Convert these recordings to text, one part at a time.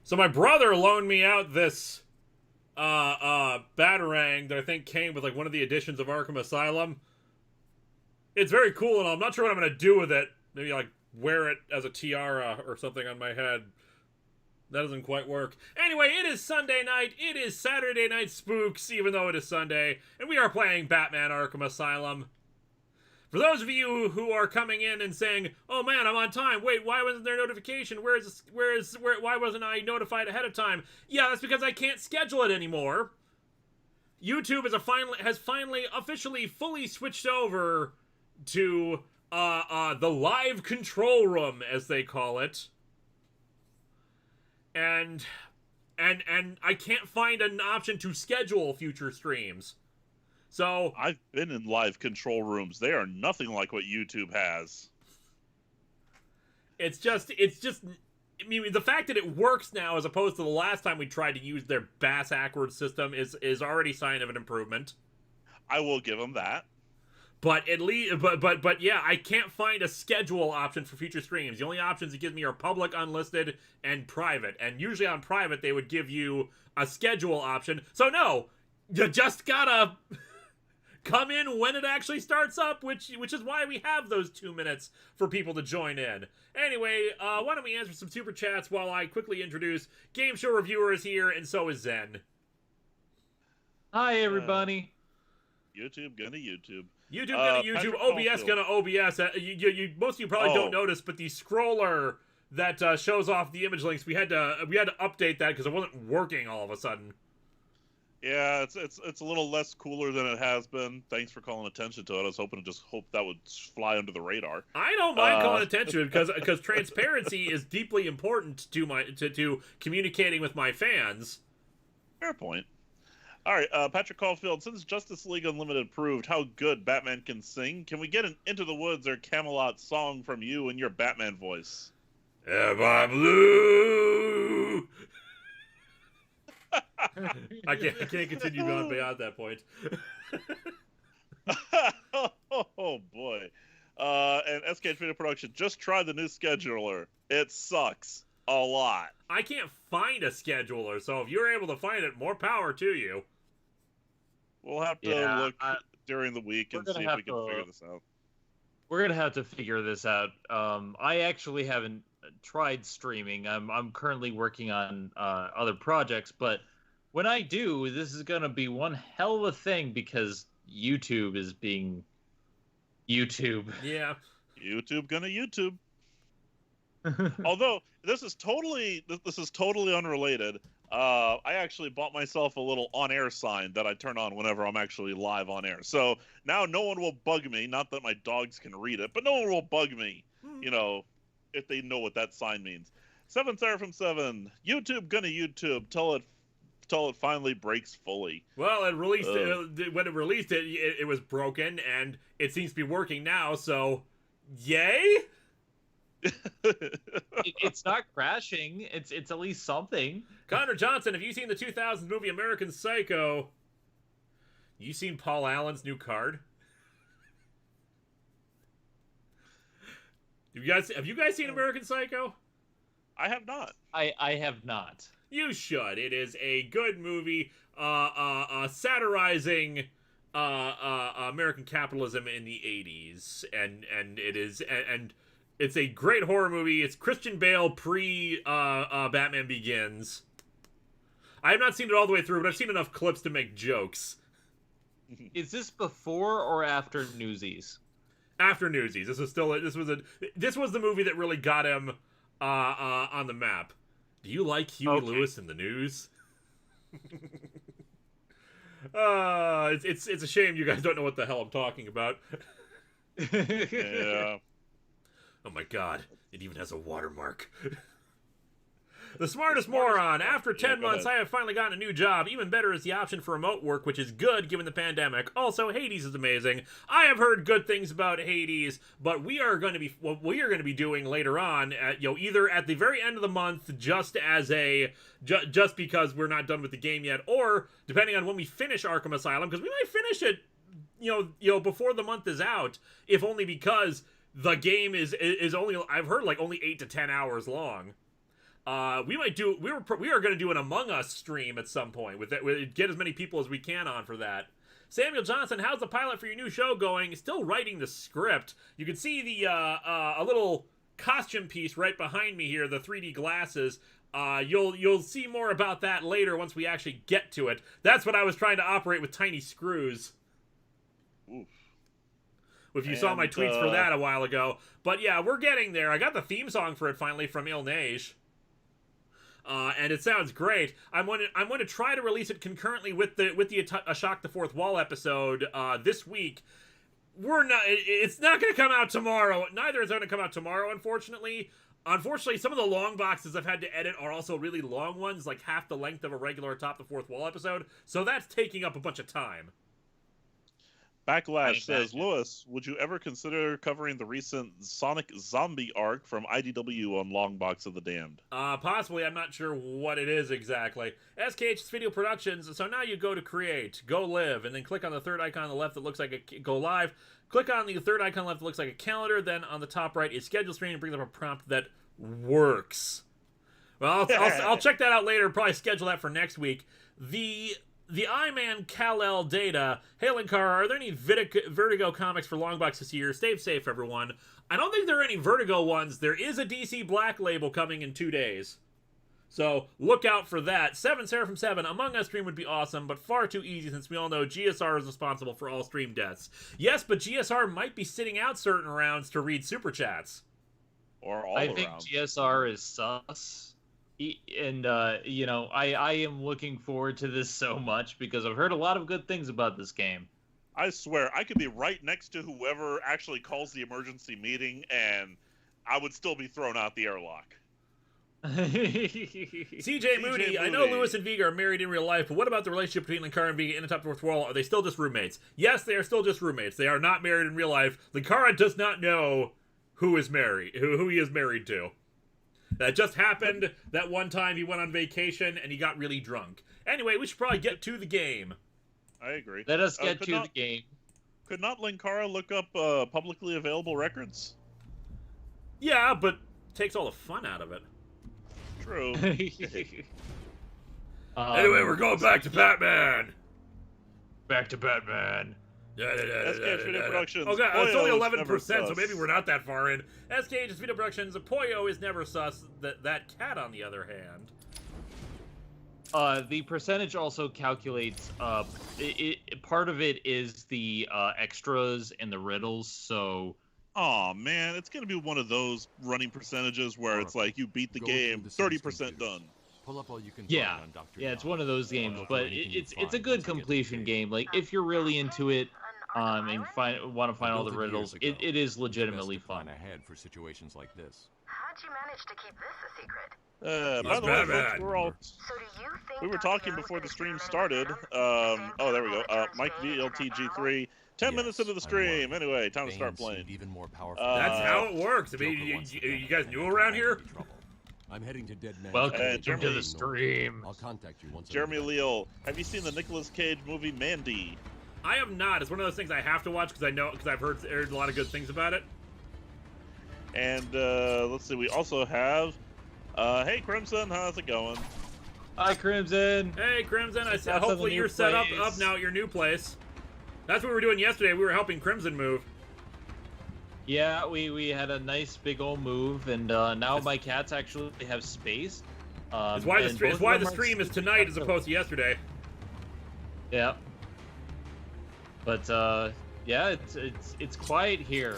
So my brother loaned me out this Batarang that I think came with like one of the editions of Arkham Asylum. It's very cool, and I'm not sure what I'm gonna do with it. Maybe like wear it as a tiara or something on my head. That doesn't quite work. Anyway, it is Sunday night. It is Saturday Night Spooks, even though it is Sunday, and we are playing Batman Arkham Asylum. For those of you who are coming in and saying, "Oh man, I'm on time. Wait, why wasn't there a notification? Why wasn't I notified ahead of time?" Yeah, that's because I can't schedule it anymore. YouTube has finally officially fully switched over to the live control room, as they call it. And I can't find an option to schedule future streams. So I've been in live control rooms. They are nothing like what YouTube has. It's just I mean, the fact that it works now as opposed to the last time we tried to use their bass backward system is already a sign of an improvement. I will give them that. But at least, but yeah, I can't find a schedule option for future streams. The only options it gives me are public, unlisted, and private. And usually on private, they would give you a schedule option. So no, you just gotta come in when it actually starts up, which is why we have those 2 minutes for people to join in. Anyway, why don't we answer some super chats while I quickly introduce Game Show reviewers here, and so is Zen. Hi, everybody. YouTube gonna YouTube. YouTube gonna YouTube, OBS gonna OBS. Most of you probably don't notice, but the scroller that shows off the image links, we had to update that because it wasn't working all of a sudden. Yeah, it's a little less cooler than it has been. Thanks for calling attention to it. I was hoping to hope that would fly under the radar. I don't mind calling attention because transparency is deeply important to communicating with my fans. Fair point. All right, Patrick Caulfield, since Justice League Unlimited proved how good Batman can sing, can we get an Into the Woods or Camelot song from you in your Batman voice? Am I blue? I can't continue beyond that point. Oh boy. And SK Video Production, just try the new scheduler. It sucks a lot. I can't find a scheduler, so if you're able to find it, more power to you. We'll have to look during the week and see if we can figure this out. We're gonna have to figure this out. I actually haven't tried streaming. I'm currently working on other projects, but when I do, this is gonna be one hell of a thing because YouTube is being YouTube. Yeah. YouTube gonna YouTube. Although this is totally unrelated. I actually bought myself a little on-air sign that I turn on whenever I'm actually live on air. So now no one will bug me. Not that my dogs can read it, but no one will bug me. You know, if they know what that sign means. 7 Seraphim 7. YouTube gonna YouTube till it finally breaks fully. Well, it released when it released it was broken, and it seems to be working now. So, yay! It's not crashing. It's at least something. Connor Johnson, have you seen the 2000s movie American Psycho? You seen Paul Allen's new card? Have you guys seen American Psycho? I have not. I have not. You should. It is a good movie, satirizing American capitalism in the 80s, and it is and it's a great horror movie. It's Christian Bale pre Batman Begins. I have not seen it all the way through, but I've seen enough clips to make jokes. Is this before or after Newsies? After Newsies. This was the movie that really got him on the map. Do you like Huey Lewis in the News? It's a shame you guys don't know what the hell I'm talking about. Yeah. Oh my god, it even has a watermark. The smartest moron. After 10 months, I have finally gotten a new job. Even better is the option for remote work, which is good given the pandemic. Also, Hades is amazing. I have heard good things about Hades, but we are going to be doing later on, either at the very end of the month, just because we're not done with the game yet, or depending on when we finish Arkham Asylum, because we might finish it, before the month is out, if only because the game is only, I've heard, like only 8 to 10 hours long. We are going to do an Among Us stream at some point with that. Get as many people as we can on for that. Samuel Johnson, how's the pilot for your new show going? Still writing the script. You can see the a little costume piece right behind me here, the 3D glasses. You'll see more about that later once we actually get to it. That's what I was trying to operate with tiny screws. Oof. If you saw my tweets for that a while ago. But yeah, we're getting there. I got the theme song for it finally from Ilnage. And it sounds great. I'm going to try to release it concurrently with the Shock the Fourth Wall episode this week. It's not going to come out tomorrow. Neither is it going to come out tomorrow, unfortunately. Unfortunately, some of the long boxes I've had to edit are also really long ones, like half the length of a regular Atop the Fourth Wall episode. So that's taking up a bunch of time. Backlash says, Lewis, would you ever consider covering the recent Sonic Zombie arc from IDW on Longbox of the Damned? Possibly. I'm not sure what it is exactly. SKH's Video Productions. So now you go to Create, Go Live, and then click on the third icon on the left that looks like a Go Live. Click on the third icon on the left that looks like a calendar. Then on the top right is Schedule Stream and brings up a prompt that works. Well, I'll check that out later. Probably schedule that for next week. The I-Man Kal-El data. Hey, Linkara, are there any Vertigo comics for Longbox this year? Stay safe, everyone. I don't think there are any Vertigo ones. There is a DC Black label coming in 2 days. So, look out for that. Seraphim 7, Among Us stream would be awesome, but far too easy since we all know GSR is responsible for all stream deaths. Yes, but GSR might be sitting out certain rounds to read Super Chats. Or all I around. think GSR is sus. And, I am looking forward to this so much because I've heard a lot of good things about this game. I swear, I could be right next to whoever actually calls the emergency meeting, and I would still be thrown out the airlock. CJ Moody, I know Lewis and Vega are married in real life, but what about the relationship between Linkara and Vega in the Top Fourth Wall? Are they still just roommates? Yes, they are still just roommates. They are not married in real life. Linkara does not know who he is married to. That just happened that one time he went on vacation and he got really drunk. Anyway, we should probably get to the game. I agree. Let us get to the game. Could not Linkara look up publicly available records? Yeah, but takes all the fun out of it. True. Anyway, we're going back to Batman. Back to Batman. SKH Video Productions. Oh god, it's only Poyo 11%, so sus. maybe we're not that far in. SKH's Video Productions, Poyo is never sus. That cat, on the other hand. The percentage also calculates, part of it is the extras and the riddles, so... Oh man, it's gonna be one of those running percentages where it's like you beat the game, 30% done. Pull up all you can yeah, find on Dr. it's one of those games, but it's a good completion game. Like, if you're really into it, and want to find all the riddles, it is legitimately fun. Ahead for situations like this. How'd you manage to keep this a secret? By the way, Batman. folks, So do you think we were Dr. talking Alice before is the stream experiment started. itself? Oh, there we go. Mike VLTG3. 10 minutes into the stream. Anyway, time to start playing. Even more powerful. That's how it works. I mean, you guys new around here? I'm heading to Dead Man. Welcome to Jeremy- the stream. I'll contact you once. Jeremy Leal, have you seen the Nicolas Cage movie Mandy? I have not. It's one of those things I have to watch because I've heard a lot of good things about it. And let's see, we also have, hey Crimson, how's it going? Hi, Crimson. Hey, Crimson. That's Hopefully a you're new set up place. now at your new place. That's what we were doing yesterday. We were helping Crimson move. Yeah, we had a nice big old move, and now my cats actually have space. It's why the stream is tonight as opposed to yesterday. Yeah. But yeah, it's quiet here.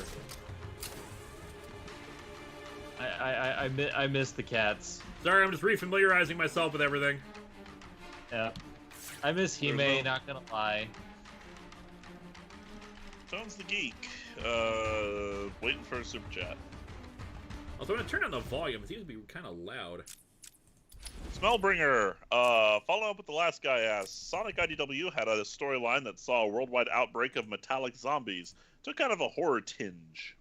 I miss the cats. Sorry, I'm just refamiliarizing myself with everything. Yeah. I miss Hime, not gonna lie. Tones the Geek, waiting for a super chat. Also, when I turn on the volume, it seems to be kind of loud. Smellbringer, following up with the last guy asked, Sonic IDW had a storyline that saw a worldwide outbreak of metallic zombies. Took kind of a horror tinge.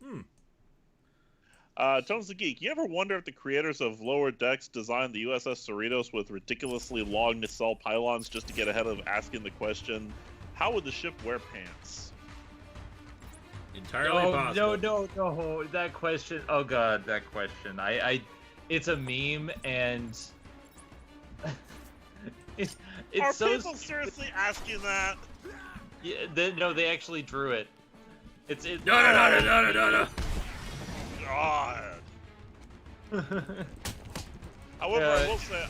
Tones the Geek, you ever wonder if the creators of Lower Decks designed the USS Cerritos with ridiculously long nacelle pylons just to get ahead of asking the question, how would the ship wear pants? Entirely possible. No, that question. Oh god, that question. it's a meme, and it's Are so people seriously asking that? Yeah, no, they actually drew it. It's God. However, I will say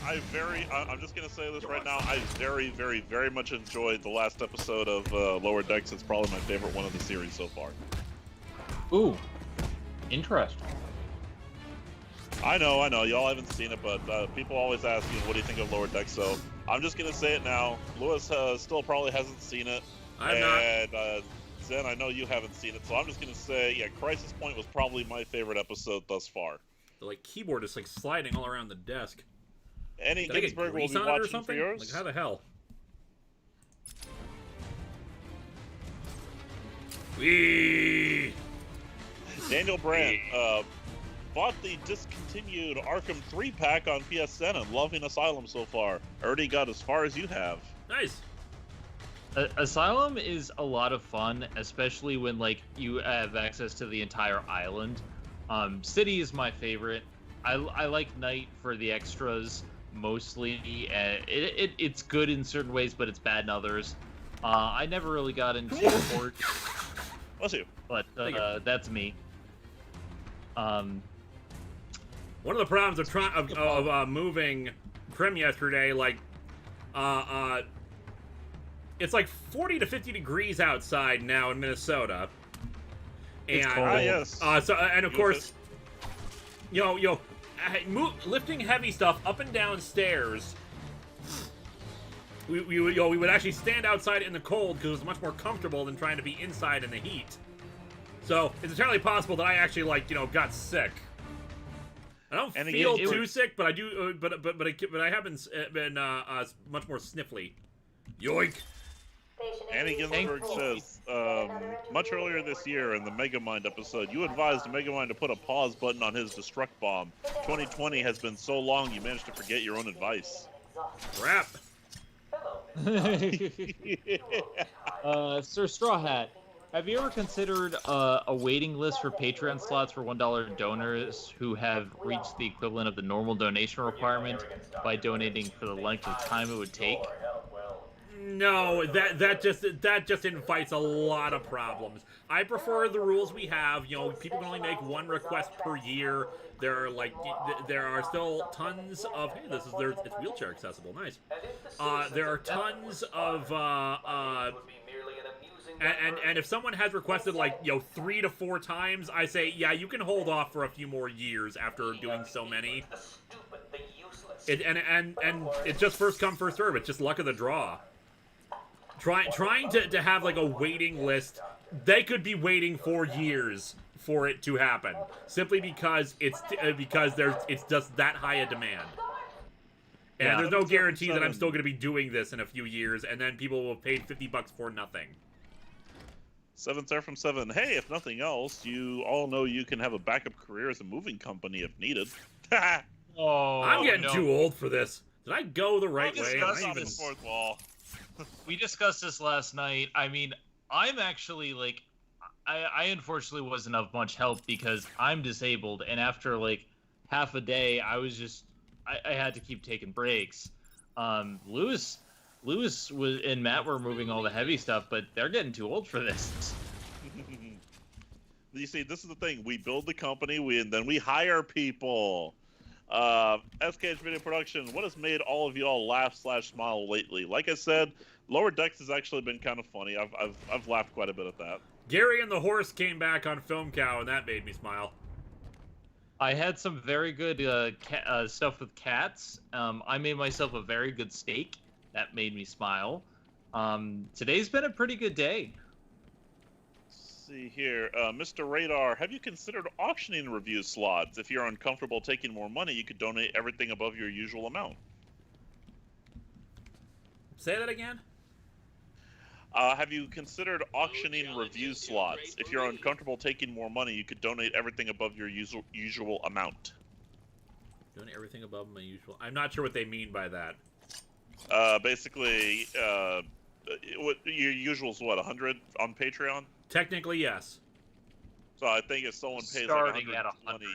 I'm just gonna say this right now. I very, very, very much enjoyed the last episode of Lower Decks. It's probably my favorite one of the series so far. Ooh, interesting. I know, y'all haven't seen it, but people always ask, what do you think of Lower Decks? So I'm just gonna say it now. Lewis still probably hasn't seen it, and Zen, I know you haven't seen it, so I'm just gonna say, yeah, Crisis Point was probably my favorite episode thus far. The keyboard is sliding all around the desk. Annie Did I get Ginsberg will grease be on it or watching for something? yours. Like, how the hell? Wee! Daniel Brand bought the discontinued Arkham 3-pack on PSN and loving Asylum so far. Already got as far as you have. Nice. Asylum is a lot of fun, especially when you have access to the entire island. City is my favorite. I like Night for the extras mostly. It's good in certain ways, but it's bad in others. I never really got into Port. Bless you. But that's me. One of the problems of moving Krim yesterday, it's 40 to 50 degrees outside now in Minnesota. It's And, cold. Yes. And of course, lifting heavy stuff up and down stairs. We would actually stand outside in the cold because it was much more comfortable than trying to be inside in the heat. So it's entirely possible that I actually got sick. I don't feel too sick, but I do. But I have been much more sniffly. Yoink. Annie Ginsberg says, much earlier this year in the Megamind episode, you advised Megamind to put a pause button on his destruct bomb. 2020 has been so long you managed to forget your own advice. Crap. Sir Straw Hat, have you ever considered a waiting list for Patreon slots for $1 donors who have reached the equivalent of the normal donation requirement by donating for the length of time it would take? No, that just invites a lot of problems. I prefer the rules we have. People can only make one request per year. There are still tons of it's wheelchair accessible. Nice. There are tons of and if someone has requested 3 to 4 times, I say you can hold off for a few more years after doing so many. And it's just first come first serve. It's just luck of the draw. Trying to have a waiting list, they could be waiting for years for it to happen, simply because it's just that high a demand. And there's no guarantee that I'm still going to be doing this in a few years, and then people will have paid $50 for nothing. 7th Air from 7. Hey, if nothing else, you all know you can have a backup career as a moving company if needed. Oh, I'm getting too old for this. Did I go the right way? Fourth wall. We discussed this last night. I mean, I'm actually I unfortunately wasn't of much help because I'm disabled, and after half a day, I was just I had to keep taking breaks. Lewis and Matt were moving all the heavy stuff, but they're getting too old for this. You see, this is the thing. We build the company, and then we hire people. SKH Video Production, what has made all of y'all laugh/smile lately? Like I said, Lower Decks has actually been kind of funny. I've laughed quite a bit at that. Gary and the Horse came back on Film Cow, and that made me smile. I had some very good stuff with cats. I made myself a very good steak. That made me smile. Today's been a pretty good day. See here, Mr. Radar, have you considered auctioning review slots? If you're uncomfortable taking more money, you could donate everything above your usual amount. Say that again? Have you considered auctioning review slots? If you're uncomfortable taking more money, you could donate everything above your usual amount. Donate everything above my usual... I'm not sure what they mean by that. Basically, what your usual's what, 100 on Patreon? Technically, yes. So I think if someone pays Starting like at 120,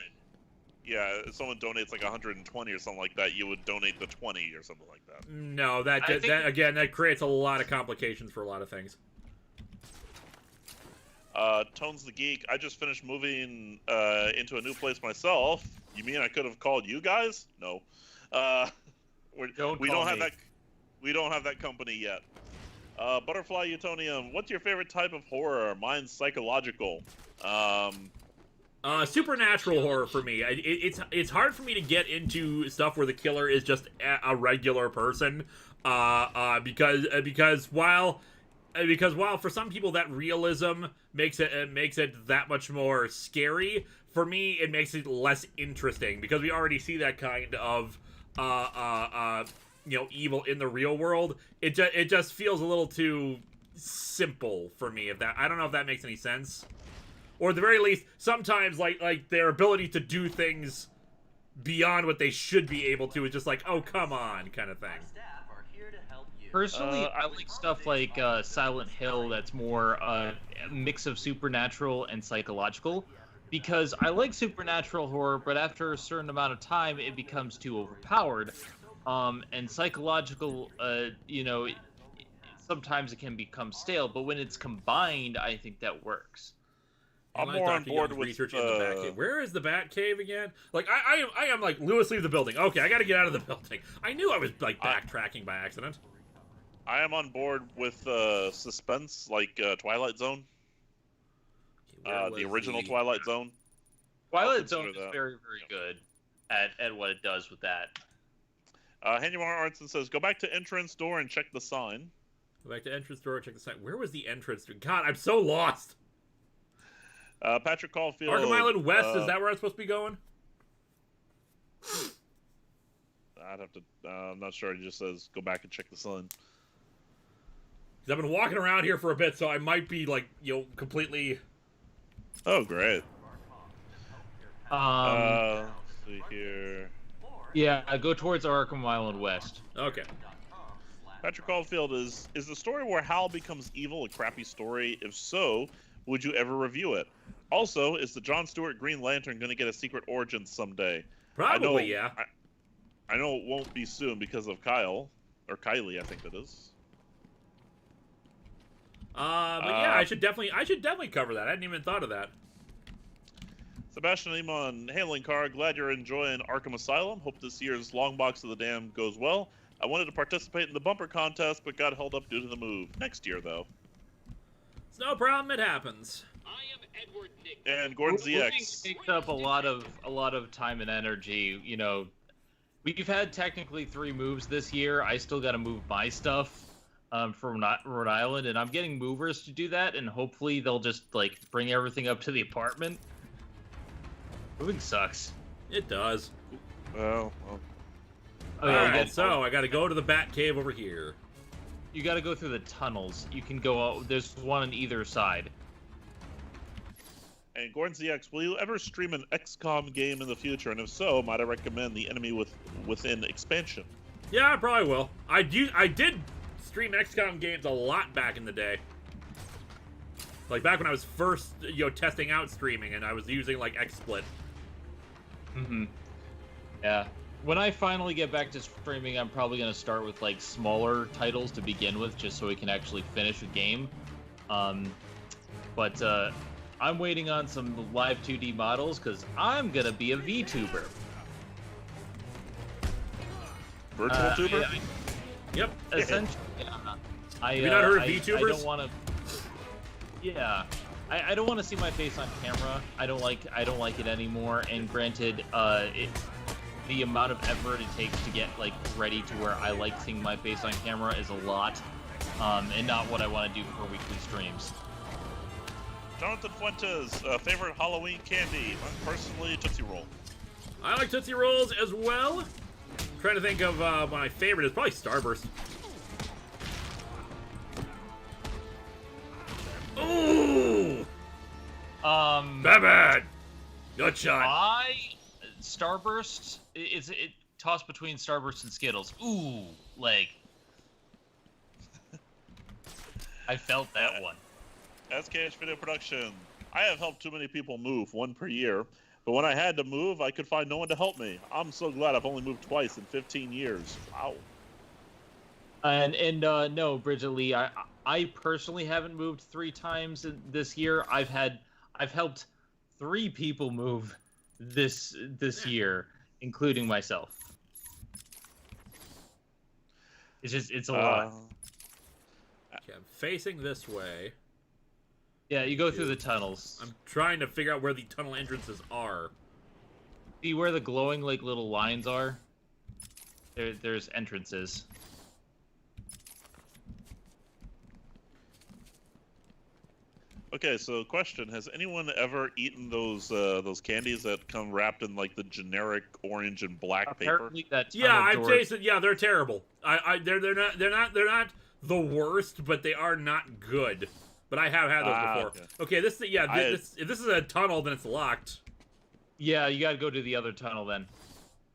Yeah, if someone donates like 120 or something like that, you would donate the 20 or something like that. No, that creates a lot of complications for a lot of things. Tones the Geek, I just finished moving into a new place myself. You mean I could have called you guys? No. We don't have that company yet. Butterfly Utonium, what's your favorite type of horror? Mine's psychological. Supernatural horror for me. It's hard for me to get into stuff where the killer is just a regular person, because while for some people that realism makes it that much more scary, for me it makes it less interesting because we already see that kind of evil in the real world. It just feels a little too simple for me. I don't know if that makes any sense. Or at the very least, sometimes like their ability to do things beyond what they should be able to is just like, oh come on, kind of thing. Personally, I like stuff like Silent Hill that's more a mix of supernatural and psychological, because I like supernatural horror, but after a certain amount of time, it becomes too overpowered. And psychological, sometimes it can become stale, but when it's combined, I think that works. I'm more on board with research in the Batcave. Where is the Batcave again? Like I am like, Lewis, leave the building. Okay, I got to get out of the building. I knew I was like backtracking by accident. I am on board with suspense, like Twilight Zone. The original Twilight Zone. Twilight Zone is very, very good at what it does with that. Handyman Arnson says, go back to entrance door and check the sign. Go back to entrance door and check the sign. Where was the entrance? God, I'm so lost. Patrick Caulfield. Arkham Island West, is that where I'm supposed to be going? I'd have to, I'm not sure. He just says, go back and check the sign. I've been walking around here for a bit, so I might be, like, completely... Oh, great. Let's see here. Yeah, go towards Arkham Island West. Okay. Patrick Caulfield, is the story where Hal becomes evil a crappy story? If so, would you ever review it? Also, is the Jon Stewart Green Lantern going to get a secret origin someday? Probably, yeah. I know it won't be soon because of Kyle. Or Kylie, I think that is. But yeah, I should definitely cover that. I hadn't even thought of that. Sebastian Limon, hey Linkara, glad you're enjoying Arkham Asylum. Hope this year's Long Box of the Dam goes well. I wanted to participate in the bumper contest, but got held up due to the move. Next year, though. It's no problem. It happens. I am Edward Nick. And Gordon Moving ZX. takes up a lot of time and energy. You know, we've had technically 3 moves this year. I still got to move my stuff from Rhode Island, and I'm getting movers to do that, and hopefully they'll just like bring everything up to the apartment. Moving sucks. It does. Well. All right, so I got to go to the Batcave over here. You got to go through the tunnels. You can go out. There's one on either side. And Gordon ZX, will you ever stream an XCOM game in the future? And if so, might I recommend the Enemy Within expansion? Yeah, I probably will. I did stream XCOM games a lot back in the day. Like back when I was first, testing out streaming, and I was using like XSplit. Mm-hmm. Yeah. When I finally get back to streaming, I'm probably going to start with like smaller titles to begin with, just so we can actually finish a game. But I'm waiting on some live 2D models because I'm going to be a VTuber. Virtual tuber? Yep. Essentially, yeah. Have you not heard of VTubers? I don't want to. Yeah. I don't want to see my face on camera. I don't like it anymore. And granted, the amount of effort it takes to get like ready to where I like seeing my face on camera is a lot, and not what I want to do for weekly streams. Jonathan Fuentes, favorite Halloween candy? Personally, Tootsie Roll. I like Tootsie Rolls as well. Trying to think of my favorite is probably Starburst. Ooh! Batman! Good shot. Starburst, it tossed between Starburst and Skittles. Ooh, leg. I felt that one. SKH Video Production. I have helped too many people move, 1 per year. But when I had to move, I could find no one to help me. I'm so glad I've only moved twice in 15 years. Wow. And no, Bridget Lee, I personally haven't moved 3 times this year. I've helped 3 people move this year, including myself. It's a lot. Okay, I'm facing this way. Yeah, you go through the tunnels. I'm trying to figure out where the tunnel entrances are. See where the glowing like little lines are? There's entrances. Okay, so question: has anyone ever eaten those candies that come wrapped in like the generic orange and black Apparently paper? that Yeah, I've door... tasted. Yeah, they're terrible. They're not the worst, but they are not good. But I have had those before. Okay, this if this is a tunnel, then it's locked. Yeah, you gotta go to the other tunnel then.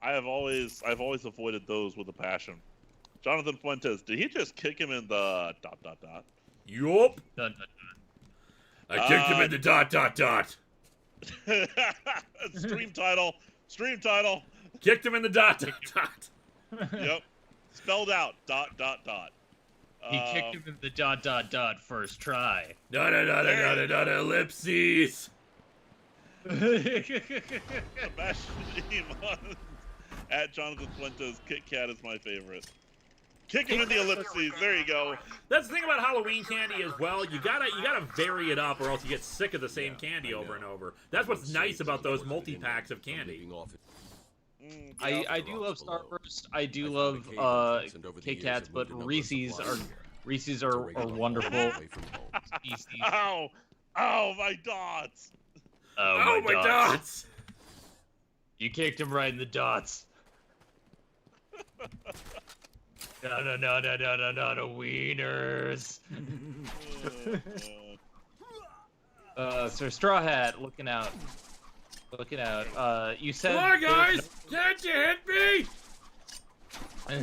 I've always avoided those with a passion. Jonathan Fuentes, did he just kick him in the ... Yup. Dun, dun, dun. I kicked him in the ... Stream title. Stream title. Kicked him in the ... Yep. Spelled out ... He kicked him in the ... first try. Ellipses. Sebastian Iman at Jonathan Fuentes. Kit Kat is my favorite. Kick him in the ellipses. There you go. That's the thing about Halloween candy as well. You gotta vary it up, or else you get sick of the same candy over and over. That's what's nice about those multi-packs of candy. I do love Starburst. I do love Kit Kats, but Reese's are wonderful species. Ow! Ow, my dots! Oh, my dots! You kicked him right in the dots. No, wieners. Sir Straw Hat, looking out. You said... Come on, guys! Can't you hit me?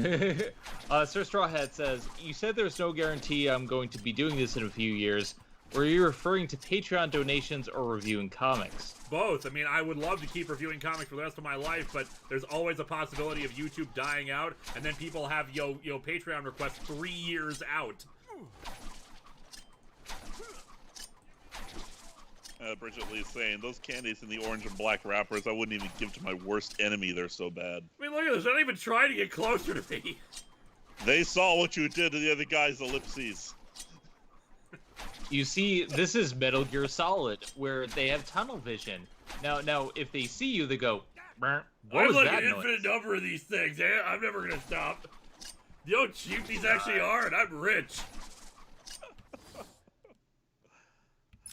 Sir Straw Hat says, you said there's no guarantee I'm going to be doing this in a few years. Were you referring to Patreon donations or reviewing comics? Both. I mean, I would love to keep reviewing comics for the rest of my life, but there's always a possibility of YouTube dying out, and then people have Patreon requests 3 years out. Bridget Lee saying, those candies in the orange and black wrappers, I wouldn't even give to my worst enemy. They're so bad. I mean, look at this. They're not even trying to get closer to me. They saw what you did to the other guy's ellipses. You see, this is Metal Gear Solid, where they have tunnel vision. Now, if they see you, they go, "What was I'm like that an noise?" infinite number of these things. I'm never gonna stop. You know how cheap these actually are, and I'm rich.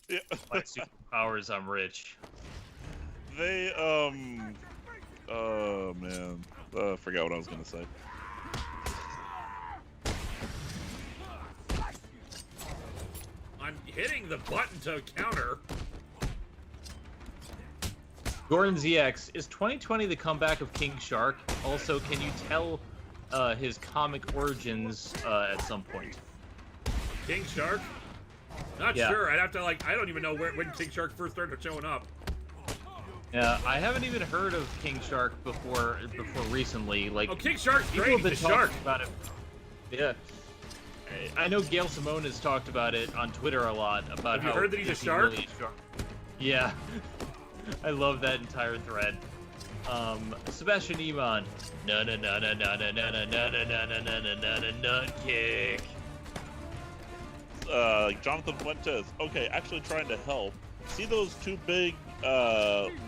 Yeah. My superpowers, I'm rich. They, oh, man. I forgot what I was gonna say. I'm hitting the button to counter. Gordon ZX, is 2020 the comeback of King Shark? Also, can you tell his comic origins at some point? King Shark? Not Yeah. sure. I'd have to, I don't even know when King Shark first started showing up. Yeah, I haven't even heard of King Shark before recently. Like, King Shark's people great. have been He's a shark. talking about it. Yeah. I know Gail Simone has talked about it on Twitter a lot, about Have you how heard that he's a is he shark? really a shark? Yeah. I love that entire thread. Sebastian Iman. Nut kick. Jonathan Fuentes. Okay, actually trying to help. See those 2 big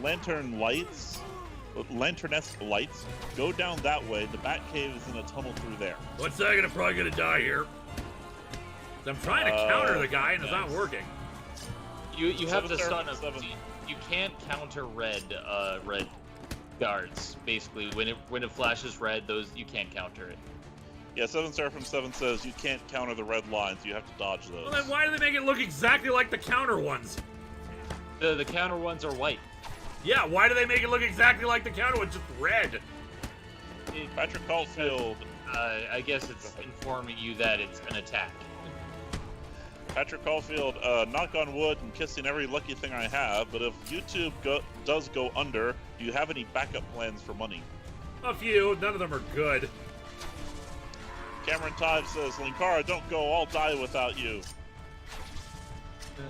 lantern lights? Lantern-esque lights? Go down that way. The Batcave is in a tunnel through there. 1 second, I'm probably gonna die here. I'm trying to counter the guy, and it's not working. You have to stun him. 7. You can't counter red guards. Basically, when it flashes red, you can't counter it. Yeah, 7 Seraphim 7 says you can't counter the red lines. You have to dodge those. Well, then why do they make it look exactly like the counter ones? The counter ones are white. Yeah, why do they make it look exactly like the counter ones, just red? Patrick Caulfield. I guess it's informing you that it's an attack. Patrick Caulfield, knock on wood and kissing every lucky thing I have, but if YouTube does go under, do you have any backup plans for money? A few. None of them are good. Cameron Tive says, Linkara, don't go. I'll die without you.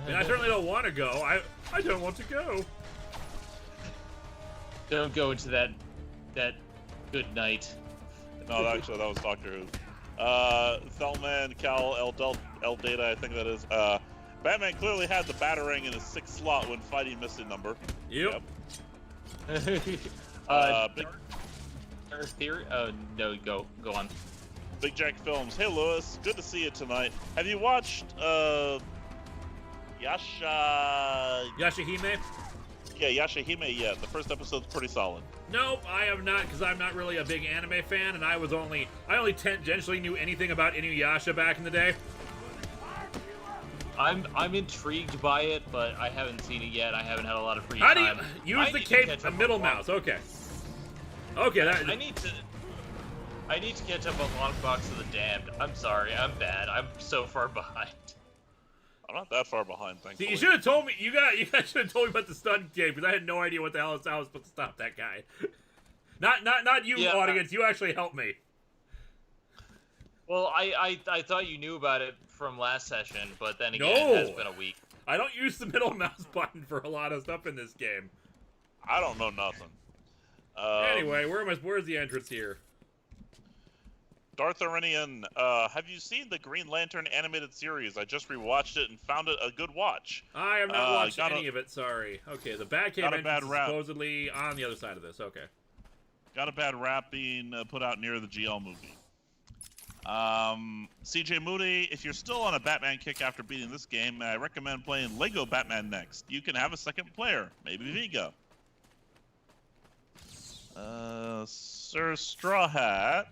I mean, I certainly don't want to go. I don't want to go. Don't go into that good night. No, actually, that was Doctor Who. Thelman, Cal, El Data, I think that is. Batman clearly had the Batarang in his 6th slot when fighting missing number. Yep. Big Theory? No, go on. Big Jack Films. Hey, Lewis. Good to see you tonight. Have you watched, Yashahime? Yeah, Yashahime yet. The first episode's pretty solid. Nope, I have not, because I'm not really a big anime fan, and I only tangentially knew anything about Inuyasha back in the day. I'm intrigued by it, but I haven't seen it yet. I haven't had a lot of free How time. do you use the cape, the middle mouse? Okay. Okay, that. I need to catch up on Long Box of the Damned. I'm sorry, I'm bad. I'm so far behind. I'm not that far behind, thankfully. See, you should have told me. You guys should have told me about the stun game, because I had no idea what the hell I was supposed to stop that guy. Not you, Yeah, audience. You actually helped me. Well, I thought you knew about it from last session, but then again, No. it has been a week. I don't use the middle mouse button for a lot of stuff in this game. I don't know nothing. Anyway, where's the entrance here? Darth Arenian, have you seen the Green Lantern animated series? I just rewatched it and found it a good watch. I have not watched any of it, sorry. Okay, the Batcave got a entrance bad is rap. supposedly on the other side of this, okay. Got a bad rap being put out near the GL movie. CJ Moody, if you're still on a Batman kick after beating this game, I recommend playing Lego Batman next. You can have a second player, maybe Vigo. Sir Straw Hat,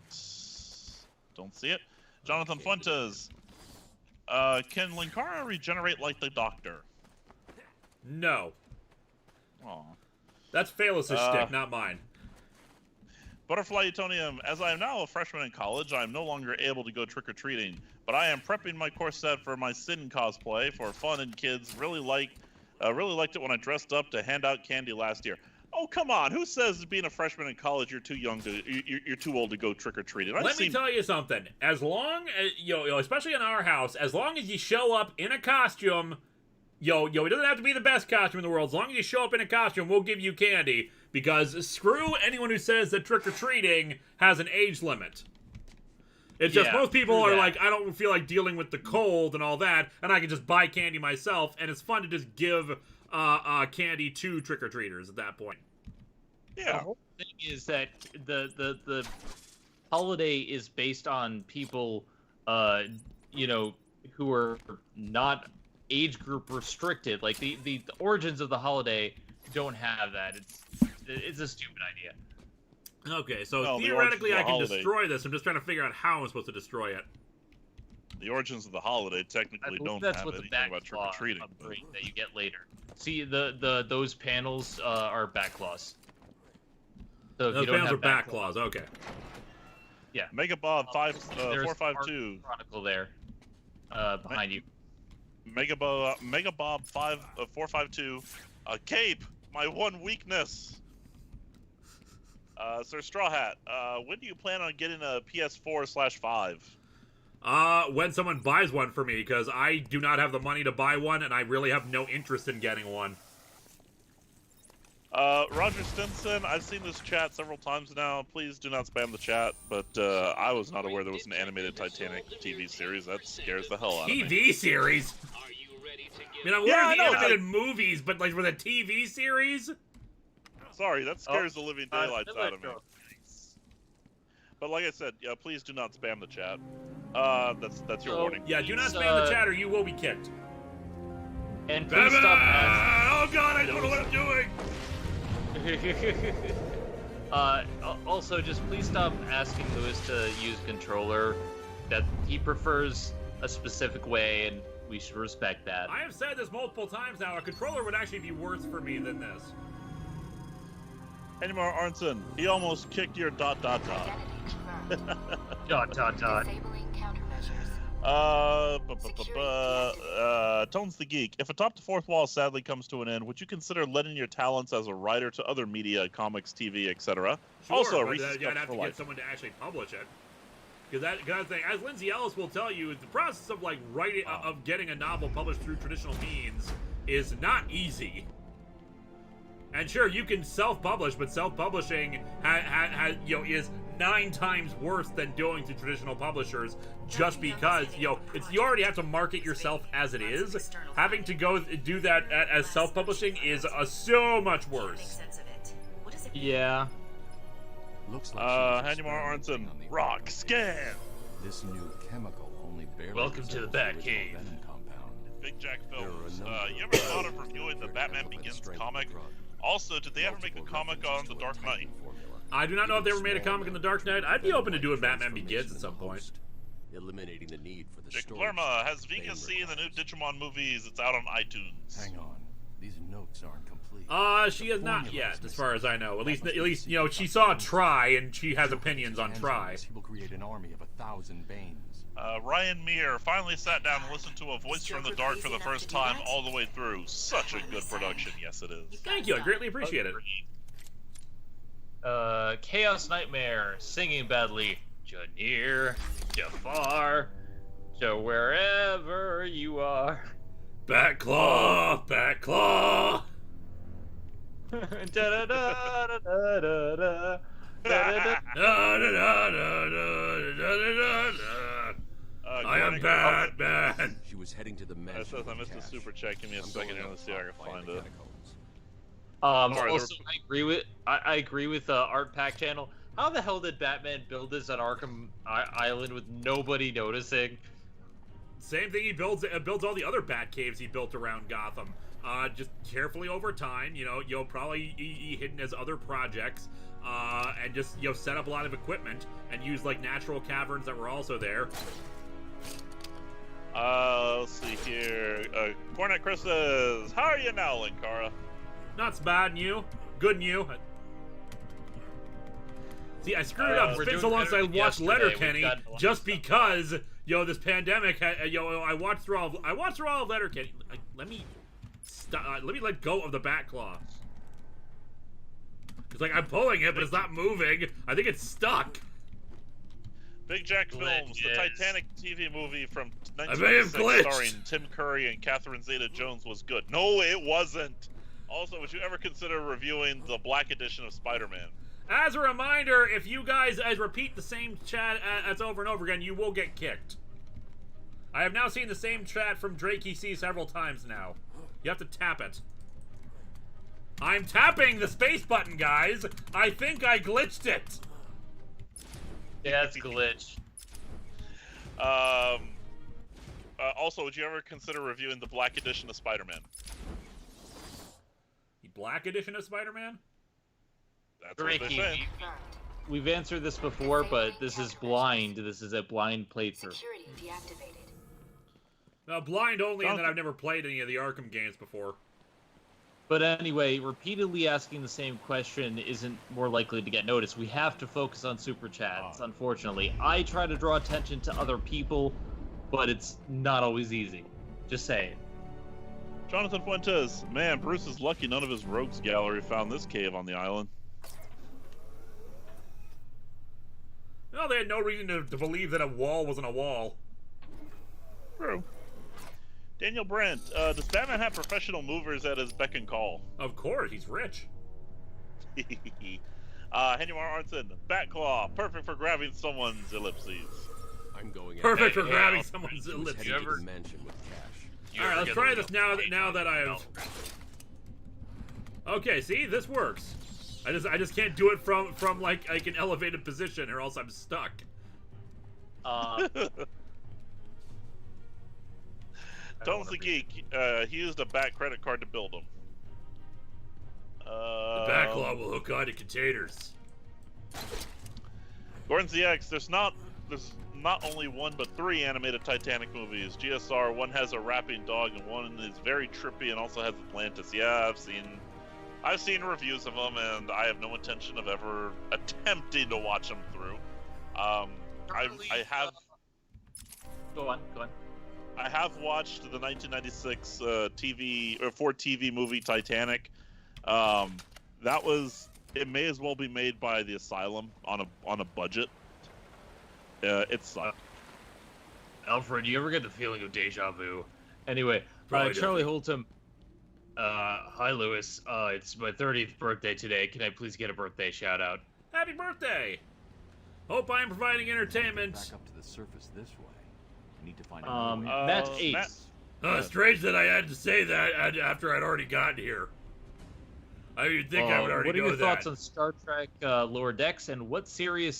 don't see it. Jonathan Fuentes, can Linkara regenerate like the Doctor? No. Aw. That's Phalos' shtick, not mine. Butterfly Utonium, as I am now a freshman in college, I am no longer able to go trick-or-treating, but I am prepping my corset for my Sin cosplay for fun, and kids really liked it when I dressed up to hand out candy last year. Oh, come on. Who says being a freshman in college you're too young to you're too old to go trick-or-treating? Let me tell you something. As long as especially in our house, as long as you show up in a costume, it doesn't have to be the best costume in the world. As long as you show up in a costume, we'll give you candy. Because screw anyone who says that trick-or-treating has an age limit. It's just most people are like, I don't feel like dealing with the cold and all that, and I can just buy candy myself, and it's fun to just give candy to trick-or-treaters at that point. Yeah. The whole thing is that the holiday is based on people, who are not age group restricted. Like the origins of the holiday don't have that. It's a stupid idea. Okay, so theoretically I can destroy this. I'm just trying to figure out how I'm supposed to destroy it. The origins of the holiday technically don't have anything about trick-or-treating. That you get later. See, those panels are backlaws. So those panels are backlaws. Okay. Yeah. Mega Bob 452 Chronicle there, behind you. Mega Bob 452. Cape, my one weakness. Sir Straw Hat, when do you plan on getting a PS4/5? When someone buys one for me, because I do not have the money to buy one, and I really have no interest in getting one. Roger Stinson, I've seen this chat several times now. Please do not spam the chat, but I was not aware there was an animated Titanic TV series. That scares the hell out of me. TV series? I mean, I'm aware of the animated movies, but like with a TV series? Sorry, that scares the living daylights out of me. But like I said, please do not spam the chat. That's your warning. Yeah, do not spam the chat or you will be kicked. And please stop asking. Oh god, I don't know what I'm doing! Also, just please stop asking Lewis to use controller. That he prefers a specific way, and we should respect that. I have said this multiple times now. A controller would actually be worse for me than this. Anymore Arnson, he almost kicked your ... Tones the Geek, if Atop the Fourth Wall sadly comes to an end, would you consider lending your talents as a writer to other media, comics, TV, etc.? Sure, Also, but Reese's I'd Cups have for to life. get someone to actually publish it. Because that thing, as Lindsay Ellis will tell you, the process of like writing, of getting a novel published through traditional means is not easy. And sure, you can self-publish, but self-publishing is 9 times worse than doing to traditional publishers, just because you already have to market yourself as it is. Having to go do that as self-publishing is so much worse. Yeah. Looks like Hanumar Arnson, rock scan. This new chemical only barely Welcome to the resembles Bat original Cave. venom compound. Big Jack There are a Films. number You of ever thought of reviewing the triggered Batman by the Begins strength of comic? the drug. Also, did they ever make a Multiple comic on references the to a Dark Knight? typing formula. I do not know if they ever made a Small comic in the Dark Knight. I'd be open to doing Batman Begins at some point. Host, eliminating the need for the Jake storage Lerma, has Bane Vika seen the new requires. Digimon movies? It's out on iTunes. Hang on, these notes aren't complete. She has not yet, as far as I know. At least she saw Try, and she has opinions on Try. He will create an army of 1,000 Banes. Ryan Meir finally sat down and listened to A Voice from the Dark for the first time all the way through. Such a good production, yes it is. Thank you, I greatly appreciate it. Chaos Nightmare, singing badly. Janir, Jafar, to wherever you are. Batclaw! Batclaw! Da-da-da-da-da-da-da. I am Batman! She was heading to the That mansion. says I with missed a cash. super chat. Give me a I'm second going here. up Let's see if I top can via find the it. catacombs. Sorry, Also, I agree with Art Pack Channel. How the hell did Batman build this at Arkham Island with nobody noticing? Same thing he builds all the other Bat caves he built around Gotham. Just carefully over time, you'll probably be hidden as other projects, and just set up a lot of equipment and use like natural caverns that were also there. Let's see here. Cornet Chris says, how are you now, Linkara? Not so bad, and you? Good, and you? See, I screwed it up. It's we're been so doing long since I better than watched yesterday. Letterkenny, We've gotten a lot just of stuff. because this pandemic. I watched through all of Letterkenny. Let me let go of the Batclaw. It's like I'm pulling it, but it's not moving. I think it's stuck. Big Jack Films, the Glitches. Titanic TV movie from I may have 1996 glitched. starring Tim Curry and Catherine Zeta-Jones was good. No, it wasn't. Also, would you ever consider reviewing the Black Edition of Spider-Man? As a reminder, if you guys repeat the same chat as over and over again, you will get kicked. I have now seen the same chat from Drake EC several times now. You have to tap it. I'm tapping the space button, guys. I think I glitched it. Yeah, it's glitch. Also, would you ever consider reviewing the Black Edition of Spider-Man? The Black Edition of Spider-Man? That's what they're Ricky, saying. we've answered this before, but this is blind. This is a blind playthrough. Security deactivated. No, blind only in that I've never played any of the Arkham games before. But anyway, repeatedly asking the same question isn't more likely to get noticed. We have to focus on super chats, unfortunately. I try to draw attention to other people, but it's not always easy. Just saying. Jonathan Fuentes, man, Bruce is lucky none of his rogues gallery found this cave on the island. No, they had no reason to believe that a wall wasn't a wall. True. Daniel Brent, does Batman have professional movers at his beck and call? Of course, he's rich. Henry Arnson, Batclaw, perfect for grabbing someone's ellipses. I'm going Perfect for Hey, grabbing Al, someone's He was ellipse. heading to the mansion with cash. Alright, let's try this now that I've... Okay, see? This works. I just can't do it from like an elevated position or else I'm stuck. Tones the Geek, he used a Bat credit card to build them. The Batclaw will hook onto containers. Gordon ZX, there's not only one but 3 animated Titanic movies. GSR, one has a rapping dog and one is very trippy and also has Atlantis. Yeah, I've seen reviews of them and I have no intention of ever attempting to watch them through. I have. Go on. I have watched the 1996 Ford TV movie Titanic. That was. It may as well be made by the Asylum on a budget. It sucked. Alfred, you ever get the feeling of deja vu? Anyway, Probably Charlie Holtum. Hi, Lewis. It's my 30th birthday today. Can I please get a birthday shout out? Happy birthday! Hope I am providing entertainment. Back up to the surface this way. We need to find Matt 8. Strange that I had to say that after I'd already gotten here. I didn't think I would already What are know your that. thoughts on Star Trek Lower Decks, and what series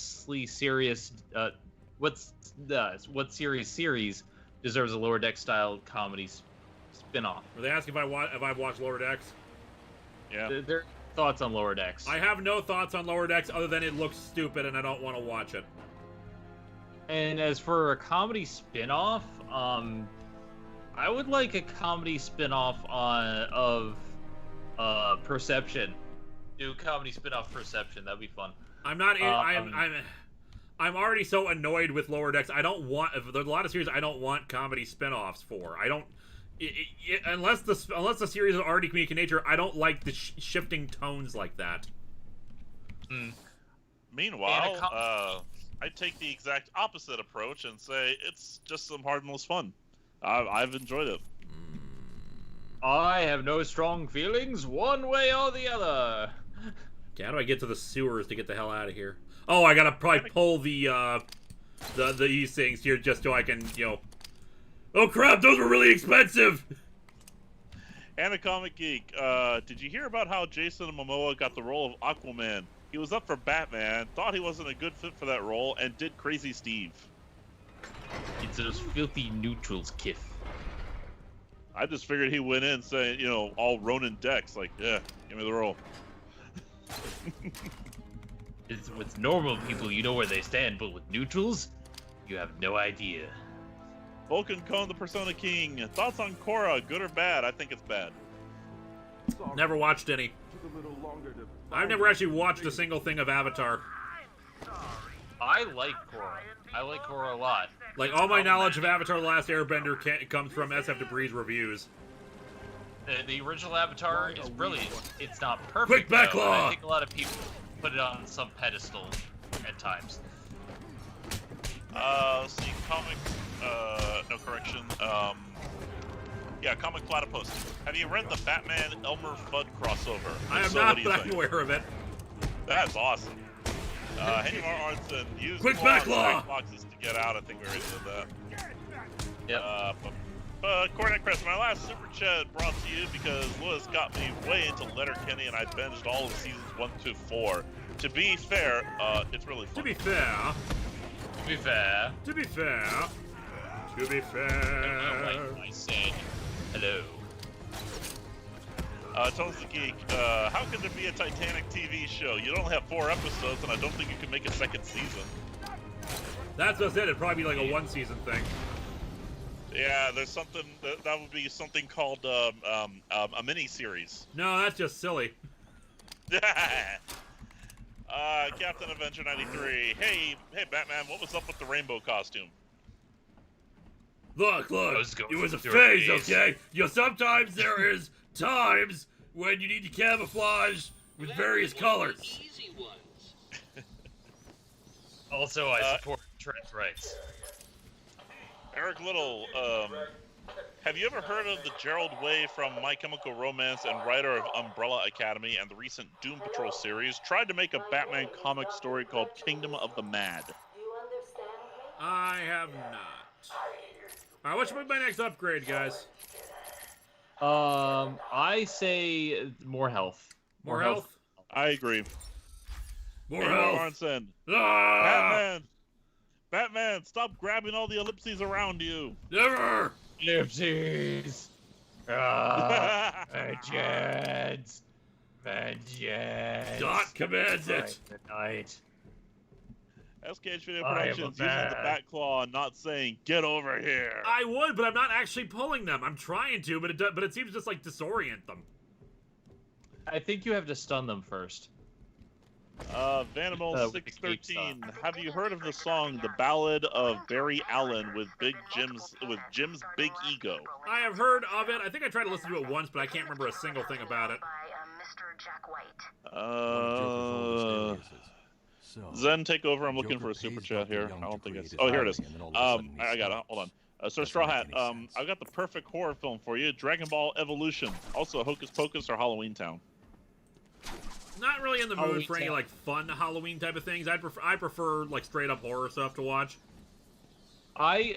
series deserves a Lower Deck style comedy spin-off? Were they asking if I've watched Lower Decks? Yeah. Their thoughts on Lower Decks. I have no thoughts on Lower Decks other than it looks stupid and I don't want to watch it. And as for a comedy spin-off, I would like a comedy spin-off of Perception. Do comedy spin-off Perception. That'd be fun. I'm not. I'm already so annoyed with Lower Decks. I don't want. There's a lot of series I don't want comedy spin-offs for. I don't. Unless the series is already comedic in nature, I don't like the shifting tones like that. Meanwhile, I take the exact opposite approach and say it's just some harmless fun. I've enjoyed it. I have no strong feelings one way or the other. Okay, how do I get to the sewers to get the hell out of here? Oh, I gotta probably pull the these things here just so I can, Oh crap, those were really expensive! And a Comic Geek, did you hear about how Jason Momoa got the role of Aquaman? He was up for Batman, thought he wasn't a good fit for that role, and did Crazy Steve. It's those filthy neutrals, Kif. I just figured he went in saying, all Ronin decks, like, yeah, give me the role. With normal people, you know where they stand, but with neutrals, you have no idea. Vulcan Cone, the Persona King. Thoughts on Korra, good or bad? I think it's bad. Never watched any. I've never actually watched a single thing of Avatar. I like Korra. I like Korra a lot. Like, all my knowledge of Avatar: The Last Airbender comes from SF Debris reviews. The original Avatar is brilliant. It's not Quick perfect, back though, claw! and I think a lot of people put it on some pedestal at times. Let's see, no correction. Comic Platypus. Have you read the Batman Elmer Fudd crossover? I have So, not, what do you but I'm think? aware of it. That's awesome. Henry Arnson, use Quick back claw! boxes to get out. I think we already did that. Yep. Cornet Crest, my last super chat brought to you because Lewis got me way into Letterkenny and I binged all of seasons 1 to 4. To be fair, it's really fun. To be fair. To be fair. To be fair. To be fair. I said hello. Tones the Geek, how can there be a Titanic TV show? You don't have 4 episodes and I don't think you can make a second season. That's just it. It'd probably be like a one-season thing. Yeah, there's something that would be something called a mini series. No, that's just silly. Captain Avenger 93. Hey, Batman, what was up with the rainbow costume? Look, it was a phase, okay? Sometimes there is times when you need to camouflage with various colors. Easy ones. Also, I support trans rights. Eric Little, have you ever heard of the Gerald Way from My Chemical Romance and writer of Umbrella Academy and the recent Doom Patrol series? Tried to make a Batman comic story called Kingdom of the Mad. I have not. Alright, what should be my next upgrade, guys? I say more health. More health? I agree. More Henry health. Arnson. Ah! Batman, stop grabbing all the ellipses around you. Never! Ellipses. Vengeance. Vengeance. Dot commands it. Good night. SKH Video I am Productions a using the man. bat claw and not saying, get over here. I would, but I'm not actually pulling them. I'm trying to, but it seems just like disorient them. I think you have to stun them first. Vanimal with the 613. cape Have you heard of the song "The Ballad of Barry Allen" with Jim's Big Ego? I have heard of it. I think I tried to listen to it once, but I can't remember a single thing about it. Mr. Jack White. One of Joker's oldest aliases. So, Zen, take over. I'm looking Joker for a super pays chat Dr. here. Young I to don't think create it's. his Oh, here it is. body, and then all of a sudden he I got it. stops. Hold on. Sir Doesn't Straw make Hat, any sense. I've got the perfect horror film for you: Dragon Ball Evolution. Also, Hocus Pocus or Halloween Town. Not really in the mood Halloween for any Town. like fun Halloween type of things. I prefer like straight up horror stuff to watch. I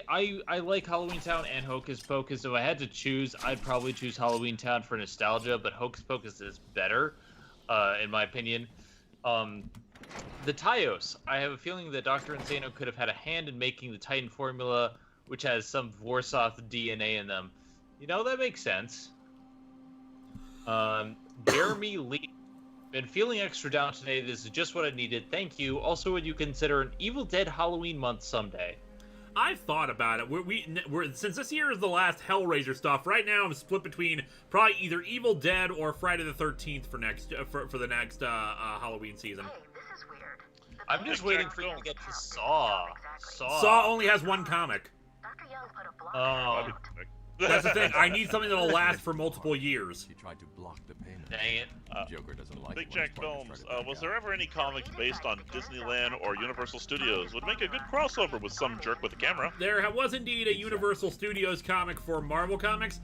like Halloween Town and Hocus Pocus. If I had to choose, I'd probably choose Halloween Town for nostalgia, but Hocus Pocus is better, in my opinion. The Tios. I have a feeling that Dr. Insano could have had a hand in making the Titan formula, which has some Vorsoth DNA in them. You know, that makes sense. Jeremy Lee. Been feeling extra down today. This is just what I needed. Thank you. Also, would you consider an Evil Dead Halloween month someday? I've thought about it. We're since this year is the last Hellraiser stuff. Right now, I'm split between probably either Evil Dead or Friday the 13th for the next Halloween season. Hey, this is weird. I'm just waiting for you to get to Saw. Saw only has one comic. Dr. Young put a block Oh, That's the thing. I need something that'll last for multiple years. He tried to block the payment. dang it. Joker doesn't like Big it when his Jack partners Films. try to back Was out. there ever any comics based on Disneyland or Universal Studios? Would make a good crossover with some jerk with a camera. There was indeed a Universal Studios comic for Marvel Comics.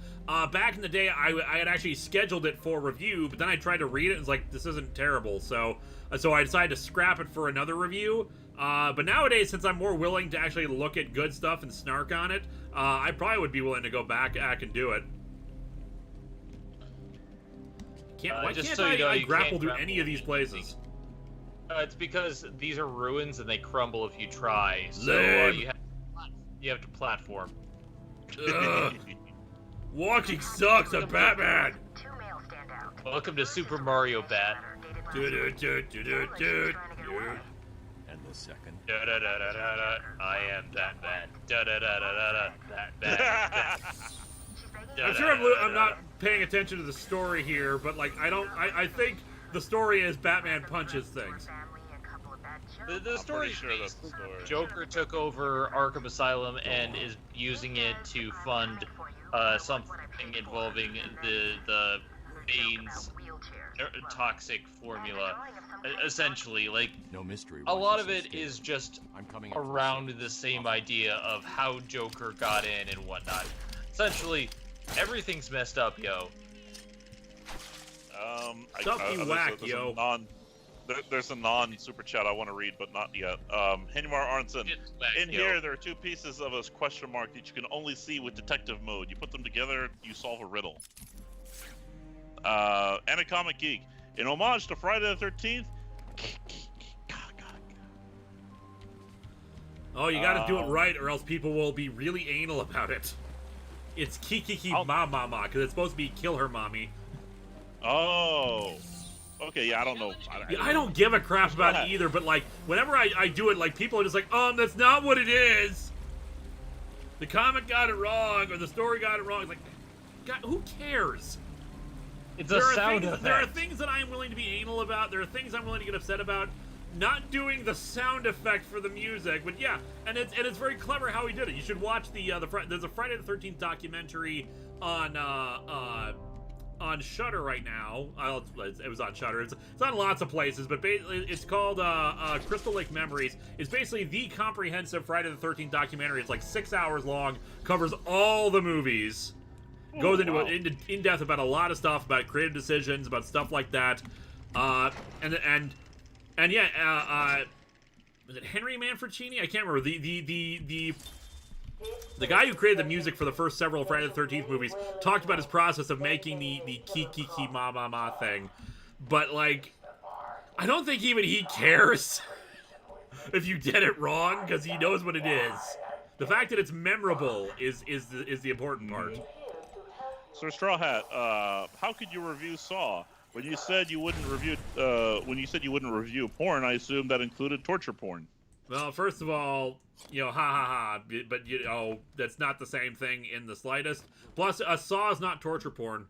Back in the day, I had actually scheduled it for review, but then I tried to read it and was like, this isn't terrible. So I decided to scrap it for another review. But nowadays, since I'm more willing to actually look at good stuff and snark on it, I probably would be willing to go back and do it. Why just can't so you know, I you grapple can't through grapple any of these places? It's because these are ruins and they crumble if you try. So Lame. you have to platform. Ugh. Walking sucks. I'm Batman. Two males stand out. Welcome to Super Mario Bat. Do-do-do-do-do-do. And the second. Da-da-da-da-da-da. I am Batman. Da-da-da-da-da-da. Batman. I'm sure I'm not paying attention to the story here, but like I think the story is Batman punches things. The story sure is that's the story. Joker took over Arkham Asylum and is using it to fund something involving the Bane's toxic formula. Essentially, like No mystery. a why lot he's of so it scared. is just I'm coming in for around something. the same idea of how Joker got in and whatnot. Essentially, everything's messed up, yo. Stop you whack, there's yo. There's a non-super chat I want to read, but not yet. Henry Arnson. It's whack, In yo. here, there are two pieces of a question mark that you can only see with detective mode. You put them together, you solve a riddle. And a comic geek. In homage to Friday the 13th. Oh, you gotta do it right, or else people will be really anal about it. It's Kiki Ma Mama, because it's supposed to be kill her mommy. Oh. Okay, yeah, I don't know. Yeah, I don't give a crap about it either, but like, whenever I do it, like, people are just like, that's not what it is. The comic got it wrong, or the story got it wrong. It's like, God, who cares? It's a sound effect. There are things that I am willing to be anal about. There are things I'm willing to get upset about. Not doing the sound effect for the music, but yeah, and it's very clever how he did it. You should watch there's a Friday the 13th documentary on Shudder right now. It was on Shudder. It's on lots of places, but it's called Crystal Lake Memories. It's basically the comprehensive Friday the 13th documentary. It's like 6 hours long, covers all the movies, goes into in depth about a lot of stuff, about creative decisions, about stuff like that, and yeah, was it Henry Manfredini? I can't remember. The guy who created the music for the first several Friday the 13th movies talked about his process of making the ki ma ma ma thing. But like, I don't think even he cares if you did it wrong, because he knows what it is. The fact that it's memorable is the important part. Sir Straw Hat, how could you review Saw? When you said you wouldn't review porn, I assume that included torture porn. Well, first of all, ha ha ha, but that's not the same thing in the slightest. Plus, Saw is not torture porn.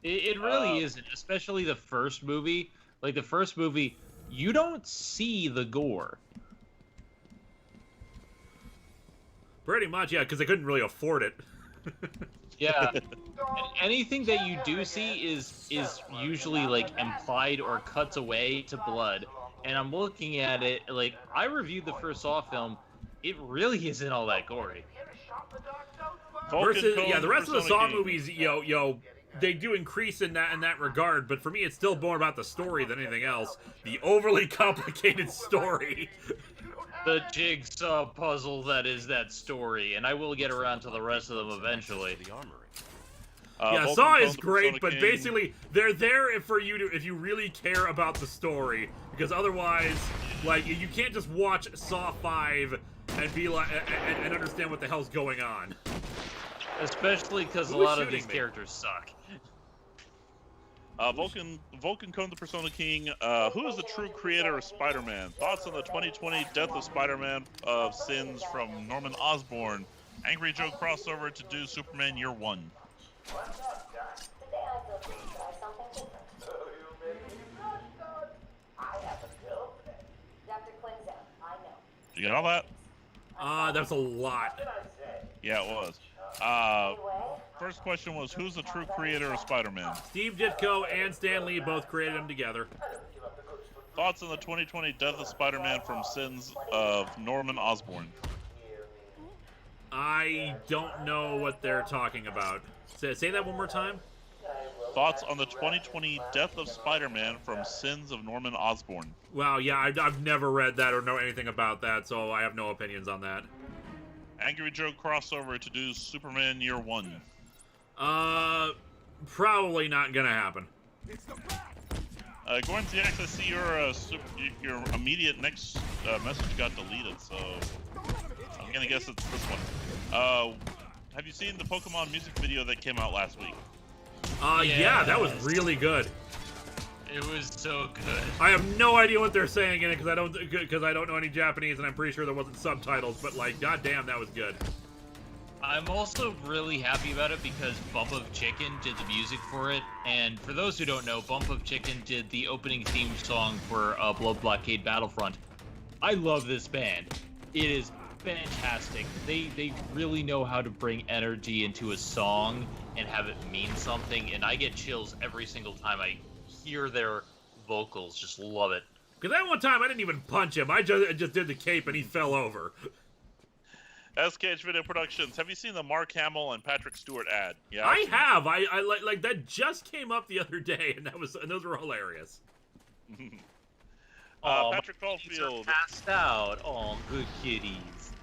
It really isn't, especially the first movie. Like, the first movie, you don't see the gore. Pretty much, yeah, because they couldn't really afford it. Yeah. Anything that you do see is usually like implied or cuts away to blood. And I'm looking at it like I reviewed the first Saw film. It really isn't all that gory. Versus, Vulcan yeah, the rest of the Persona Saw King. movies, they do increase in that regard. But for me, it's still more about the story than anything else. The overly complicated story. The jigsaw puzzle that is that story, and I will get around to the rest of them eventually. The armory. Yeah, Vulcan Saw clone is the great, Persona but King. basically they're there for you to, if you really care about the story, because otherwise, like, you can't just watch Saw 5 and be like and understand what the hell's going on. Especially because a Who is lot of shooting these me? characters suck. Vulcan Cone the Persona King. Who is the true creator of Spider-Man? Thoughts on the 2020 Death of Spider-Man of Sins from Norman Osborn? Angry Joe crossover to do Superman Year 1. You get all that? That's a lot. Yeah, it was. First question was, who's the true creator of Spider-Man? Steve Ditko and Stan Lee both created them together. Thoughts on the 2020 Death of Spider-Man from Sins of Norman Osborn? I don't know what they're talking about. Say that one more time. Thoughts on the 2020 Death of Spider-Man from Sins of Norman Osborn? Wow, yeah, I've never read that or know anything about that, so I have no opinions on that. Angry Joe crossover to do Superman Year 1. Probably not gonna happen. Gordon ZX, I see your immediate next message got deleted, so I'm gonna guess it's this one. Have you seen the Pokemon music video that came out last week? Yeah, that was Yes. really good. It was so good. I have no idea what they're saying in it because I don't know any Japanese, and I'm pretty sure there wasn't subtitles. But like, goddamn, that was good. I'm also really happy about it because Bump of Chicken did the music for it. And for those who don't know, Bump of Chicken did the opening theme song for Blood Blockade Battlefront. I love this band. It is fantastic. They really know how to bring energy into a song and have it mean something. And I get chills every single time I hear their vocals. Just love it. Because that one time I didn't even punch him. I just did the cape and he fell over. SKH Video Productions. Have you seen the Mark Hamill and Patrick Stewart ad? Yeah, I have. I like that just came up the other day, and those were hilarious. Patrick my kitties are Caulfield. passed out. Oh, good kitties.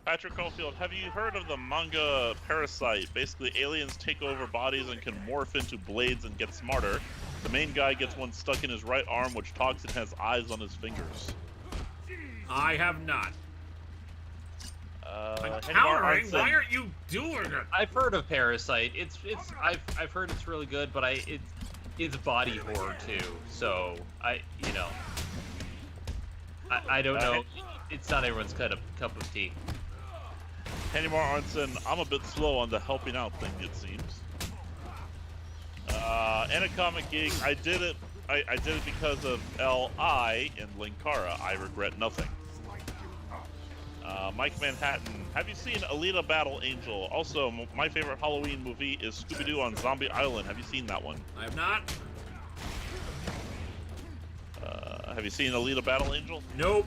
Patrick Caulfield, have you heard of the manga Parasite? Basically, aliens take over bodies and can morph into blades and get smarter. The main guy gets one stuck in his right arm, which talks and has eyes on his fingers. I have not. I'm Henry countering. Arnson. Why aren't you doing it? I've heard of Parasite. I've heard it's really good, but it's body horror too. So I don't know. It's not everyone's cup of tea. Henry Arnson, I'm a bit slow on the helping out thing, it seems. Anacomic Geek, I did it because of L.I. in Linkara. I regret nothing. Mike Manhattan, have you seen Alita Battle Angel? Also, my favorite Halloween movie is Scooby-Doo on Zombie Island. Have you seen that one? I have not. Have you seen Alita Battle Angel? Nope.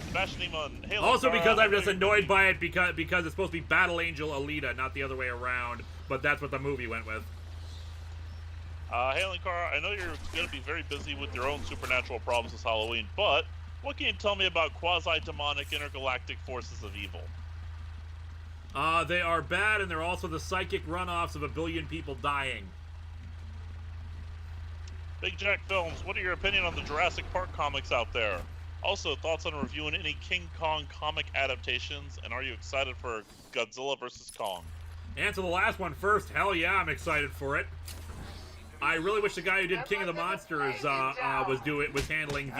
Sebastian Iman, hey, Also, Linkara, because I I'm know just you're- annoyed by it because it's supposed to be Battle Angel Alita, not the other way around. But that's what the movie went with. Hey, Linkara, I know you're going to be very busy with your own supernatural problems this Halloween, but what can you tell me about quasi-demonic intergalactic forces of evil? They are bad, and they're also the psychic runoffs of a billion people dying. Big Jack Films, what are your opinion on the Jurassic Park comics out there? Also, thoughts on reviewing any King Kong comic adaptations, and are you excited for Godzilla vs. Kong? Answer the last one first. Hell yeah, I'm excited for it. I really wish the guy who did King of the Monsters was handling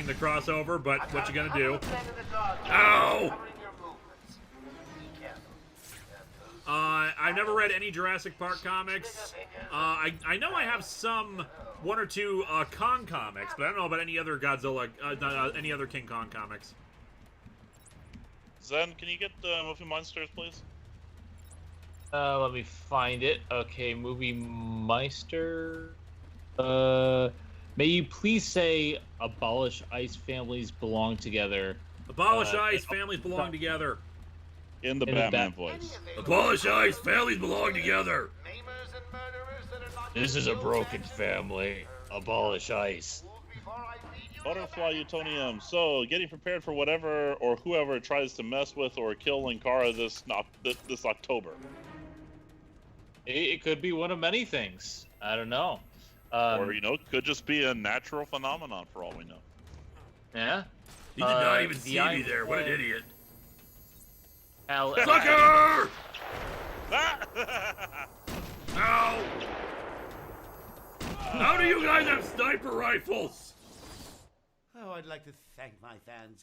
the crossover, but what you gonna do? Ow! I've never read any Jurassic Park comics. I know I have some one or two Kong comics, but I don't know about any other Godzilla, any other King Kong comics. Zen, can you get the Movie Monsters, please? Let me find it. Okay, Movie Meister. May you please say abolish ICE families belong together. Abolish ICE, families belong together. In the Batman voice. Abolish ICE, families belong together. This is a broken family. Abolish ICE. Butterfly Utonium. So, getting prepared for whatever or whoever tries to mess with or kill Linkara this October. It could be one of many things. I don't know. Or, you know, it could just be a natural phenomenon for all we know. Yeah? He did not even see me there. What an idiot. Sucker! Ow! How do you guys have sniper rifles? Oh, I'd like to thank my fans.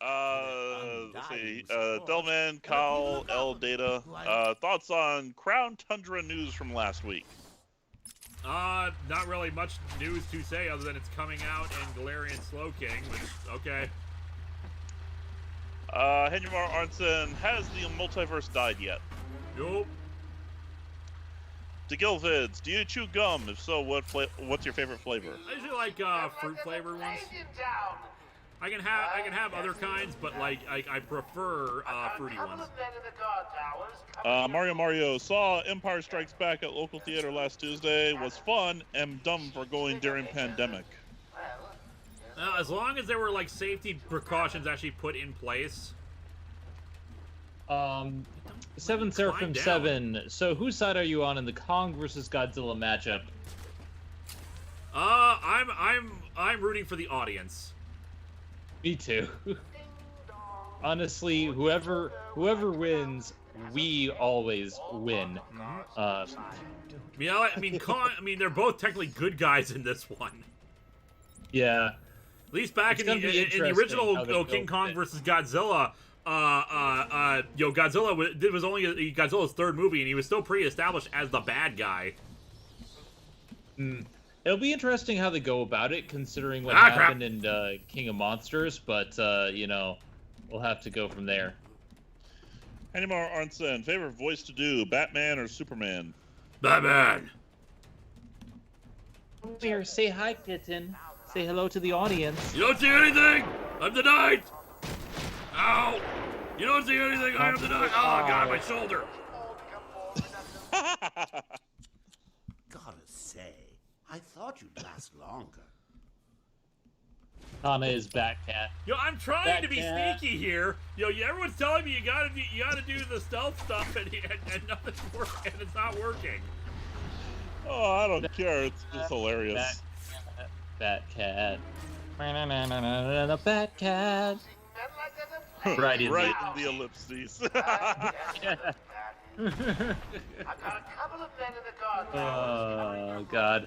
Let's see. Delman, Kyle, L Data. Thoughts on Crown Tundra news from last week? Not really much news to say other than it's coming out in Galarian Slow King, which, okay. Henry Arnson, has the multiverse died yet? Nope. DeGilvids, do you chew gum? If so, what's your favorite flavor? I usually like fruit flavored ones. I can have other kinds, but like I prefer fruity ones. Mario saw Empire Strikes Back at local theater last Tuesday. Was fun and dumb for going during pandemic. As long as there were like safety precautions actually put in place. 7 Seraphim 7. So whose side are you on in the Kong versus Godzilla matchup? I'm rooting for the audience. Me too. Honestly, whoever wins, we always win. I mean, Kong. I mean, they're both technically good guys in this one. Yeah. At least back in the original King Kong versus Godzilla, Godzilla was only Godzilla's third movie, and he was still pretty established as the bad guy. It'll be interesting how they go about it, considering what happened in King of Monsters, but, you know, we'll have to go from there. Animar Arnson, favorite voice to do, Batman or Superman? Batman! Here, say hi, kitten. Say hello to the audience. You don't see anything! I'm the knight! Ow! You don't see anything! I am the knight! Oh, God, my shoulder! Gotta say, I thought you'd last longer. Kana is Batcat. Yo, I'm trying to be sneaky here. Yo, everyone's telling me you gotta do the stealth stuff, and nothing's working, and it's not working. Oh, I don't care. It's just hilarious. Batcat. Batcat. Right in the ellipses. Oh, God.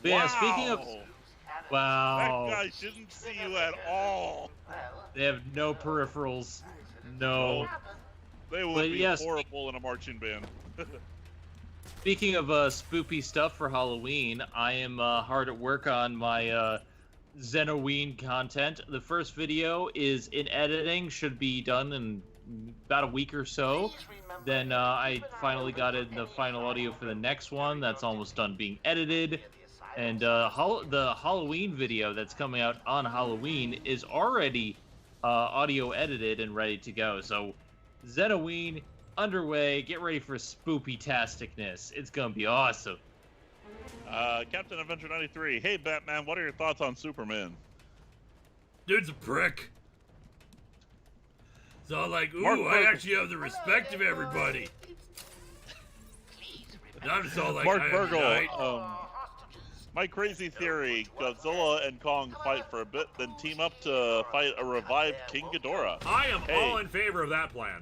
But yeah, speaking of... Wow. That guy shouldn't see you at all. They have no peripherals. No. They would be horrible in a marching band. Speaking of spoopy stuff for Halloween, I am hard at work on my Zenoween content. The first video is in editing, should be done in about a week or so. Then I finally got in the final audio for the next one. That's almost done being edited. And the Halloween video that's coming out on Halloween is already audio edited and ready to go. So Zenoween underway. Get ready for spoopy-tasticness. It's gonna be awesome. Captain Adventure 93. Hey, Batman, what are your thoughts on Superman? Dude's a prick. So like, ooh, I actually have the respect of everybody. And I'm just all like, Mark Burgle. My crazy theory, Godzilla and Kong fight for a bit, then team up to fight a revived King Ghidorah. I am all in favor of that plan.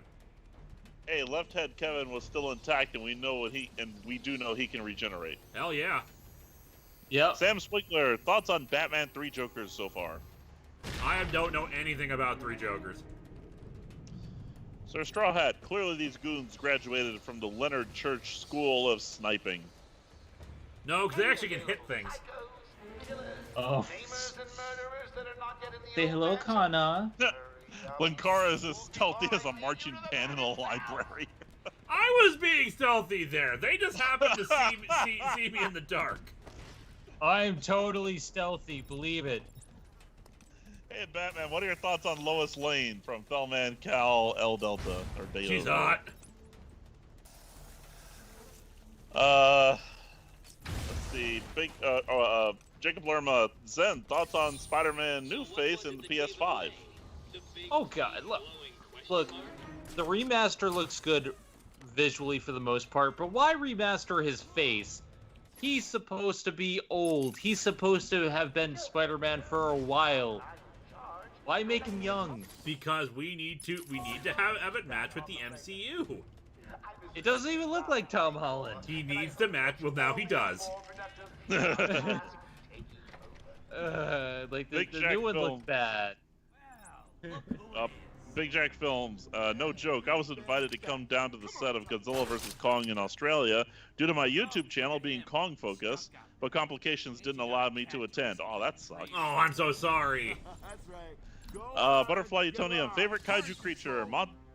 Hey, Left Head Kevin was still intact, and we do know he can regenerate. Hell yeah. Yep. Sam Swinkler, thoughts on Batman 3 Jokers so far? I don't know anything about 3 Jokers. Sir Straw Hat, clearly these goons graduated from the Leonard Church School of Sniping. No, because they actually can hit things. Oh. Say hello, Kana. Linkara is as stealthy as a marching band in a library. I was being stealthy there. They just happened to see me in the dark. I'm totally stealthy, believe it. Hey, Batman, what are your thoughts on Lois Lane from Fellman Cal L Delta or Data? She's hot. Let's see. Jacob Lerma, Zen, thoughts on Spider-Man New Face in the PS5? Oh god, look, the remaster looks good visually for the most part, but why remaster his face? He's supposed to be old. He's supposed to have been Spider-Man for a while. Why make him young? Because we need to have it match with the MCU. It doesn't even look like Tom Holland. He needs to match. Well, now he does. Like the Big Jack new one film. looks bad. Big Jack Films, no joke, I was invited to come down to the set of Godzilla vs. Kong in Australia due to my YouTube channel being Kong focused, but complications didn't allow me to attend. Oh, that sucks. Oh, I'm so sorry. Butterfly Utonium, favorite kaiju creature?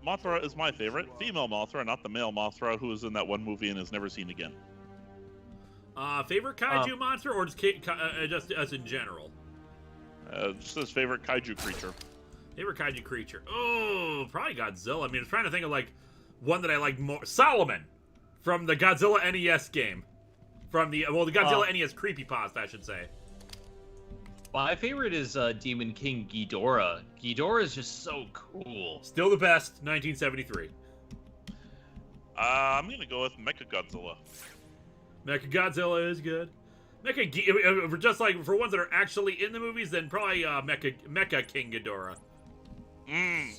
Mothra is my favorite. Female Mothra, not the male Mothra who was in that one movie and is never seen again. Favorite kaiju monster or just as in general? Just his favorite kaiju creature. Favorite kaiju creature? Oh, probably Godzilla. I mean, I was trying to think of, like, one that I like more. Solomon! From the Godzilla NES game. From the Godzilla NES creepypasta, I should say. My favorite is Demon King Ghidorah. Ghidorah is just so cool. Still the best, 1973. I'm gonna go with Mechagodzilla. Mechagodzilla is good. Just like for ones that are actually in the movies, then probably Mecha King Ghidorah.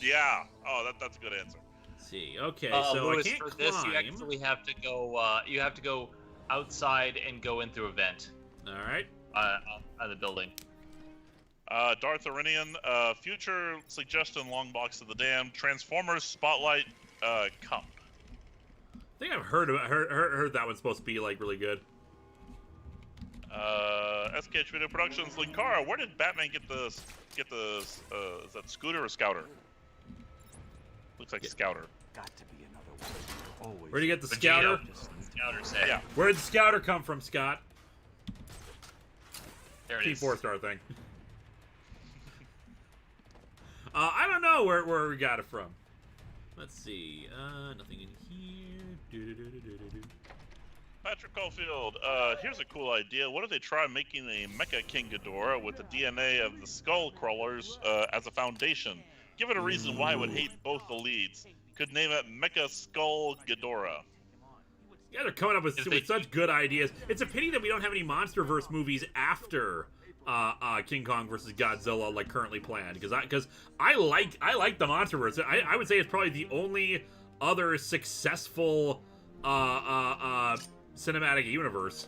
Yeah. Oh, that's a good answer. Let's see, okay, so Louis, I can't for climb. this, you actually have to go. You have to go outside and go in through a vent. All right. On the building. Darth Arinian, future suggestion, long box of the dam, Transformers Spotlight Cup. I think I've heard that one's supposed to be like really good. SKH Video Productions, Linkara, where did Batman get the is that scooter or scouter? Looks like scouter. Got to be another one. Always. Where'd you get the scouter? Scouter say. Yeah. Where did the scouter come from, Scott? There it is. T4-star thing. I don't know where we got it from. Let's see. Nothing in here. Patrick Caulfield, here's a cool idea. What if they try making a Mecha King Ghidorah with the DNA of the Skull Crawlers as a foundation? Give it a reason why I would hate both the leads. Could name it Mecha Skull Ghidorah. Yeah, they're coming up with such good ideas. It's a pity that we don't have any MonsterVerse movies after King Kong versus Godzilla like currently planned, because I like the MonsterVerse. I would say it's probably the only other successful cinematic universe.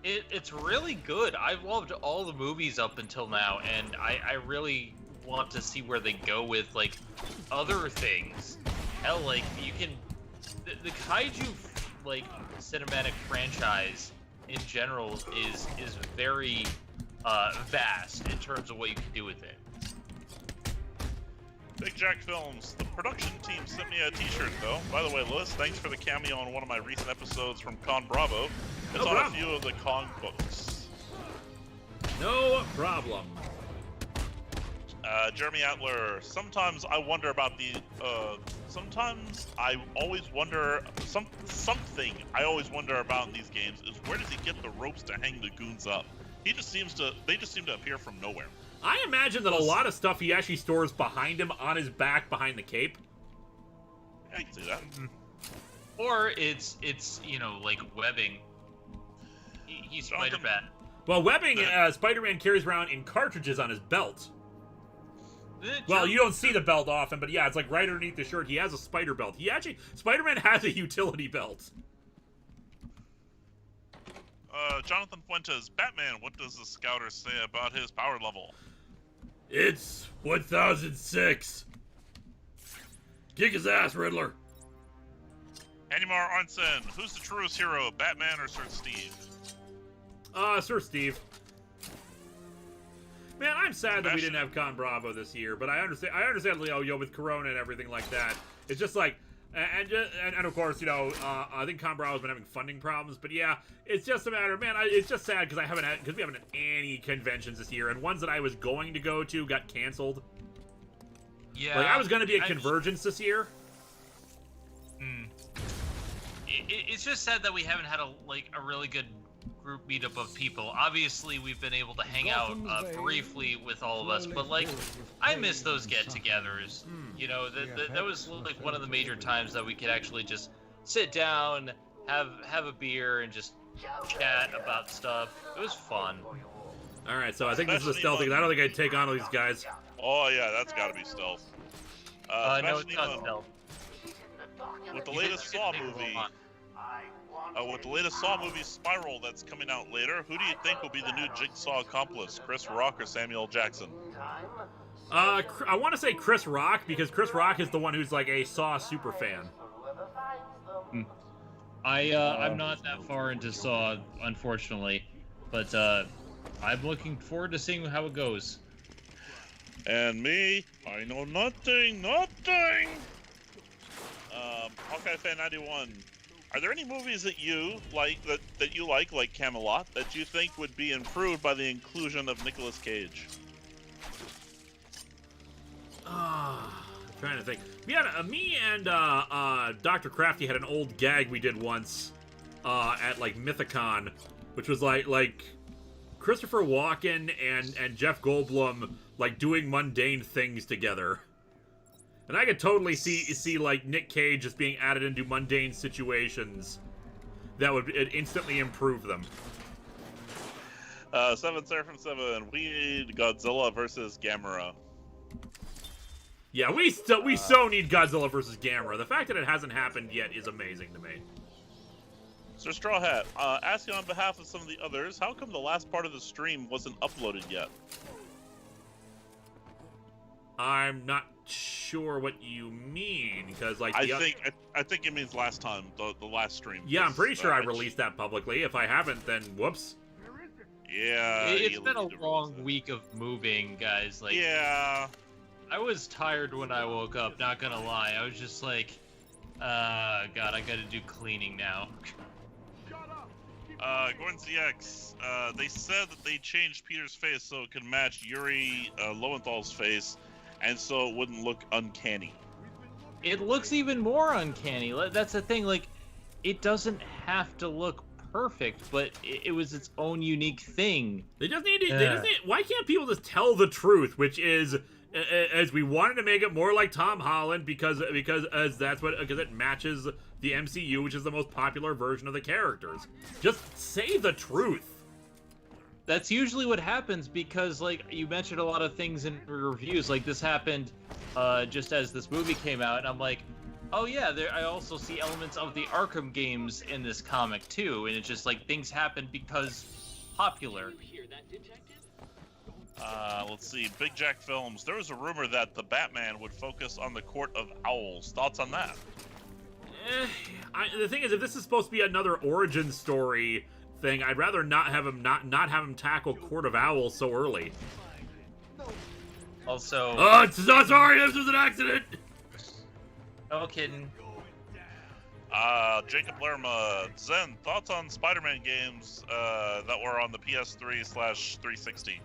It's really good. I've loved all the movies up until now, and I really want to see where they go with like other things. Hell, like you can the kaiju like cinematic franchise in general is very vast in terms of what you can do with it. Big Jack Films. The production team sent me a t-shirt, though. By the way, Lewis, thanks for the cameo on one of my recent episodes from Con Bravo. It's No on problem. a few of the Kong books. No problem. Jeremy Atler. Sometimes I wonder about the. Sometimes I always wonder something I always wonder about in these games is where does he get the ropes to hang the goons up? They just seem to appear from nowhere. I imagine that a lot of stuff he actually stores behind him on his back behind the cape. Yeah, I can see that. Or it's like webbing. He's Spider-Man. Well, webbing, Spider-Man carries around in cartridges on his belt. Well, you don't see the belt often, but yeah, it's like right underneath the shirt. He has a spider belt. Spider-Man has a utility belt. Jonathan Fuentes, Batman, what does the scouter say about his power level? It's 1006. Kick his ass, Riddler. Animar Arnson, who's the truest hero, Batman or Sir Steve? Sir Steve. Man, I'm sad that we didn't have Con Bravo this year, but I understand, with Corona and everything like that. It's just like, and of course, I think Con Bravo's been having funding problems, but yeah, it's just a matter, man, it's just sad because we haven't had any conventions this year, and ones that I was going to go to got canceled. Yeah. Like, I was going to be at Convergence this year. It's just sad that we haven't had a really good group meetup of people. Obviously, we've been able to hang out briefly with all of us, but like, I miss those get-togethers. That was like one of the major times that we could actually just sit down, have a beer, and just chat about stuff. It was fun. All right, so I think this is a stealth because I don't think I'd take on all these guys. Oh yeah, that's got to be stealth. No, it's not stealth. With the latest Saw movie. With the latest Saw movie, Spiral, that's coming out later, who do you think will be the new Jigsaw accomplice, Chris Rock or Samuel Jackson? I want to say Chris Rock, because Chris Rock is the one who's like a Saw super fan. I'm not that far into Saw, unfortunately, but I'm looking forward to seeing how it goes. And me, I know nothing. Hawkeye Fan 91. Are there any movies that you like, like Camelot, that you think would be improved by the inclusion of Nicolas Cage? I'm trying to think. Yeah, me and Dr. Crafty had an old gag we did once at like Mythicon, which was like Christopher Walken and Jeff Goldblum like doing mundane things together. And I could totally see like Nick Cage just being added into mundane situations that would instantly improve them. 7 Seraphim 7, we need Godzilla versus Gamera. Yeah, we so need Godzilla versus Gamera. The fact that it hasn't happened yet is amazing to me. Sir Straw Hat, asking on behalf of some of the others, how come the last part of the stream wasn't uploaded yet? I'm not sure what you mean, because like I think it means last time, the last stream. Yeah, I'm pretty sure I released that publicly. If I haven't, then whoops. Yeah. It's been a long week of moving, guys. Like, yeah. I was tired when I woke up, not gonna lie. I was just like, God, I gotta do cleaning now. Gordon ZX, they said that they changed Peter's face so it could match Yuri Lowenthal's face, and so it wouldn't look uncanny. It looks even more uncanny. That's the thing, like, it doesn't have to look perfect, but it was its own unique thing. They just need to, why can't people just tell the truth, which is, as we wanted to make it more like Tom Holland because it matches the MCU, which is the most popular version of the characters. Just say the truth. That's usually what happens because, like, you mentioned a lot of things in reviews. Like, this happened just as this movie came out, and I'm like, oh yeah, I also see elements of the Arkham games in this comic too, and it's just like things happen because popular. Let's see, Big Jack Films. There was a rumor that the Batman would focus on the Court of Owls. Thoughts on that? The thing is, if this is supposed to be another origin story thing, I'd rather not have him not have him tackle Court of Owls so early. Also, oh, sorry, this was an accident. No kidding. Jacob Lerma, Zen, thoughts on Spider-Man games that were on the PS3/360?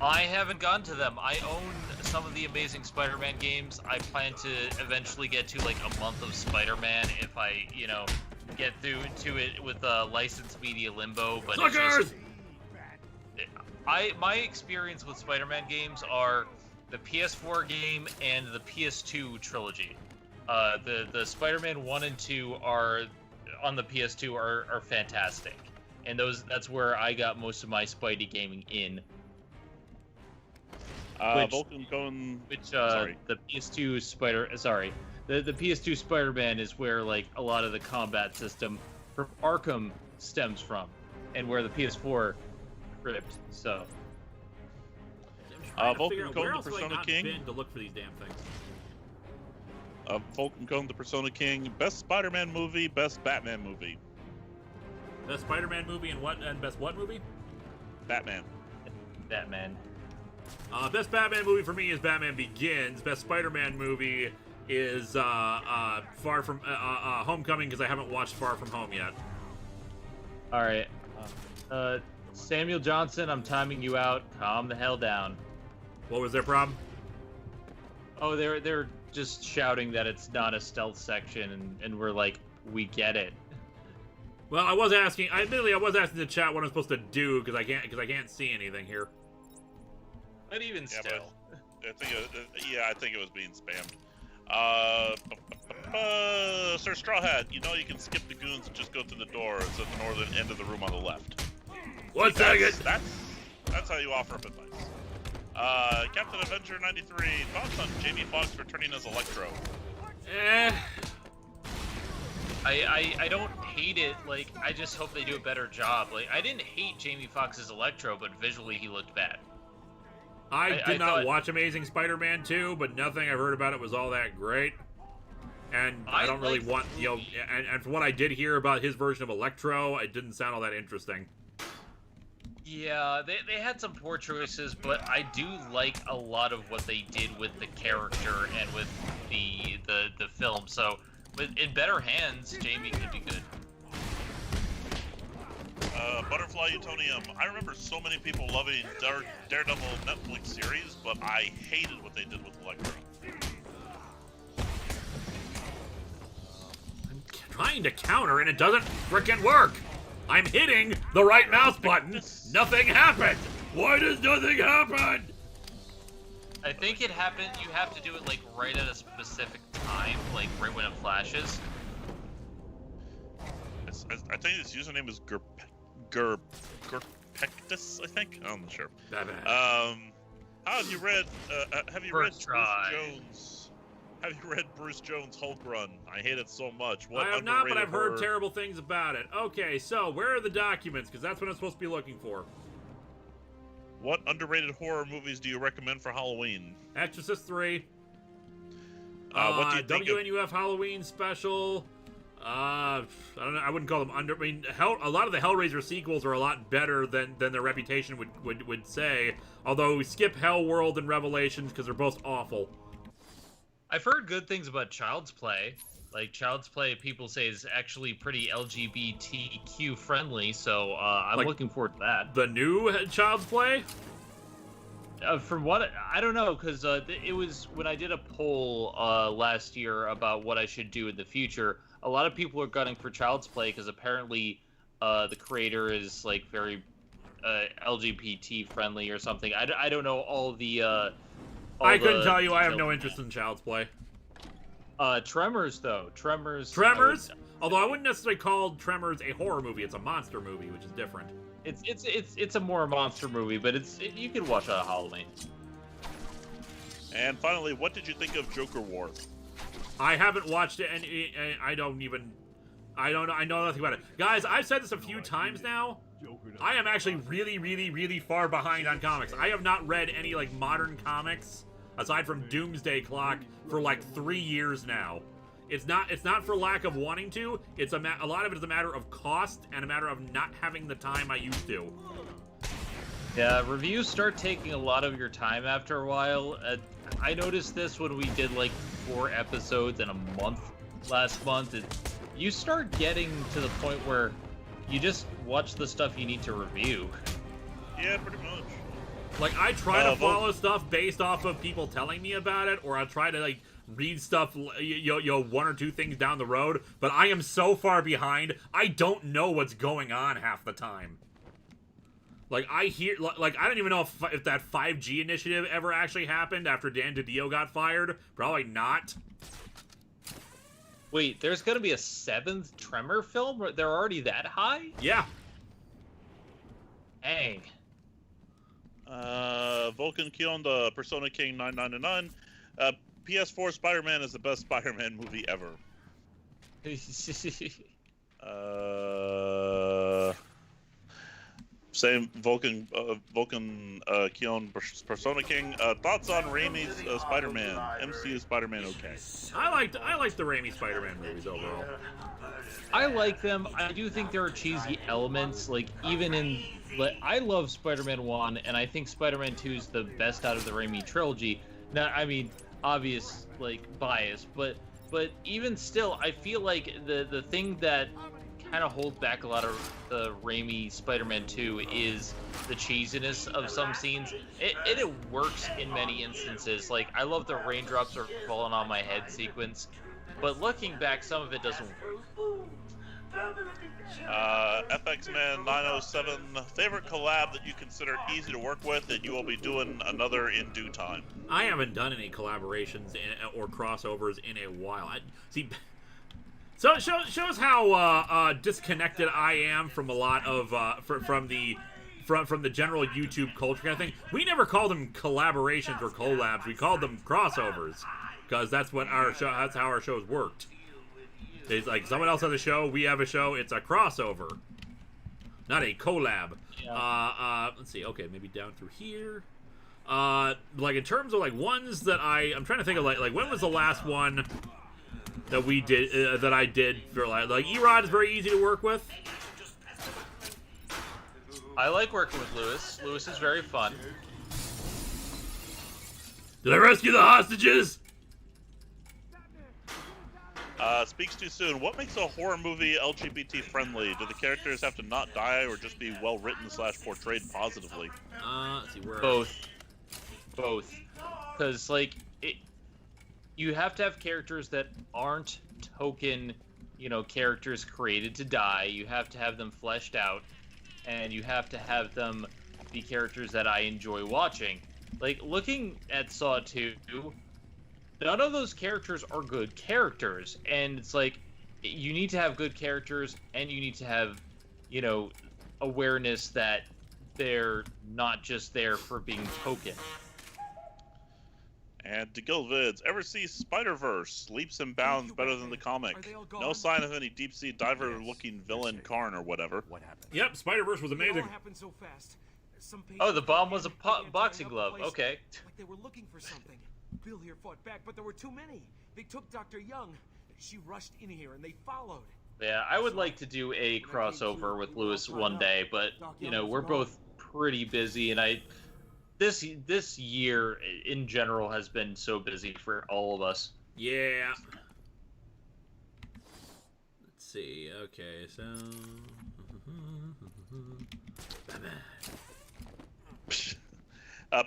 I haven't gotten to them. I own some of the Amazing Spider-Man games. I plan to eventually get to like a month of Spider-Man if I, get through to it with licensed media limbo. But Suckers! My experience with Spider-Man games are the PS4 game and the PS2 trilogy. The Spider-Man 1 and 2 are on the PS2 are fantastic, and that's where I got most of my Spidey gaming in. Vulcan Cone. The PS2 the PS2 Spider-Man is where like a lot of the combat system from Arkham stems from, and where the PS4 ripped. So. Vulcan Cone, the Persona King. To look for these damn things. Vulcan Cone, the Persona King. Best Spider-Man movie, best Batman movie. Best Spider-Man movie and what? And best what movie? Batman. Batman. Best Batman movie for me is Batman Begins. Best Spider-Man movie is Far From Homecoming, because I haven't watched Far From Home yet. All right. Samuel Johnson, I'm timing you out. Calm the hell down. What was their problem? Oh, they're just shouting that it's not a stealth section, and we're like, we get it. Well, I was asking the chat what I'm supposed to do, because I can't see anything here. But even Yeah, still. I think it was being spammed. Sir Straw Hat, you know you can skip the goons and just go through the door. It's at the northern end of the room on the left. 1 second. That's how you offer up advice. Captain Avenger 93, thoughts on Jamie Foxx returning as Electro? I don't hate it. Like, I just hope they do a better job. Like, I didn't hate Jamie Foxx's Electro, but visually he looked bad. I did not watch Amazing Spider-Man 2, but nothing I've heard about it was all that great. And I don't really want, and from what I did hear about his version of Electro, it didn't sound all that interesting. Yeah, they had some poor choices, but I do like a lot of what they did with the character and with the film. So, in better hands, Jamie could be good. Butterfly Utonium. I remember so many people loving Daredevil Netflix series, but I hated what they did with Electro. I'm trying to counter and it doesn't frickin' work. I'm hitting the right mouse button. Nothing happened. Why does nothing happen? I think it happened. You have to do it like right at a specific time, like right when it flashes. I think his username is Gurpectus, I think. I'm not sure. How have you read? Have you read Bruce Jones? Have you read Bruce Jones' Hulk run? I hate it so much. I have not, but I've heard terrible things about it. Okay, so where are the documents? Because that's what I'm supposed to be looking for. What underrated horror movies do you recommend for Halloween? Exorcist 3. What do you think WNUF Halloween special. I don't know. I wouldn't call them under. I mean, a lot of the Hellraiser sequels are a lot better than their reputation would say. Although we skip Hell World and Revelations because they're both awful. I've heard good things about Child's Play. Like, Child's Play, people say, is actually pretty LGBTQ friendly, so I'm looking forward to that. The new Child's Play? From what I don't know, because it was when I did a poll last year about what I should do in the future. A lot of people are gunning for Child's Play because apparently the creator is like very LGBT friendly or something. I don't know all the. I couldn't tell you. I have no interest in Child's Play. Tremors though. Tremors. Although I wouldn't necessarily call Tremors a horror movie. It's a monster movie, which is different. It's a more monster movie, but you can watch it on Halloween. And finally, what did you think of Joker War? I haven't watched it, and I know nothing about it. Guys, I've said this a few times now. I am actually really, really, really far behind on comics. I have not read any like modern comics aside from Doomsday Clock for like 3 years now. It's not for lack of wanting to. It's a lot of it is a matter of cost and a matter of not having the time I used to. Yeah, reviews start taking a lot of your time after a while. I noticed this when we did like 4 episodes in a month last month. You start getting to the point where you just watch the stuff you need to review. Yeah, pretty much. Like, I try to follow stuff based off of people telling me about it, or I try to like read stuff, 1 or 2 things down the road, but I am so far behind, I don't know what's going on half the time. Like, I don't even know if that 5G initiative ever actually happened after Dan DiDio got fired. Probably not. Wait, there's gonna be a 7th Tremor film? They're already that high? Yeah. Dang. Vulcan Kionda, Persona King 999. PS4 Spider-Man is the best Spider-Man movie ever. Same Vulcan Keon Persona King. Thoughts on Raimi's Spider-Man? MCU Spider-Man okay. I liked the Raimi Spider-Man movies overall. I like them. I do think there are cheesy elements, like even in. I love Spider-Man 1, and I think Spider-Man 2 is the best out of the Raimi trilogy. Now, I mean, obvious bias, but even still, I feel like the thing that kind of holds back a lot of the Raimi Spider-Man 2 is the cheesiness of some scenes. It works in many instances. Like, I love the raindrops are falling on my head sequence, but looking back, some of it doesn't work. FXman 907, favorite collab that you consider easy to work with, and you will be doing another in due time. I haven't done any collaborations or crossovers in a while. So it shows how disconnected I am from a lot of from the general YouTube culture kind of thing. We never called them collaborations or collabs. We called them crossovers because that's what that's how our shows worked. It's like someone else has a show, we have a show. It's a crossover, not a collab. Yeah. Let's see. Okay, maybe down through here. Like in terms of like ones that I'm trying to think of like when was the last one that we did that I did for like Erod is very easy to work with. I like working with Lewis. Lewis is very fun. Did I rescue the hostages? Speaks too soon. What makes a horror movie LGBT friendly? Do the characters have to not die or just be well written / portrayed positively? Let's see where. Both. Because you have to have characters that aren't token, characters created to die. You have to have them fleshed out, and you have to have them be characters that I enjoy watching. Like looking at Saw 2. None of those characters are good characters, and it's like you need to have good characters, and you need to have, awareness that they're not just there for being token. And to Gilvids, ever see Spider-Verse? Leaps and bounds better than the comic. No sign of any deep-sea diver-looking villain Karn or whatever. What happened? Yep, Spider-Verse was amazing. Oh, the bomb was a boxing glove. Okay. Like they were looking for something. Bill here fought back, but there were too many. They took Dr. Young. She rushed in here and they followed. Yeah, I would like to do a crossover with Lewis one day, but we're both pretty busy, and this year in general has been so busy for all of us. Yeah. Let's see. Okay, so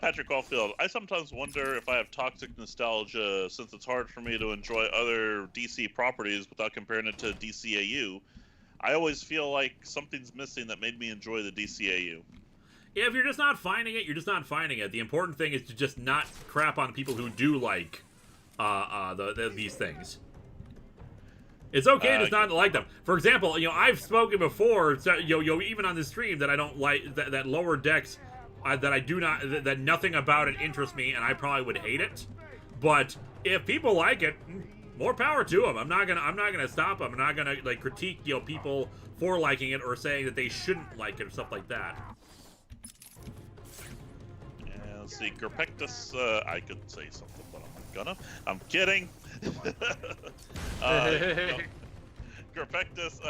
Patrick Caulfield, I sometimes wonder if I have toxic nostalgia since it's hard for me to enjoy other DC properties without comparing it to DCAU. I always feel like something's missing that made me enjoy the DCAU. Yeah, if you're just not finding it, you're just not finding it. The important thing is to just not crap on people who do like these things. It's okay to just not like them. For example, I've spoken before, even on this stream, that I don't like that Lower Decks. That I do not, that nothing about it interests me, and I probably would hate it. But if people like it, more power to them. I'm not gonna stop them. I'm not gonna critique people for liking it or saying that they shouldn't like it or stuff like that. Yeah, let's see, Gerpectus. I could say something, but I'm not gonna. I'm kidding. Gerpectus.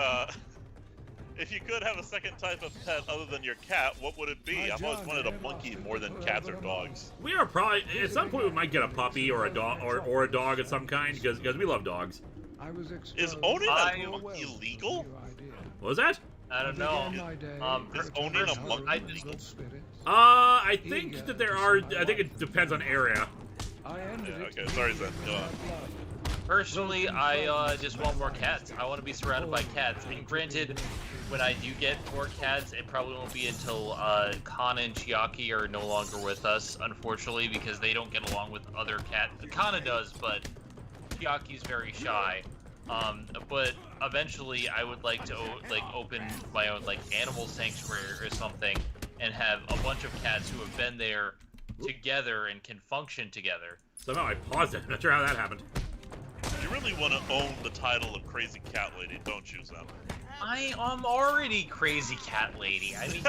If you could have a second type of pet other than your cat, what would it be? I've always wanted a monkey more than cats or dogs. We are probably at some point we might get a puppy or a dog or a dog of some kind because we love dogs. Is owning a monkey illegal? What was that? I don't know. Is owning a monkey legal? I think that there are. I think it depends on area. Yeah, okay, sorry, Zen. Go on. Personally, I just want more cats. I want to be surrounded by cats. I mean, granted, when I do get more cats, it probably won't be until Kana and Chiaki are no longer with us, unfortunately, because they don't get along with other cats. Kana does, but Chiaki's very shy. But eventually, I would like to open my own animal sanctuary or something, and have a bunch of cats who have been there together and can function together. Somehow I paused it. I'm not sure how that happened. You really want to own the title of Crazy Cat Lady, don't you, Zen? I am already Crazy Cat Lady. I mean,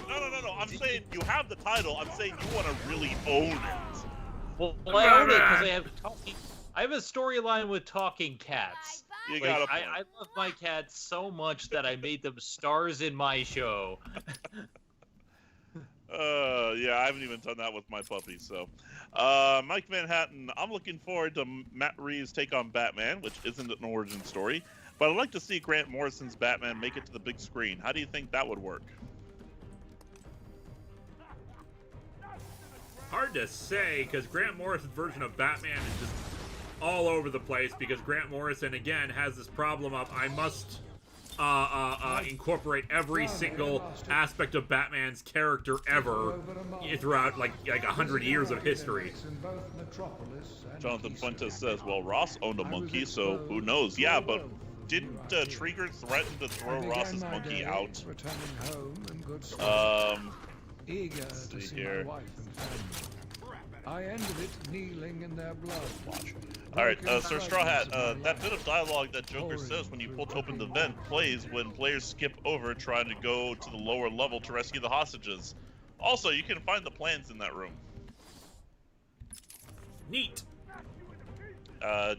No. I'm saying you have the title. I'm saying you want to really own it. well I own it because I have a storyline with talking cats. You Like, got a point. I love my cats so much that I made them stars in my show. Yeah, I haven't even done that with my puppy, so. Mike Manhattan, I'm looking forward to Matt Reeves' take on Batman, which isn't an origin story, but I'd like to see Grant Morrison's Batman make it to the big screen. How do you think that would work? Hard to say, because Grant Morrison's version of Batman is just all over the place, because Grant Morrison, again, has this problem of, I must incorporate every single aspect of Batman's character ever throughout like 100 years of history. Jonathan Fuentes says, well, Ross owned a monkey, so who knows? Yeah, but didn't Trigger threaten to throw Ross's monkey out? Let's see here. I ended it kneeling in their blood. Alright, Sir Straw Hat, that bit of dialogue that Joker says when you pull open the vent plays when players skip over trying to go to the lower level to rescue the hostages. Also, you can find the plans in that room. Neat.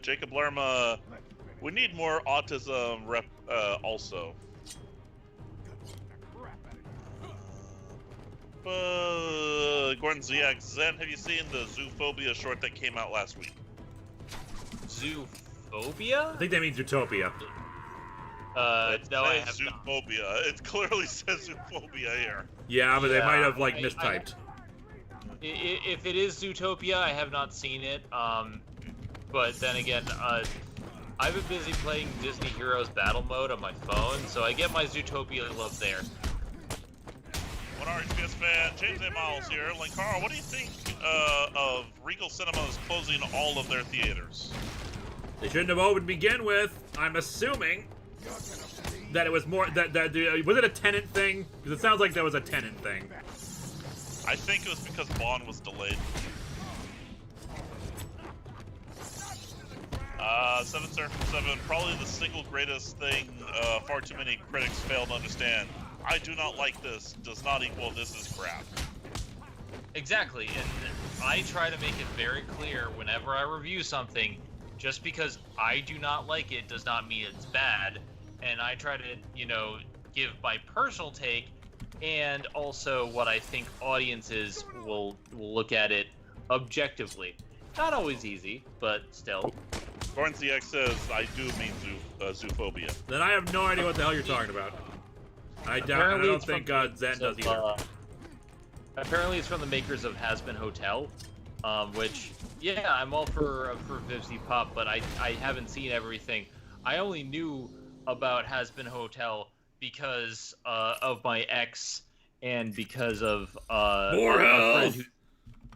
Jacob Lerma, we need more autism rep also. Gordon Ziak, Zen, have you seen the Zoophobia short that came out last week? Zoophobia? I think that means Utopia. No, I have not. Zoophobia. It clearly says Zoophobia here. Yeah, but they might have like I- mistyped. If it is Zootopia, I have not seen it. But then again, I've been busy playing Disney Heroes Battle Mode on my phone, so I get my Zootopia love there. One RHPS fan, James A. Miles here. Linkara, what do you think of Regal Cinemas closing all of their theaters? They shouldn't have opened to begin with. I'm assuming that it was more that was it a tenant thing? Because it sounds like that was a tenant thing. I think it was because Bond was delayed. 7 Surfer 7, probably the single greatest thing far too many critics fail to understand. I do not like this, does not equal this is crap. Exactly, and I try to make it very clear whenever I review something, just because I do not like it does not mean it's bad, and I try to, give my personal take, and also what I think audiences will look at it objectively. Not always easy, but still. Gordon CX says, I do mean zoophobia. Then I have no idea what the hell you're talking about. I don't think Zen does either. Apparently it's from the makers of Has Been Hotel, which, yeah, I'm all for Vivsy Pop, but I haven't seen everything. I only knew about Has Been Hotel because of my ex and because of a friend who's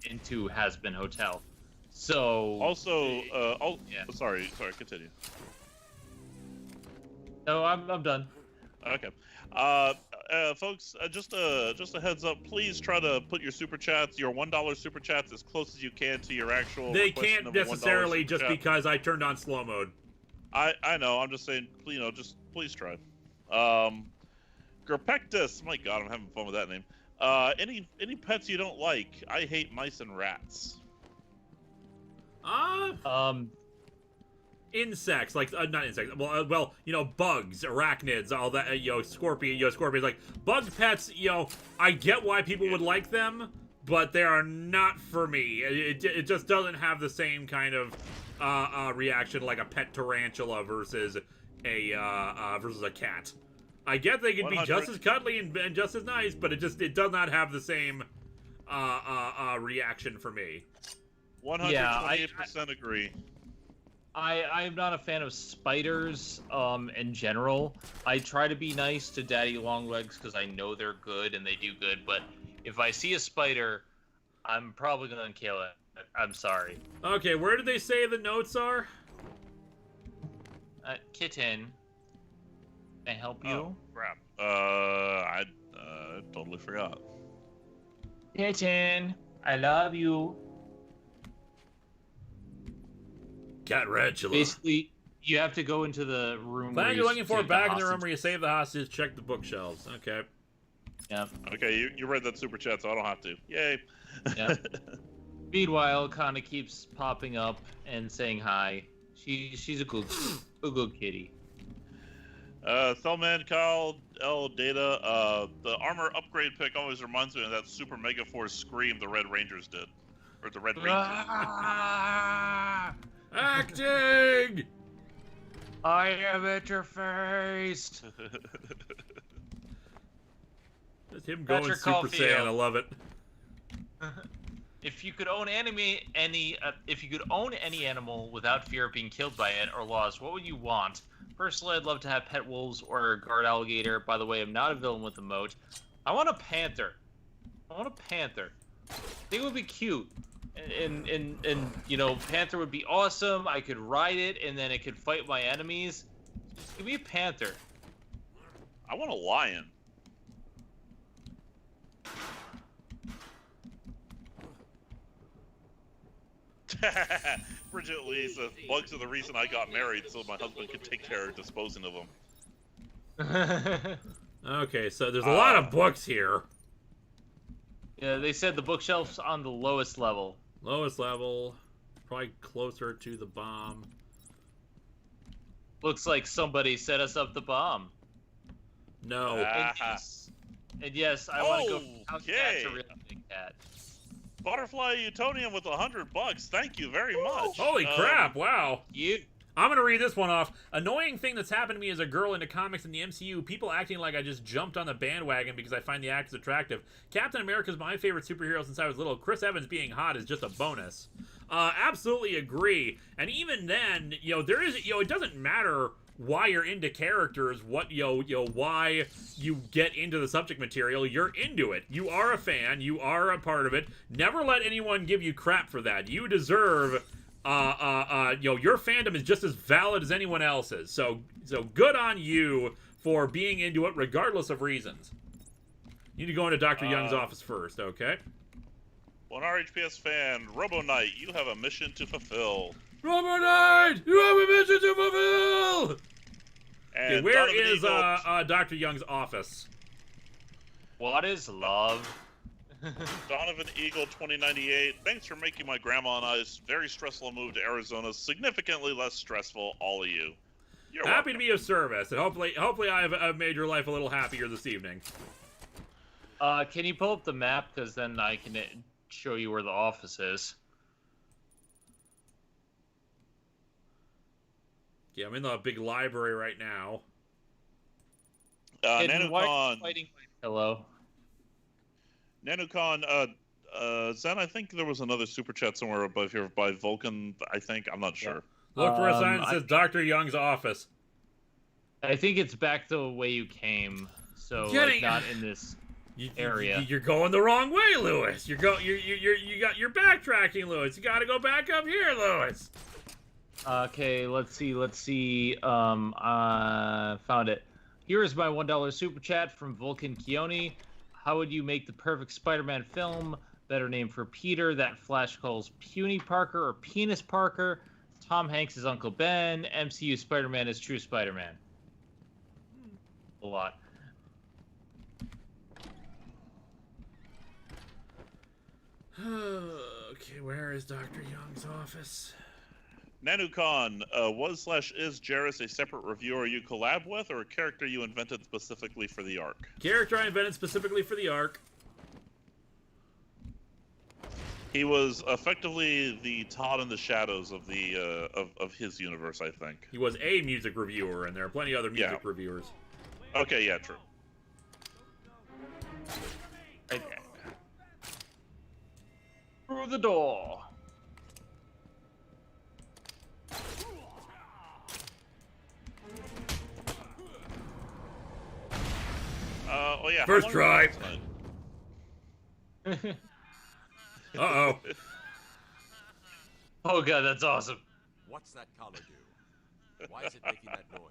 into Has Been Hotel. So also, yeah. sorry, continue. No, I'm done. Okay. Folks, just a heads up, please try to put your super chats, your $1 super chats, as close as you can to your actual. They can't necessarily just because I turned on slow mode. I know. I'm just saying, just please try. Gerpectus, my God, I'm having fun with that name. Any pets you don't like? I hate mice and rats. Insects, like not insects. Well, bugs, arachnids, all that. Scorpions. Like bug pets. I get why people would like them, but they are not for me. It just doesn't have the same kind of reaction like a pet tarantula versus a cat. I get they can be just as cuddly and just as nice, but it does not have the same reaction for me. 128% agree. I'm not a fan of spiders in general. I try to be nice to daddy longlegs because I know they're good and they do good, but if I see a spider, I'm probably gonna kill it. I'm sorry. Okay, where did they say the notes are? Kitten, can I help you? Oh, crap. I totally forgot. Kitten, I love you. Cat-rantula. Basically, you have to go into the room. Find where you're looking for take back in the hostage. room where you save the hostage. Check the bookshelves. Okay. Yep. Okay, you read that super chat, so I don't have to. Yay. Yep. Meanwhile, Kana keeps popping up and saying hi. She's a good kitty. Thelman, Kyle, L, Data, the armor upgrade pick always reminds me of that Super Mega Force scream the Red Rangers did. Or the Red Rangers. Acting! I am interfaced. Just him going Patrick Super Caulfield. Saiyan. I love it. If you could own any animal without fear of being killed by it or lost, what would you want? Personally, I'd love to have pet wolves or a guard alligator. By the way, I'm not a villain with a moat. I want a panther. I think it would be cute. And you know, panther would be awesome. I could ride it, and then it could fight my enemies. Just give me a panther. I want a lion. Bridget Lee says, bugs are the reason I got married, so my husband could take care of disposing of them. Okay, so there's a lot of books here. Yeah, they said the bookshelf's on the lowest level. Lowest level, probably closer to the bomb. Looks like somebody set us up the bomb. No. And yes, I want to go from house cat Okay. to real big cat. Butterfly Utonium with $100. Thank you very much. Holy crap, wow. You. I'm gonna read this one off. Annoying thing that's happened to me as a girl into comics in the MCU, people acting like I just jumped on the bandwagon because I find the actors attractive. Captain America's my favorite superhero since I was little. Chris Evans being hot is just a bonus. Absolutely agree. And even then, you know, there is, you know, it doesn't matter why you're into characters, what, why you get into the subject material. You're into it. You are a fan. You are a part of it. Never let anyone give you crap for that. You deserve... your fandom is just as valid as anyone else's. So good on you for being into it, regardless of reasons. You need to go into Dr. Young's office first, okay? Well, an RHPS fan, Robo Knight, you have a mission to fulfill. Robo Knight, you have a mission to fulfill. And Okay, where Donovan is Eagle, Dr. Young's office? What is love? Donovan Eagle 2098, thanks for making my grandma and I's very stressful move to Arizona significantly less stressful, all of you. You're Happy welcome. to be of service, and hopefully I've made your life a little happier this evening. Can you pull up the map? Because then I can show you where the office is. Yeah, I'm in the big library right now. Hidden, why are you Nanocon, fighting my pillow? Zen, I think there was another super chat somewhere above here by Vulcan, I think. I'm not sure. Look for a sign that I- says Dr. Young's office. I think it's back the way you came, so like, not in this area. You're going the wrong way, Lewis. You're backtracking, Lewis. You got to go back up here, Lewis. Okay, let's see. Found it. Here is my $1 super chat from Vulcan Keone. How would you make the perfect Spider-Man film? Better name for Peter that Flash calls Puny Parker or Penis Parker. Tom Hanks is Uncle Ben. MCU Spider-Man is True Spider-Man. A lot. Okay, where is Dr. Young's office? Nanucon, was/is Jarrus a separate reviewer you collab with, or a character you invented specifically for the arc? Character I invented specifically for the arc. He was effectively the Todd in the Shadows of the of his universe, I think. He was a music reviewer, and there are plenty of other music reviewers. Okay, yeah, true. Right there. Through the door. Oh yeah. First how long try. was it tonight? Uh-oh. Oh god, that's awesome. What's that collar do? Why is it making that noise?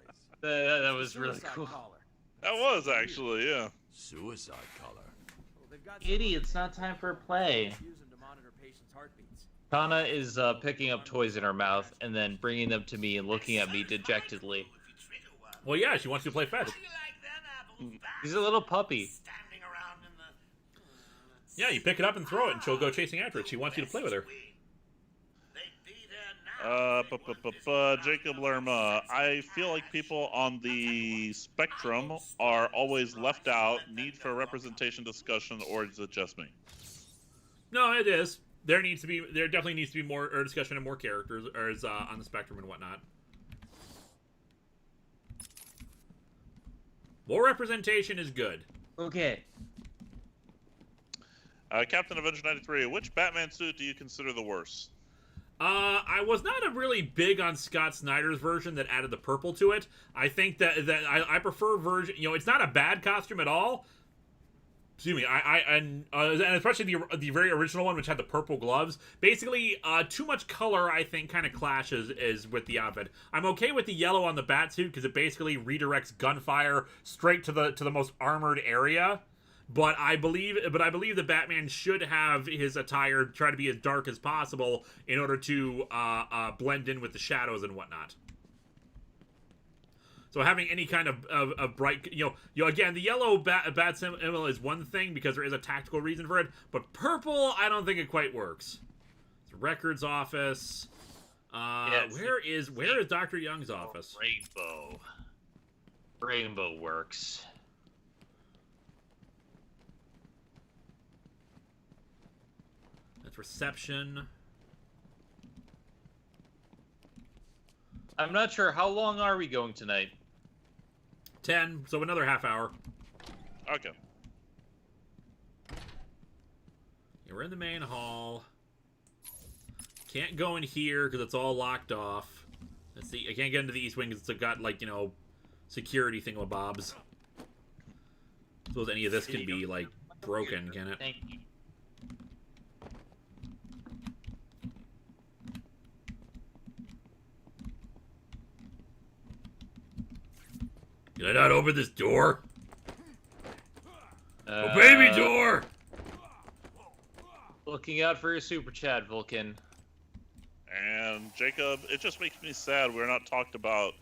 That was really Suicide cool. collar. That was actually, yeah. Suicide collar. Well, they've got Idiot, it's not time for play. use them to monitor patients' heartbeats. Kana is picking up toys in her mouth and then bringing them to me and looking at me dejectedly. Well, yeah, she wants you to play fetch. He's a little puppy. Yeah, you pick it up and throw it, and she'll go chasing after it. She wants you to play with her. Jacob Lerma, I feel like people on the spectrum are always left out. Need for representation discussion, or is it just me? No, it is. There definitely needs to be more discussion and more characters on the spectrum and whatnot. More representation is good. Okay. Captain Avenger 93, which Batman suit do you consider the worst? I was not really big on Scott Snyder's version that added the purple to it. I think that I prefer version. You know, it's not a bad costume at all. Excuse me. And especially the very original one, which had the purple gloves. Basically, too much color, I think, kind of clashes is with the outfit. I'm okay with the yellow on the Batsuit because it basically redirects gunfire straight to the most armored area. But I believe that Batman should have his attire try to be as dark as possible in order to blend in with the shadows and whatnot. So having any kind of bright, again, the yellow bat symbol is one thing because there is a tactical reason for it. But purple, I don't think it quite works. It's Records office. Yes. Where is Dr. Young's office? Rainbow works. Reception. I'm not sure. How long are we going tonight? 10, so another half hour. Okay. Yeah, we're in the main hall. Can't go in here because it's all locked off. Let's see. I can't get into the East Wing because it's got, like, security thingamabobs. I suppose any of this can be, like, broken, can it? Thank you. Can I not open this door? Obey me, door! Looking out for your super chat, Vulcan. And Jacob, it just makes me sad we're not talked about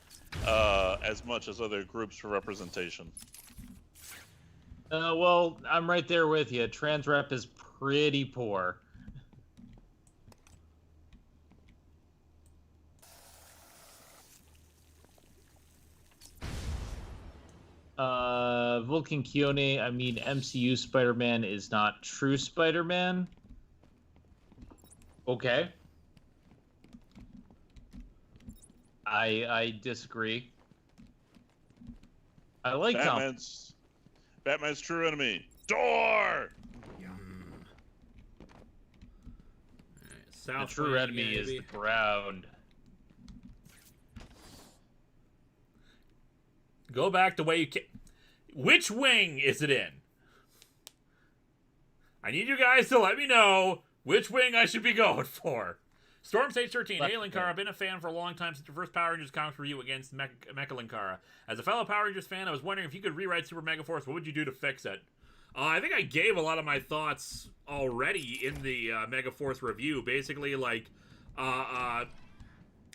as much as other groups for representation. Well, I'm right there with you. Trans rep is pretty poor. Vulcan Kione, I mean, MCU Spider-Man is not true Spider-Man. Okay. I disagree. I like Batman's true enemy. Door! The true enemy is the ground. Go back the way you can. Which wing is it in? I need you guys to let me know which wing I should be going for. Storm Stage 13. Hey, Linkara, I've been a fan for a long time since your first Power Rangers comics review against Mecha Linkara. As a fellow Power Rangers fan, I was wondering if you could rewrite Super Mega Force, what would you do to fix it? I think I gave a lot of my thoughts already in the Mega Force review. Basically, like,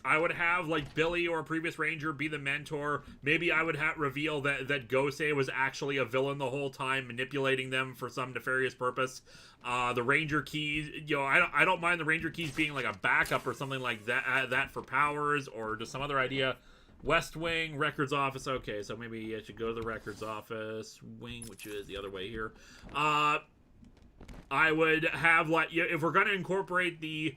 I would have, like, Billy or a previous Ranger be the mentor. Maybe I would reveal that Gosei was actually a villain the whole time, manipulating them for some nefarious purpose. The Ranger keys, I don't mind the Ranger keys being like a backup or something like that for powers, or just some other idea. West Wing, Records office. Okay, so maybe I should go to the Records office wing, which is the other way here. I would have, like, if we're going to incorporate the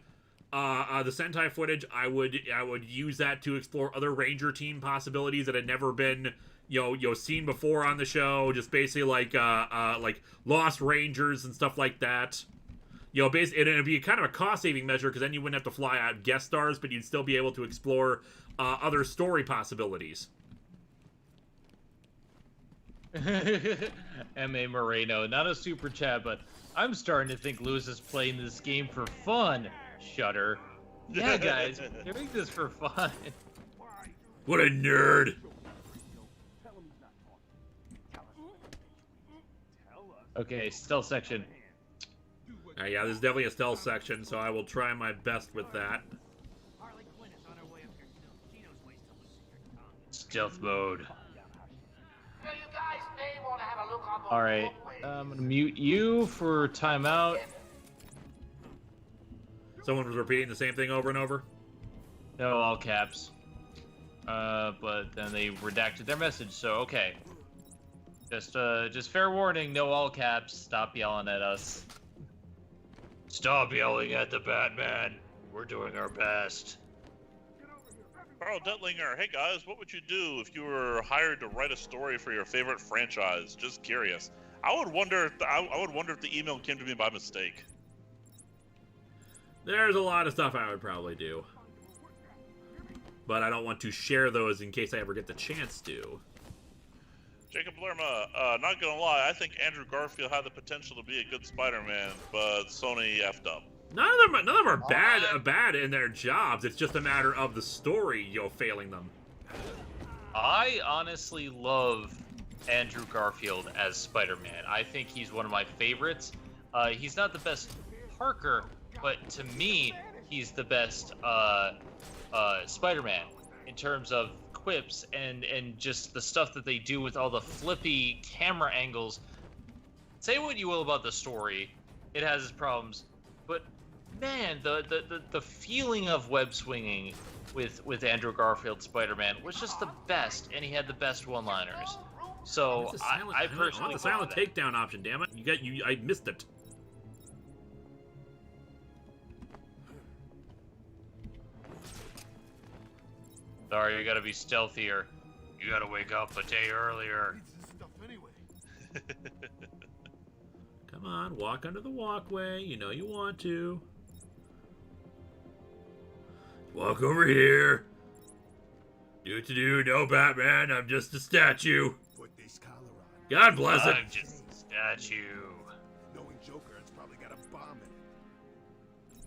Sentai footage, I would use that to explore other Ranger team possibilities that had never been seen before on the show. Just basically like Lost Rangers and stuff like that. Basically it'd be kind of a cost saving measure because then you wouldn't have to fly out guest stars, but you'd still be able to explore other story possibilities. M.A. Moreno, not a super chat, but I'm starting to think Lewis is playing this game for fun. Shudder. Yeah, guys, you're doing this for fun. What a nerd. Okay, stealth section. Yeah, there's definitely a stealth section, so I will try my best with that. Harley Quinn is on her way up here soon. She knows ways to loosen your tongue. Stealth mode. Yeah, you guys may want to have a look on the All right, I'm gonna mute you for timeout. Someone was repeating the same thing over and over. No, all caps. But then they redacted their message, so okay. Just fair warning, no all caps. Stop yelling at us. Stop yelling at the Batman. We're doing our best. Carl Detlinger, hey guys, what would you do if you were hired to write a story for your favorite franchise? Just curious. I would wonder if the email came to me by mistake. There's a lot of stuff I would probably do. But I don't want to share those in case I ever get the chance to. Jacob Lerma, not gonna lie, I think Andrew Garfield had the potential to be a good Spider-Man, but Sony effed up. None of them are bad in their jobs. It's just a matter of the story, failing them. I honestly love Andrew Garfield as Spider-Man. I think he's one of my favorites. He's not the best Parker, but to me, he's the best Spider-Man in terms of quips and just the stuff that they do with all the flippy camera angles. Say what you will about the story, it has its problems, but man, the feeling of web swinging with Andrew Garfield Spider-Man was just the best, and he had the best one-liners. So I personally want the silent takedown option. Damn it! I missed it. Sorry, you gotta be stealthier. You gotta wake up a day earlier. Come on, walk under the walkway. You know you want to. Walk over here. Do no Batman. I'm just a statue. Put this collar on. God bless it. I'm just a statue. Knowing Joker, it's probably got a bomb in it.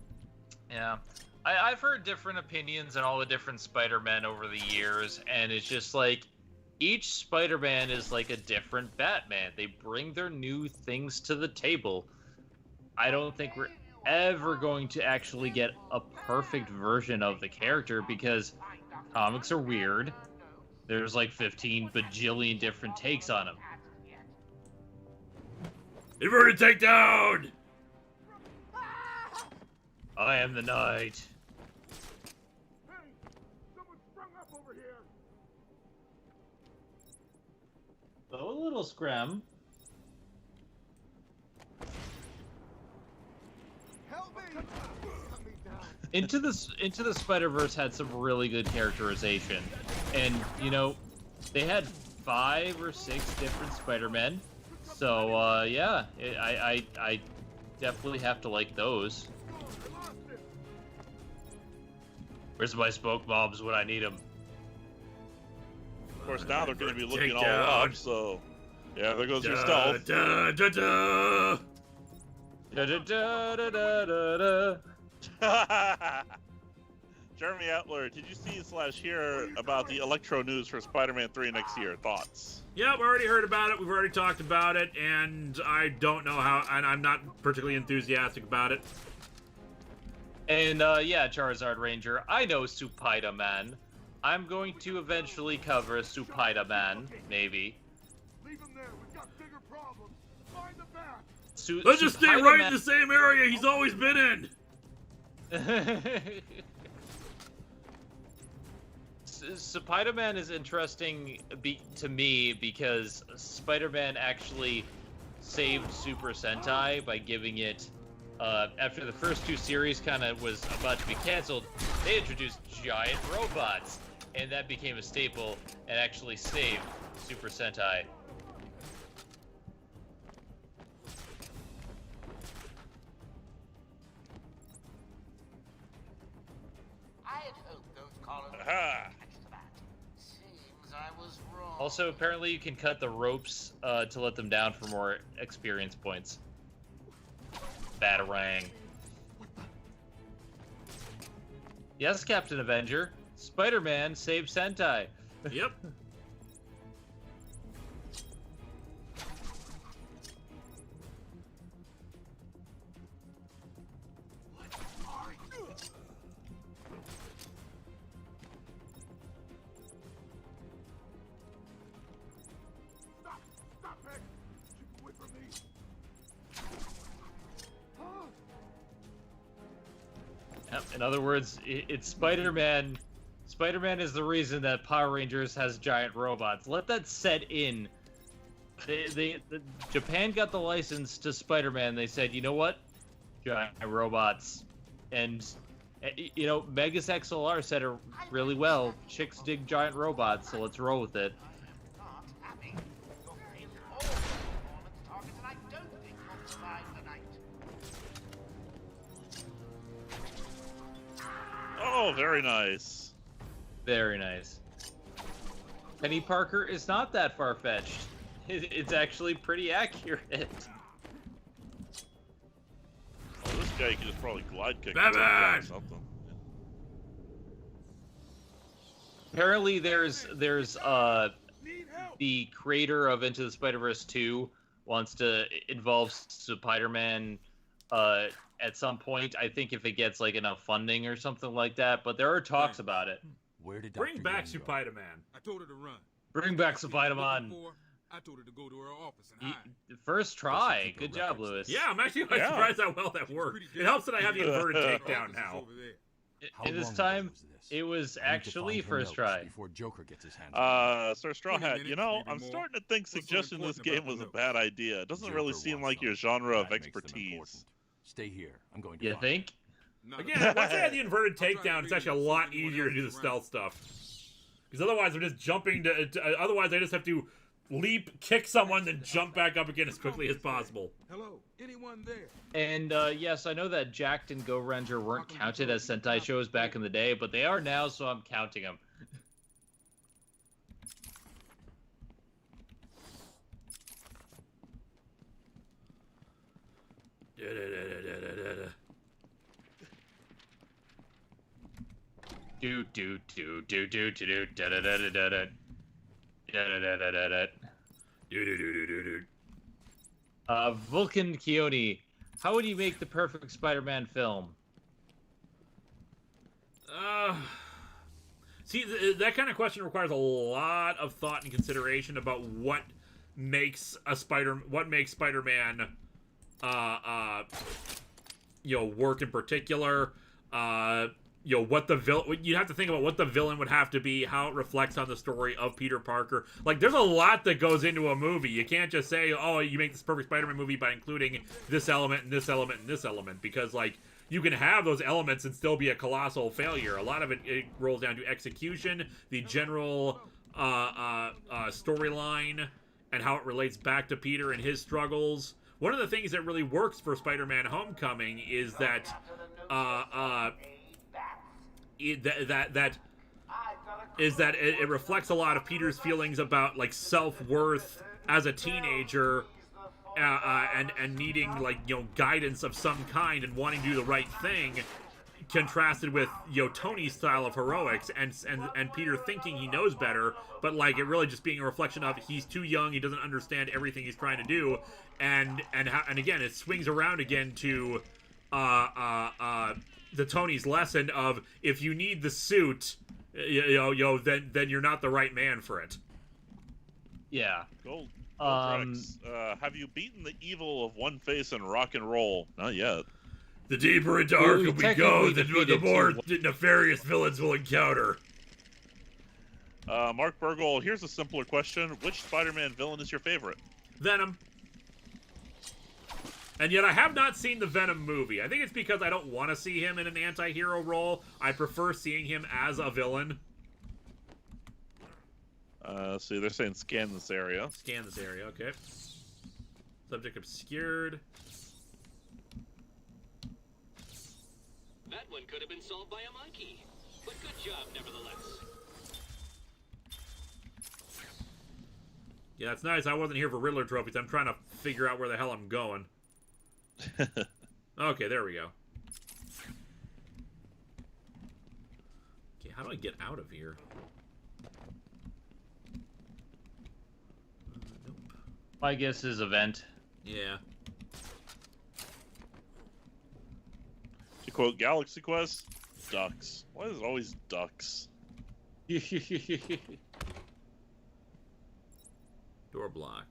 Yeah. I've heard different opinions on all the different Spider-Men over the years, and it's just like, each Spider-Man is like a different Batman. They bring their new things to the table. I don't think we're ever going to actually get a perfect version of the character, because comics are weird. There's like 15 bajillion different takes on him. Inverted takedown! I am the Knight. So a little scram. Into the Spider-Verse had some really good characterization, and they had 5 or 6 different Spider-Men. So yeah, I definitely have to like those. Where's my smoke bombs when I need them? Of course, now they're going to be looking all up, so... Yeah, there goes your stealth. Jeremy Atler, did you see/hear about the Electro news for Spider-Man 3 next year? Thoughts? Yeah, we already heard about it. We've already talked about it, and I don't know how... And I'm not particularly enthusiastic about it. And yeah, Charizard Ranger, I know Spider-Man. I'm going to eventually cover Spider-Man, maybe. Leave him there. We've got bigger problems. Find the bat. Let's just stay right in the same area he's always been in. Spider-Man is interesting to me because Spider-Man actually saved Super Sentai by giving it, after the first 2 series kind of was about to be canceled, they introduced giant robots, and that became a staple and actually saved Super Sentai. I had hoped those callers would Aha! catch to that. Seems I was wrong. Also, apparently you can cut the ropes to let them down for more experience points. Batarang. Yes, Captain Avenger. Spider-Man saved Sentai. Yep. In other words, it's Spider-Man. Spider-Man is the reason that Power Rangers has giant robots. Let that set in. Japan got the license to Spider-Man. They said, you know what? Giant robots. And, you know, Megas XLR said it really well. Chicks dig giant robots, so let's roll with it. Oh, very nice. Very nice. Penny Parker is not that far-fetched. It's actually pretty accurate. Oh, this guy can just probably glide kick Batman! or something. Apparently, there's the creator of Into the Spider-Verse 2 wants to involve Spider-Man at some point. I think if it gets like enough funding or something like that. But there are talks about it. Where did Bring Dr. back Young go? Spider-Man. I told her to run. Bring back Spider-Man. I told her to go to her office and hide. First try. Good job, Lewis. Yeah, I'm actually quite surprised how well that worked. It helps that I have the inverted takedown now. How This long time, ago was this? it was I need to actually find her first notes try. Before Joker gets his hands on Sir Straw 20 Hat, minutes, you know, maybe I'm more. starting to think What's so suggesting this important game about was a the bad idea. It doesn't really Joker seem wants like your something. genre of That makes them expertise. important. Stay here. I'm going to You find think? Again, once I had the inverted takedown, it's actually a lot easier to do the stealth stuff. Because otherwise, I'm just jumping to otherwise, I just have to leap, kick someone, then jump back up again as quickly as possible. Hello, anyone there? And yes, I know that Jacked and Go Ranger weren't counted as Sentai shows back in the day, but they are now, so I'm counting them. Do do do do do do da da da da da da da da da da da. Vulcan Keone, how would you make the perfect Spider-Man film? See, that kind of question requires a lot of thought and consideration about what makes Spider-Man, you know, work in particular. You know, what the villain, you have to think about what the villain would have to be, how it reflects on the story of Peter Parker. Like, there's a lot that goes into a movie. You can't just say, oh, you make this perfect Spider-Man movie by including this element and this element and this element, because, like, you can have those elements and still be a colossal failure. A lot of it rolls down to execution, the general storyline, and how it relates back to Peter and his struggles. One of the things that really works for Spider-Man Homecoming is that it reflects a lot of Peter's feelings about, like, self-worth as a teenager, and needing, like, you know, guidance of some kind and wanting to do the right thing, contrasted with, you know, Tony's style of heroics and Peter thinking he knows better, but, like, it really just being a reflection of he's too young, he doesn't understand everything he's trying to do, and again, it swings around again to the Tony's lesson of, if you need the suit, then you're not the right man for it. Yeah. Gold Rex, have you beaten the evil of One Face and rock and roll? Not yet. The deeper into Well, we Arkham we go, technically the more defeated nefarious villains we'll encounter. Mark Burgle, here's a simpler question. Which Spider-Man villain is your favorite? Venom. And yet I have not seen the Venom movie. I think it's because I don't want to see him in an anti-hero role. I prefer seeing him as a villain. See, they're saying scan this area. Scan this area, okay. Subject obscured. That one could have been solved by a monkey, but good job nevertheless. Yeah, that's nice. I wasn't here for Riddler trophies. I'm trying to figure out where the hell I'm going. Okay, there we go. Okay, how do I get out of here? Nope. My guess is event. Yeah. To quote Galaxy Quest, ducks. Why is it always ducks? Door blocked.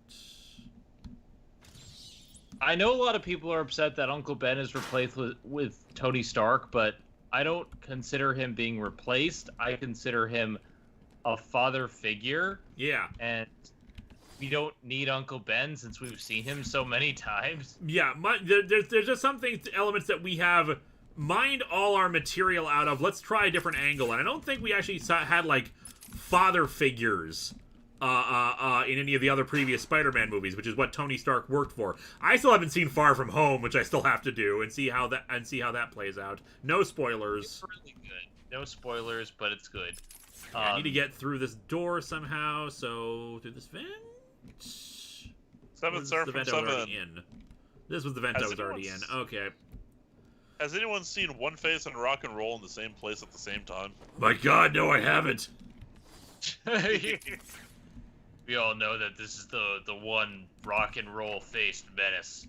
I know a lot of people are upset that Uncle Ben is replaced with Tony Stark, but I don't consider him being replaced. I consider him a father figure. Yeah. And we don't need Uncle Ben since we've seen him so many times. Yeah, there's just some things, elements that we have mined all our material out of. Let's try a different angle. And I don't think we actually had, like, father figures in any of the other previous Spider-Man movies, which is what Tony Stark worked for. I still haven't seen Far From Home, which I still have to do, and see how that plays out. No spoilers. It's really good. No spoilers, but it's good. I need to get through this door somehow, so through this vent? 7 sir from 7. This was the vent I was already in. Okay. Has anyone seen One Face and Rock and Roll in the same place at the same time? My God, no, I haven't. We all know that this is the one rock and roll faced menace.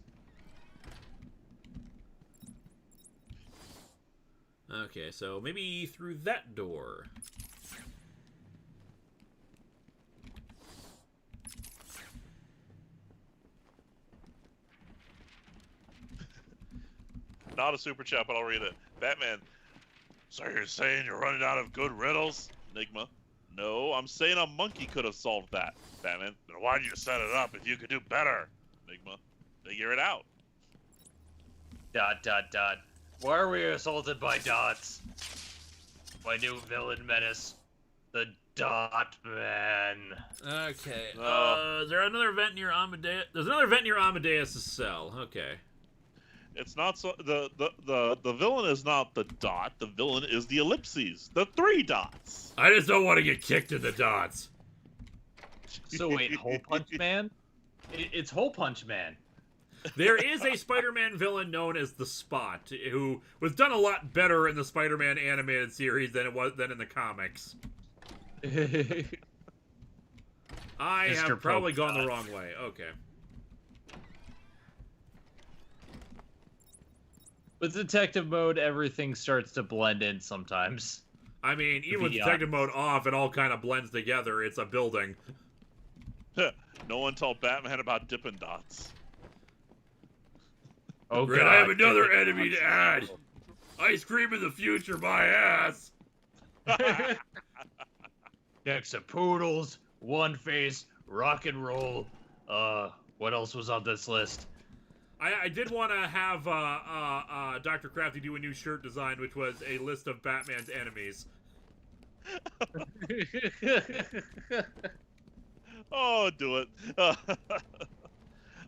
Okay, so maybe through that door. Not a super chat, but I'll read it. Batman. So you're saying you're running out of good riddles? Enigma. No, I'm saying a monkey could have solved that. Batman. Then why'd you set it up if you could do better? Enigma. Figure it out. ... Why are we assaulted by dots? My new villain menace, the Dot Man. Okay. Is there another vent near Amadeus? There's another vent near Amadeus' cell. Okay. It's not so. The villain is not the dot. The villain is the ellipses. The 3 dots. I just don't want to get kicked in the dots. So wait, Hole Punch Man? It's Hole Punch Man. There is a Spider-Man villain known as the Spot, who was done a lot better in the Spider-Man animated series than in the comics. I have probably gone the wrong way. Okay. With detective mode, everything starts to blend in sometimes. I mean, even with detective mode off, it all kind of blends together. It's a building. No one told Batman about Dippin' Dots. Oh, God. I have another enemy to add. Ice cream in the future, my ass. Next to Poodles, One Face, Rock and Roll. What else was on this list? I did want to have Dr. Crafty do a new shirt design, which was a list of Batman's enemies. Oh, do it.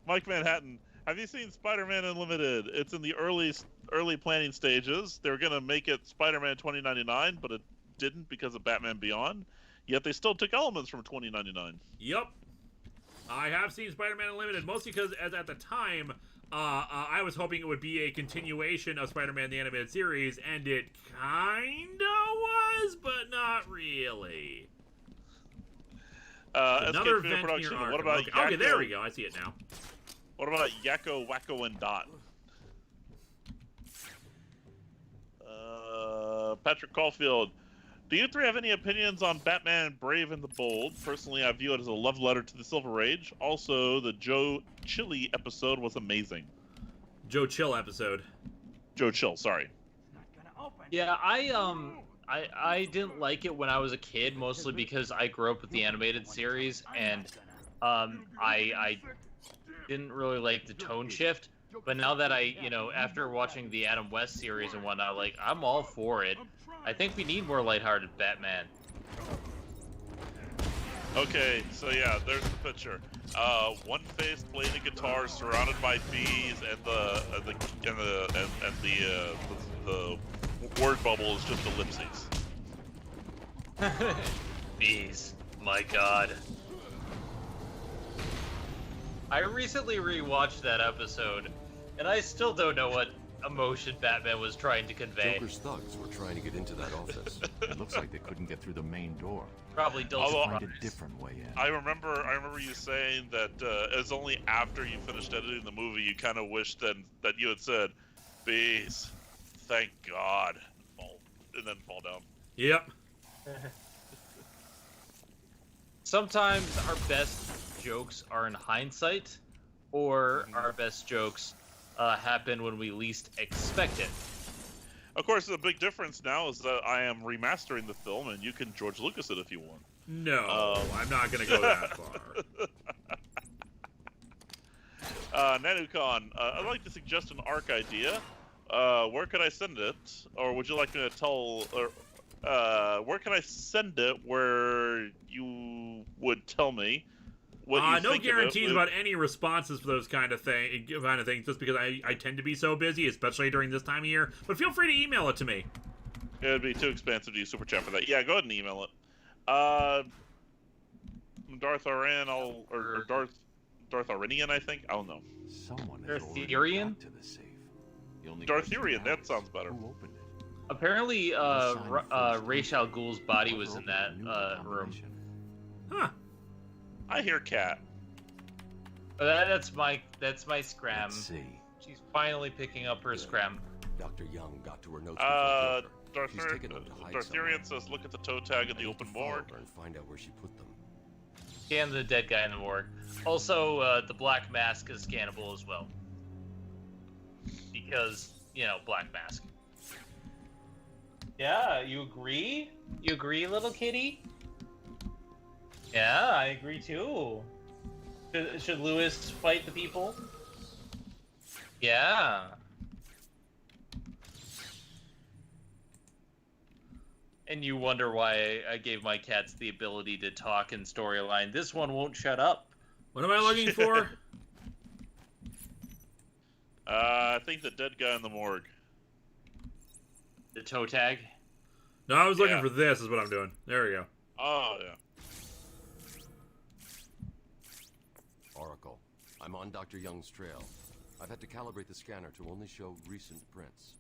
Mike Manhattan, have you seen Spider-Man Unlimited? It's in the early planning stages. They were going to make it Spider-Man 2099, but it didn't because of Batman Beyond. Yet they still took elements from 2099. Yep. I have seen Spider-Man Unlimited, mostly because at the time, I was hoping it would be a continuation of Spider-Man the Animated Series, and it kinda was, but not really. Another vent production. Near Arkham. What about okay, there we go. I see it now. What about Yakko, Wacko, and Dot? Patrick Caulfield. Do you 3 have any opinions on Batman Brave and the Bold? Personally, I view it as a love letter to the Silver Age. Also, the Joe Chili episode was amazing. Joe Chill episode. Joe Chill, sorry. Yeah, I didn't like it when I was a kid, mostly because I grew up with the animated series, and I didn't really like the tone shift. But now that after watching the Adam West series and whatnot, like, I'm all for it. I think we need more lighthearted Batman. Okay, so yeah, there's the picture. One Face playing a guitar, surrounded by bees, and the word bubble is just ellipses. Bees, my God. I recently rewatched that episode, and I still don't know what emotion Batman was trying to convey. Joker's thugs were trying to get into that office. It looks like they couldn't get through the main door. Probably don't find a different way in. I remember you saying that it was only after you finished editing the movie you kind of wished that you had said, "Bees, thank God," and then fall down. Yep. Sometimes our best jokes are in hindsight, or our best jokes happen when we least expect it. Of course, the big difference now is that I am remastering the film, and you can George Lucas it if you want. No, I'm not going to go that far. Nanukon, I'd like to suggest an ARC idea. Where could I send it? Or would you like me to tell... where can I send it where you would tell me what you no think guarantees of it? about any responses for those kind of things, just because I tend to be so busy, especially during this time of year. But feel free to email it to me. It would be too expensive to use Super Chat for that. Yeah, go ahead and email it. Darth Aran, or Darth Arinian, I think. I don't know. Someone Darthurian? to the safe. The only Darthurian, that sounds better. Who opened it? Apparently, Ra's al Ghul's body was in that room. Huh. I hear cat. That's my scram. Let's see. She's finally picking up her scram. Dr. Young got to her notes. Darthurian says, look at the toe tag in the open morgue. And find out where she put them. Scan the dead guy in the morgue. Also, the black mask is scannable as well. Because, black mask. Yeah, you agree? You agree, little kitty? Yeah, I agree too. Should Lewis fight the people? Yeah. And you wonder why I gave my cats the ability to talk in storyline. This one won't shut up. What am I looking for? I think the dead guy in the morgue. The toe tag? No, I was looking for this is what I'm doing. There we go. Oh, yeah. Oracle, I'm on Dr. Young's trail. I've had to calibrate the scanner to only show recent prints.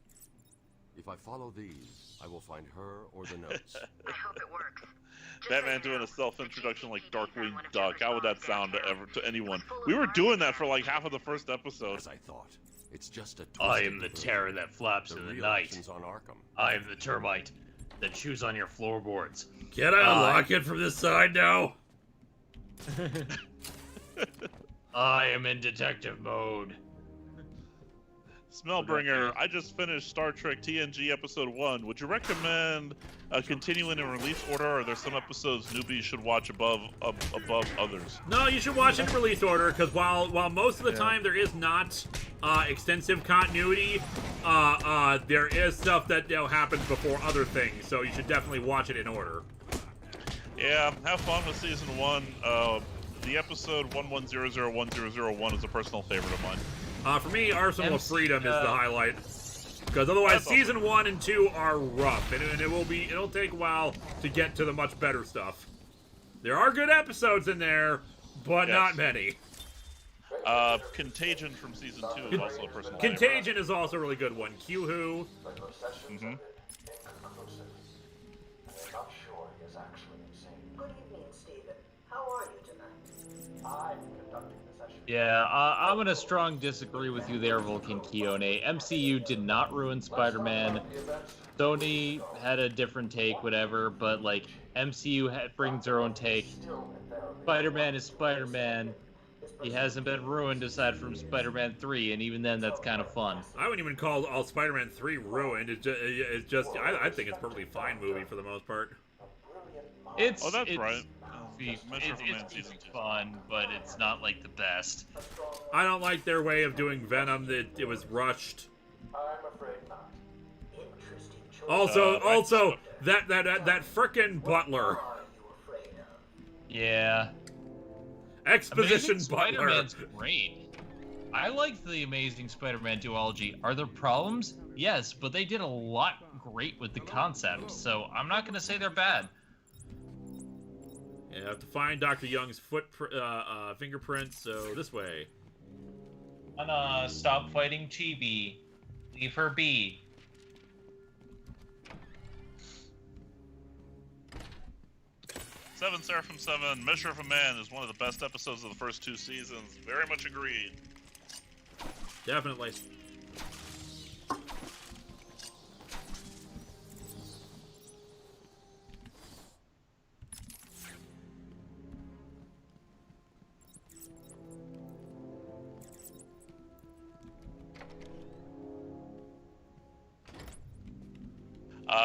If I follow these, I will find her or the notes. I hope it works. Batman doing a self-introduction like Darkwing Duck. How would that sound to anyone? We were doing that for like half of the first episode. As I thought. It's just a I am the terror that flaps in the night. On Arkham. I am the termite that chews on your floorboards. Can I unlock it from this side now? I am in detective mode. Smellbringer, I just finished Star Trek TNG Episode 1. Would you recommend continuing in release order, or are there some episodes newbies should watch above others? No, you should watch it in release order, because while most of the time there is not extensive continuity, there is stuff that happens before other things, so you should definitely watch it in order. Yeah, have fun with Season 1. The episode 11001001 is a personal favorite of mine. For me, Arsenal of Freedom is the highlight. Because otherwise, Season 1 and 2 are rough, and it'll take a while to get to the much better stuff. There are good episodes in there, but not many. Contagion from Season 2 is also a personal Contagion favorite. is also a really good one. Q-Who. Mm-hmm. Good evening, Stephen. How are you tonight? I'm conducting the session. Yeah, I'm gonna strong disagree with you there, Vulcan Kione. MCU did not ruin Spider-Man. Sony had a different take, whatever, but like MCU brings their own take. Spider-Man is Spider-Man. He hasn't been ruined aside from Spider-Man 3, and even then, that's kind of fun. I wouldn't even call all Spider-Man 3 ruined. It's just I think it's a perfectly fine movie for the most part. It's right. It's fun, but it's not like the best. I don't like their way of doing Venom. That it was rushed. I'm afraid not. Interesting choice. Also, that frickin' Butler. Yeah. Exposition Amazing Butler. Spider-Man's great. I like the Amazing Spider-Man duology. Are there problems? Yes, but they did a lot great with the concept, so I'm not going to say they're bad. You have to find Dr. Young's fingerprints, so this way. Stop fighting Chibi. Leave her be. Seven Seraphim 7, Measure of a Man is one of the best episodes of the first 2 seasons. Very much agreed. Definitely.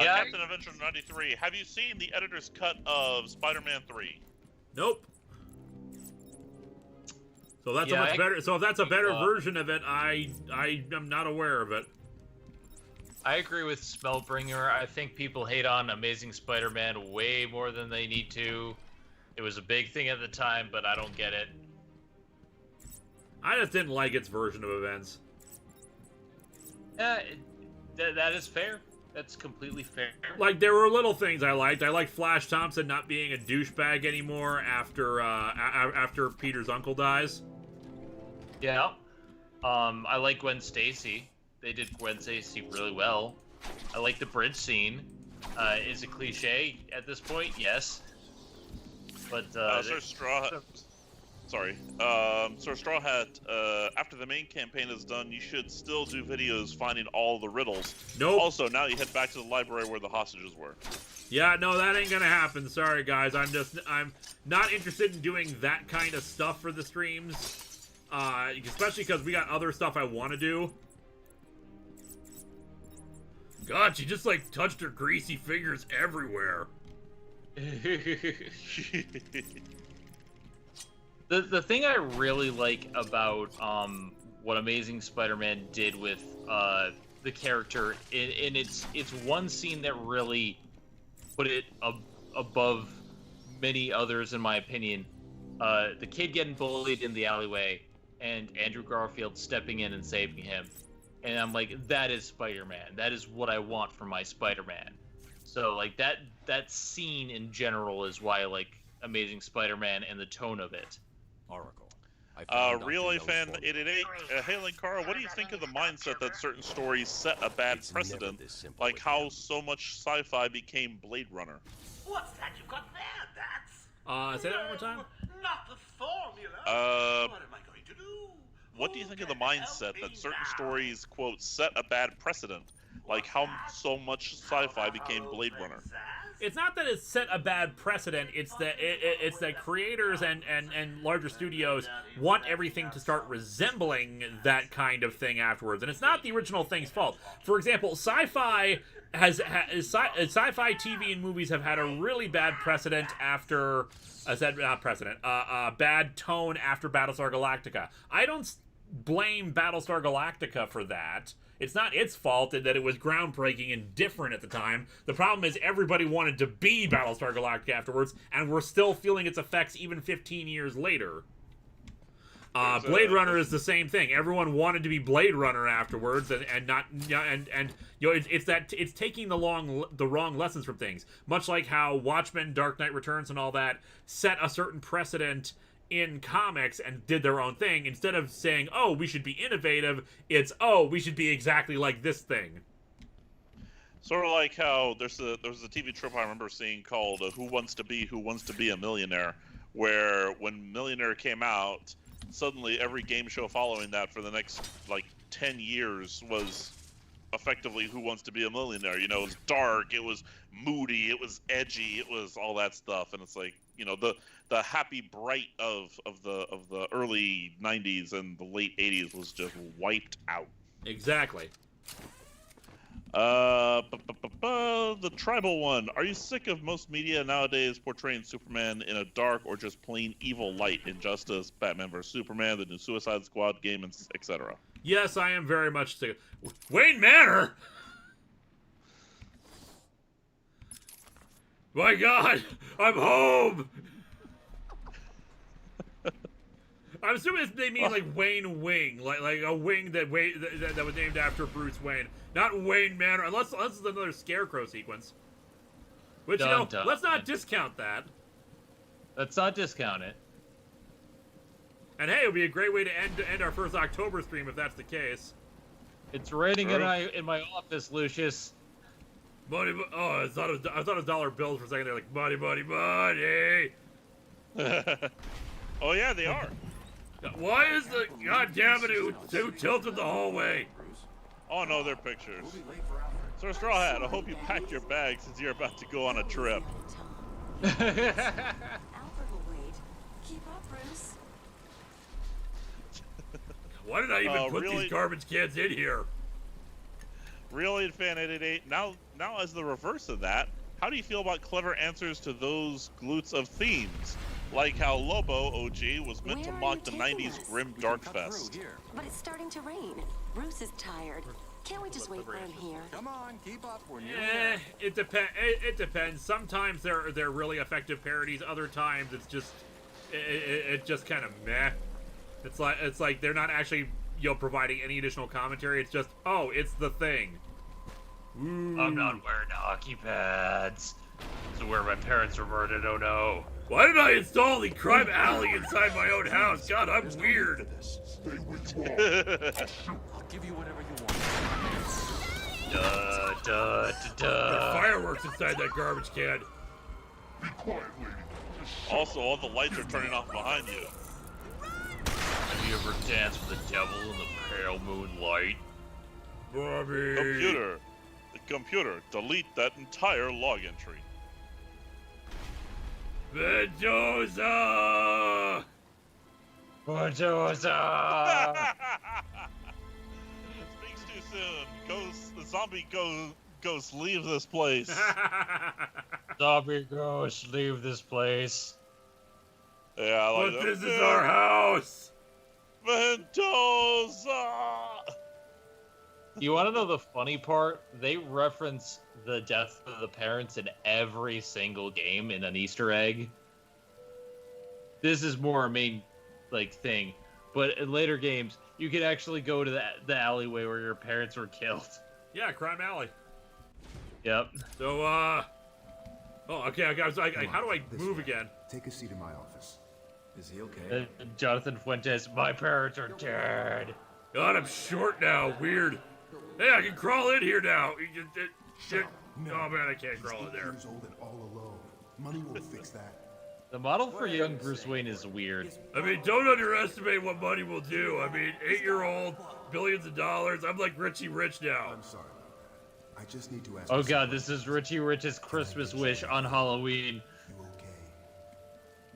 Yeah. Captain Adventure 93, have you seen the editor's cut of Spider-Man 3? Nope. So that's a much better. So if that's a better version of it, I am not aware of it. I agree with Spellbringer. I think people hate on Amazing Spider-Man way more than they need to. It was a big thing at the time, but I don't get it. I just didn't like its version of events. Yeah, that is fair. That's completely fair. Like, there were little things I liked. I liked Flash Thompson not being a douchebag anymore after after Peter's uncle dies. Yeah. I like Gwen Stacy. They did Gwen Stacy really well. I like the bridge scene. Is it cliche at this point? Yes. But Sir Straw Hat, after the main campaign is done, you should still do videos finding all the riddles. Nope. Also, now you head back to the library where the hostages were. Yeah, no, that ain't gonna happen. Sorry, guys. I'm not interested in doing that kind of stuff for the streams. Especially because we got other stuff I want to do. God, she just, like, touched her greasy fingers everywhere. The thing I really like about what Amazing Spider-Man did with the character, and it's one scene that really put it above many others, in my opinion. The kid getting bullied in the alleyway, and Andrew Garfield stepping in and saving him. And I'm like, that is Spider-Man. That is what I want from my Spider-Man. So, like, that scene in general is why I like Amazing Spider-Man and the tone of it. Oracle. Relay fan 888, hey Linkara, what do you think of the mindset that certain stories set a bad precedent, like how so much sci-fi became Blade Runner? What's that you've got there? That's Say that one more time. not the formula. What am I going to do? What do you think of the mindset that certain stories, quote, set a bad precedent, like how so much sci-fi became Blade Runner? It's not that it's set a bad precedent. It's that it's that creators and larger studios want everything to start resembling that kind of thing afterwards, and it's not the original thing's fault. For example, sci-fi sci-fi TV and movies have had a really bad precedent after bad tone after Battlestar Galactica. I don't blame Battlestar Galactica for that. It's not its fault that it was groundbreaking and different at the time. The problem is everybody wanted to be Battlestar Galactica afterwards, and we're still feeling its effects even 15 years later. Blade Runner is the same thing. Everyone wanted to be Blade Runner afterwards, it's taking the wrong lessons from things. Much like how Watchmen, Dark Knight Returns, and all that set a certain precedent in comics and did their own thing. Instead of saying, oh, we should be innovative, it's, oh, we should be exactly like this thing. Sort of like how there was a TV trope I remember seeing called Who Wants to Be a Millionaire, where when Millionaire came out, suddenly every game show following that for the next, 10 years was effectively Who Wants to Be a Millionaire. You know, it was dark, it was moody, it was edgy, it was all that stuff, and it's like, you know, the happy bright of the early 90s and the late 80s was just wiped out. Exactly. The tribal one. Are you sick of most media nowadays portraying Superman in a dark or just plain evil light? Injustice, Batman vs Superman, the new Suicide Squad game, etc. Yes, I am very much sick. Wayne Manor. My God, I'm home. I'm assuming they mean like Wayne Wing, like a wing that was named after Bruce Wayne, not Wayne Manor, unless it's another Scarecrow sequence. Which let's not discount that. Let's not discount it. And hey, it would be a great way to end our first October stream if that's the case. It's raining in my office, Lucius. Money, oh, I thought it was dollar bills for a second. They're like money. Oh yeah, they are. Why is the goddamn it who tilted the hallway? Oh no, they're pictures. Sir Straw Hat, I hope you packed your bag since you're about to go on a trip. Alfred will wait. Keep up, Bruce. Why did I even put these garbage cans in here? Really, Fan88? Now as the reverse of that, how do you feel about clever answers to those glutes of themes? Like how Lobo OG was meant to mock the 90s Grim Dark Fest. But it's starting to rain. Bruce is tired. Can't we just wait for him here? Come on, keep up. We're near. It depends. It depends. Sometimes they're really effective parodies. Other times it's just it's just kind of meh. It's like they're not actually providing any additional commentary. It's just it's the thing. Ooh. I'm not wearing hockey pads. This is where my parents were murdered. Oh no. Why did I install the crime alley inside my own house? God, I'm weird. Stay with Wall. I'll give you whatever you want. There's fireworks inside that garbage can. Be quiet, lady. Also, all the lights are turning off behind you. Have you ever danced with the devil in the pale moonlight? Bobby. Computer, delete that entire log entry. Mendoza! Speaks too soon. The zombie ghost, leave this place. Zombie ghost, leave this place. Yeah, I like but that. This is our house! Mendoza! You want to know the funny part? They reference the death of the parents in every single game in an Easter egg. This is more a main thing, but in later games, you can actually go to the alleyway where your parents were killed. Yeah, crime alley. Yep. So okay. I was like, how do I move again? Take a seat in my office. Is he okay? Jonathan Fuentes, my parents are dead. God, I'm short now. Weird. Hey, I can crawl in here now. Shit. No. Oh man, I can't crawl in there. Years old and all alone. Money will fix that. The model for young Bruce Wayne is weird. I mean, don't underestimate what money will do. I mean, 8-year-old, billions of dollars. I'm like Richie Rich now. I'm sorry about that. I just need to ask. Oh god, this is Richie Rich's Christmas wish on Halloween. You okay?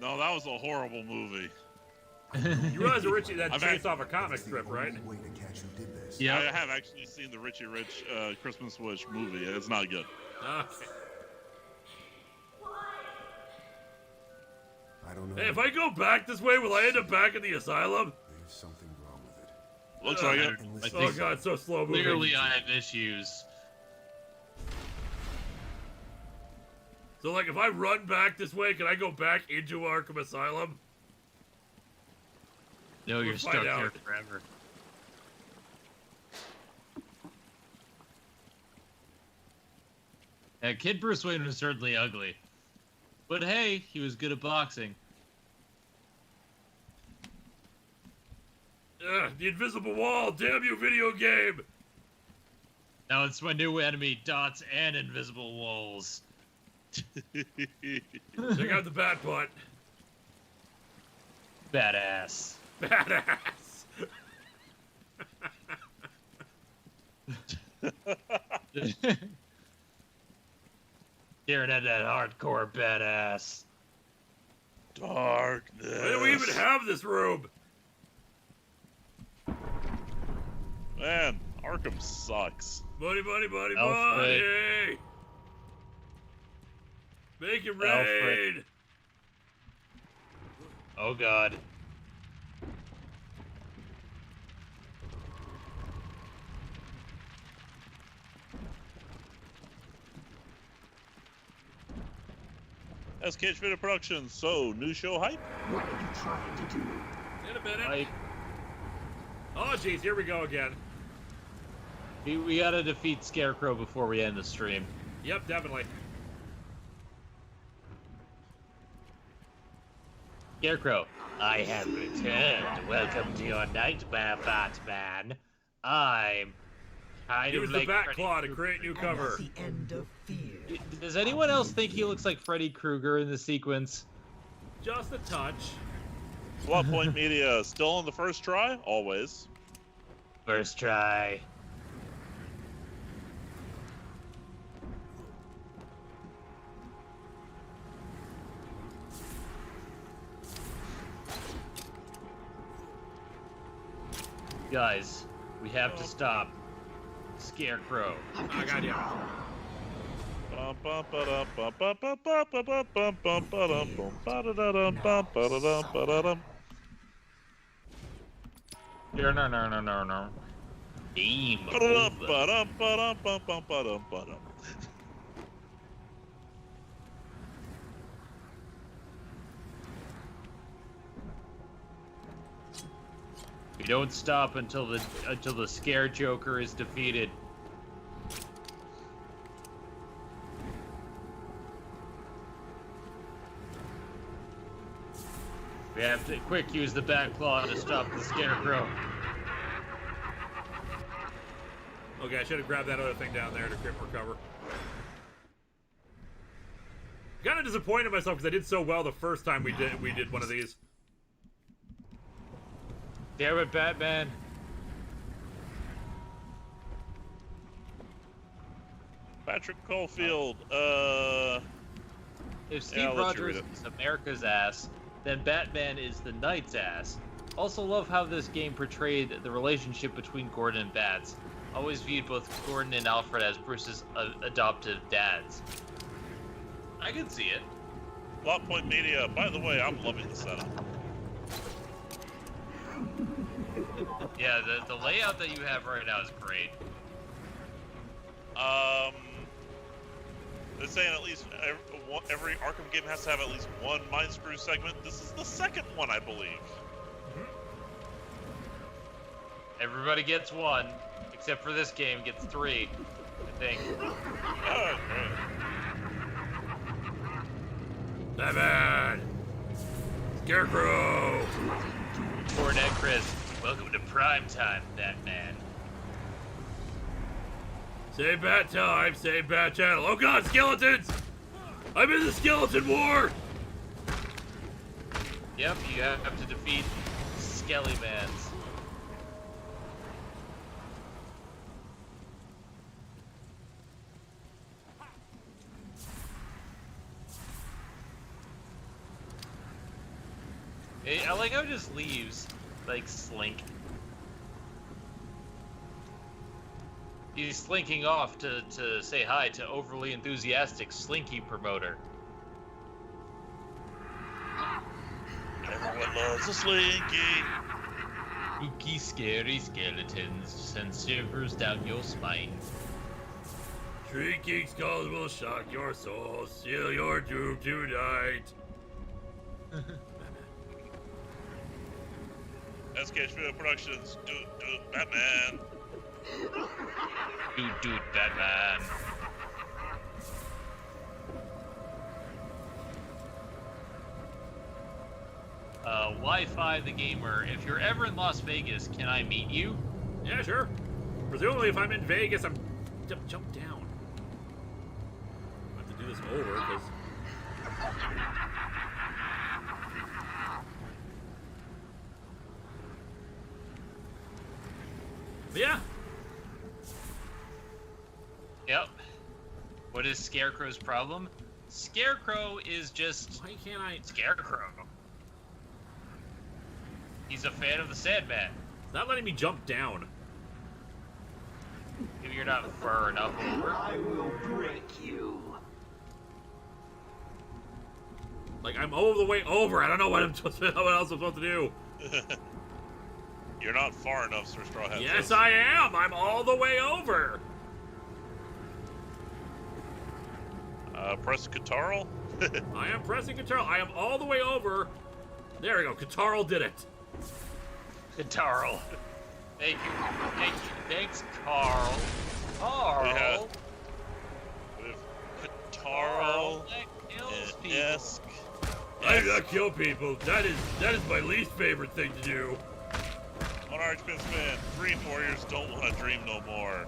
No, that was a horrible movie. You realize Richie that's based off a comic strip, right? Way to catch who did this. Yeah. I have actually seen the Richie Rich Christmas Wish movie. It's not good. Okay. I don't know. Hey, if I go back this way, will I end up back in the asylum? There's something wrong with it. Looks like it. I Oh think god, so slow moving. clearly I have issues. So like, if I run back this way, can I go back into Arkham Asylum? No, you're We'll stuck find here out. forever. Yeah, Kid Bruce Wayne was certainly ugly. But hey, he was good at boxing. The invisible wall, damn you, video game! Now it's my new enemy, dots and invisible walls. Check out the bat butt. Badass. Badass! Staring at that hardcore badass. Darkness. Why do we even have this room? Man, Arkham sucks. Money, money, money, Alfred. money! Make it Alfred. rain! Oh god. That's Cage Video Productions. So, new show hype? What are you trying to do? In a minute. Like, Oh jeez, here we go again. we gotta defeat Scarecrow before we end the stream. Yep, definitely. Scarecrow, I have returned. Welcome to your nightmare, Batman. I'm kind Use of the like bat Freddy claw to Krueger. create new cover. The end of fear. Does anyone else think he looks like Freddy Krueger in the sequence? Just a touch. Swap Point Media still on the first try? Always. First try. Guys, we have to stop Scarecrow. I got you. No. Game over. We don't stop until the Scare Joker is defeated. We have to quick use the back claw to stop the Scarecrow. Okay, I should have grabbed that other thing down there to crit recover. Kind of disappointed in myself because I did so well the first time we did one of these. Damn it, Batman. Patrick Caulfield, If Steve Rogers is America's ass, then Batman is the Knight's ass. Also love how this game portrayed the relationship between Gordon and Bats. Always viewed both Gordon and Alfred as Bruce's adoptive dads. I can see it. Plot Point Media. By the way, I'm loving the setup. Yeah, the layout that you have right now is great. They're saying at least every Arkham game has to have at least one Mind Screw segment. This is the second one, I believe. Everybody gets one, except for this game gets 3, I think. Oh, great. Batman! Scarecrow! Cornet Chris, welcome to prime time, Batman. Say bat time, say bat channel. Oh god, skeletons! I'm in the skeleton war! Yep, you have to defeat Skellymans. I like how it just leaves, like, Slink. He's slinking off to say hi to overly enthusiastic Slinky promoter. Everyone loves a Slinky. Spooky, scary skeletons send shivers down your spine. Shrieking skulls will shock your soul, seal your doom tonight. SKH Productions, do Batman. Dude, Batman. Wi-Fi the Gamer, if you're ever in Las Vegas, can I meet you? Yeah, sure. Presumably if I'm in Vegas, I'm... Jump down. I have to do this over, because... Yeah. Yep. What is Scarecrow's problem? Scarecrow is just... Why can't I... Scarecrow. He's a fan of the Sandman. It's not letting me jump down. Maybe you're not far enough over. I will break you. Like, I'm all the way over. I don't know what else I'm supposed to do. You're not far enough, Sir Strawhead. Yes, I am. I'm all the way over. Press Catarl. I am pressing Catarl. I am all the way over. There we go. Catarl did it. Catarl. Thank you. Thanks, Carl. Carl. We have Catarl. Yes. I do not kill people. That is my least favorite thing to do. On Archpin Spin, Dream Warriors don't want to dream no more.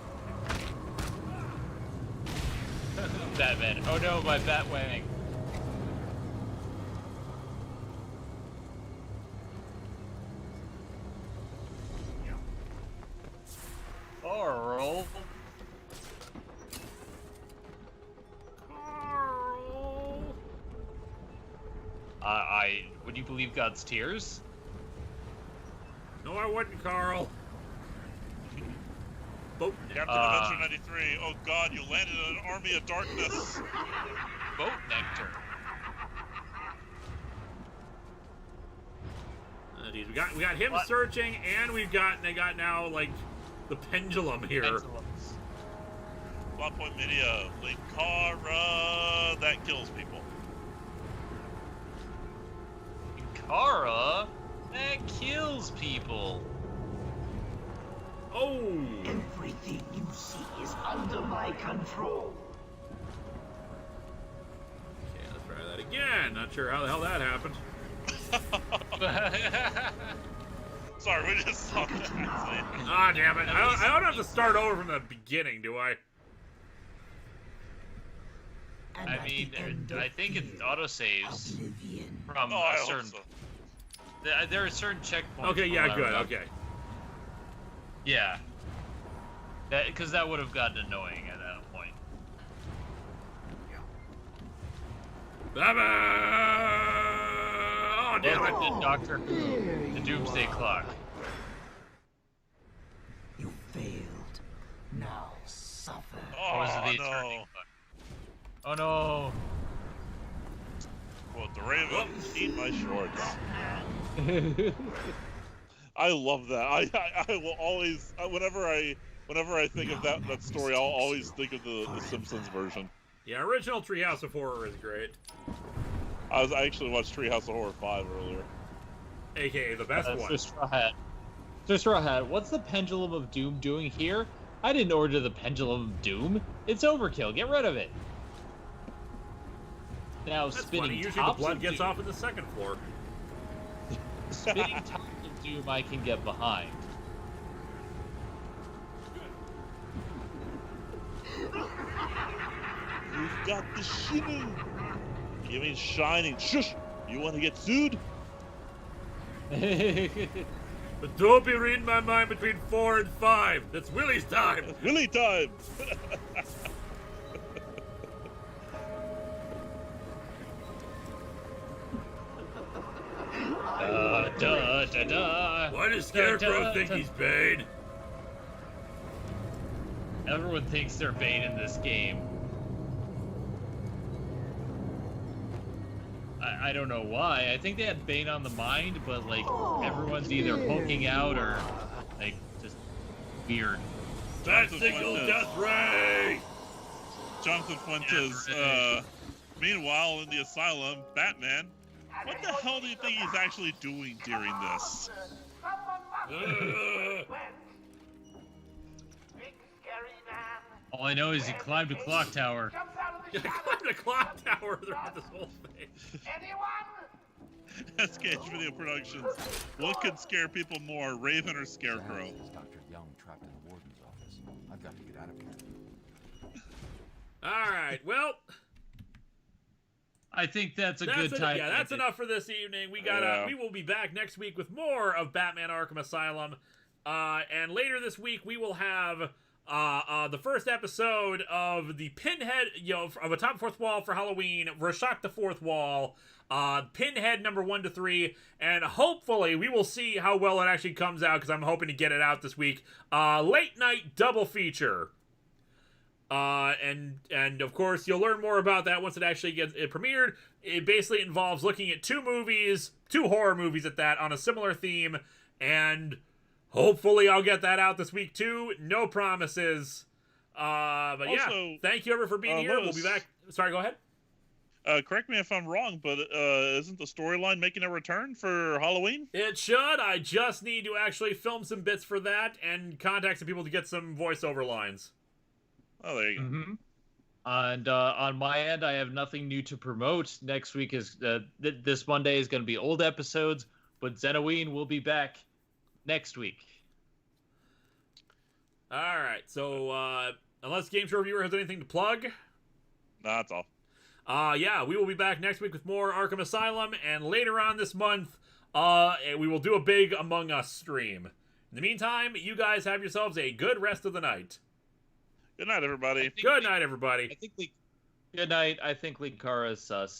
Batman. Oh no, my Batwang. Carl. Would you believe God's tears? No, I wouldn't, Carl. Boat Captain Adventure 93. Oh God, you landed in an army of darkness. Boat nectar. Geez, we got him searching, and they got now like the pendulum here. Pendulums. Plot point media. Linkara that kills people. Linkara that kills people. Oh! Everything you see is under my control. Okay, let's try that again. Not sure how the hell that happened. Sorry, we just saw that. Ah, damn it. I don't have to start over from the beginning, do I? I mean, I think it autosaves from I a hope certain... so. There are certain checkpoints. Okay, yeah, good, okay. Yeah. Because that would have gotten annoying at that point. Oh, damn it. The Doctor Who, the Doomsday Clock. You failed. Now suffer. Or was it the no. Eternity Clock? Oh no. Well, the Raven, eat my shorts. I love that. I will always, whenever I think of that story, I'll always think of the Simpsons version. Yeah, original Treehouse of Horror is great. I actually watched Treehouse of Horror 5 earlier. AKA the best one. So Straw Hat, what's the Pendulum of Doom doing here? I didn't order the Pendulum of Doom. It's overkill. Get rid of it. Now That's spinning funny. Usually the tops blood of gets Doom. off in the second floor. Spinning tops of Doom I can get behind. You've got the shining. You mean shining? Shush! You want to get sued? But don't be reading my mind between 4 and 5. That's Willie's time. Willie time. Why does Scarecrow think he's Bane? Everyone thinks they're Bane in this game. I don't know why. I think they had Bane on the mind, but like everyone's either poking out or like just weird. Tactical Death Ray! Jonathan Fuentes. Meanwhile, in the asylum, Batman. What the hell do you think he's actually doing during this? All I know is he climbed a clock tower. Yeah, I climbed a clock tower throughout this whole thing. SKH Video Productions. What could scare people more, Raven or Scarecrow? Dr. Young trapped in the warden's office. I've got to get out of here. Alright, well... I think that's a good time. Yeah, that's enough for this evening. We will be back next week with more of Batman Arkham Asylum. And later this week, we will have the first episode of the Pinhead, of Atop the Fourth Wall for Halloween, Rorschach the Fourth Wall, Pinhead number 1 to 3, and hopefully we will see how well it actually comes out, because I'm hoping to get it out this week. Late night double feature. And of course, you'll learn more about that once it actually gets premiered. It basically involves looking at two horror movies at that, on a similar theme, and hopefully I'll get that out this week too. No promises. But also, yeah, thank you everyone for being here. We'll be back. Sorry, go ahead. Correct me if I'm wrong, but isn't the storyline making a return for Halloween? It should. I just need to actually film some bits for that and contact some people to get some voiceover lines. Oh, there you go. Mm-hmm. And on my end, I have nothing new to promote. Next week is this Monday is going to be old episodes, but Zenoween will be back next week. All right. So unless Game Show Reviewer has anything to plug, nah, that's all. Yeah, we will be back next week with more Arkham Asylum, and later on this month, we will do a big Among Us stream. In the meantime, you guys have yourselves a good rest of the night. Good night, everybody. Good night, everybody. Good night. I think Linkara is sus.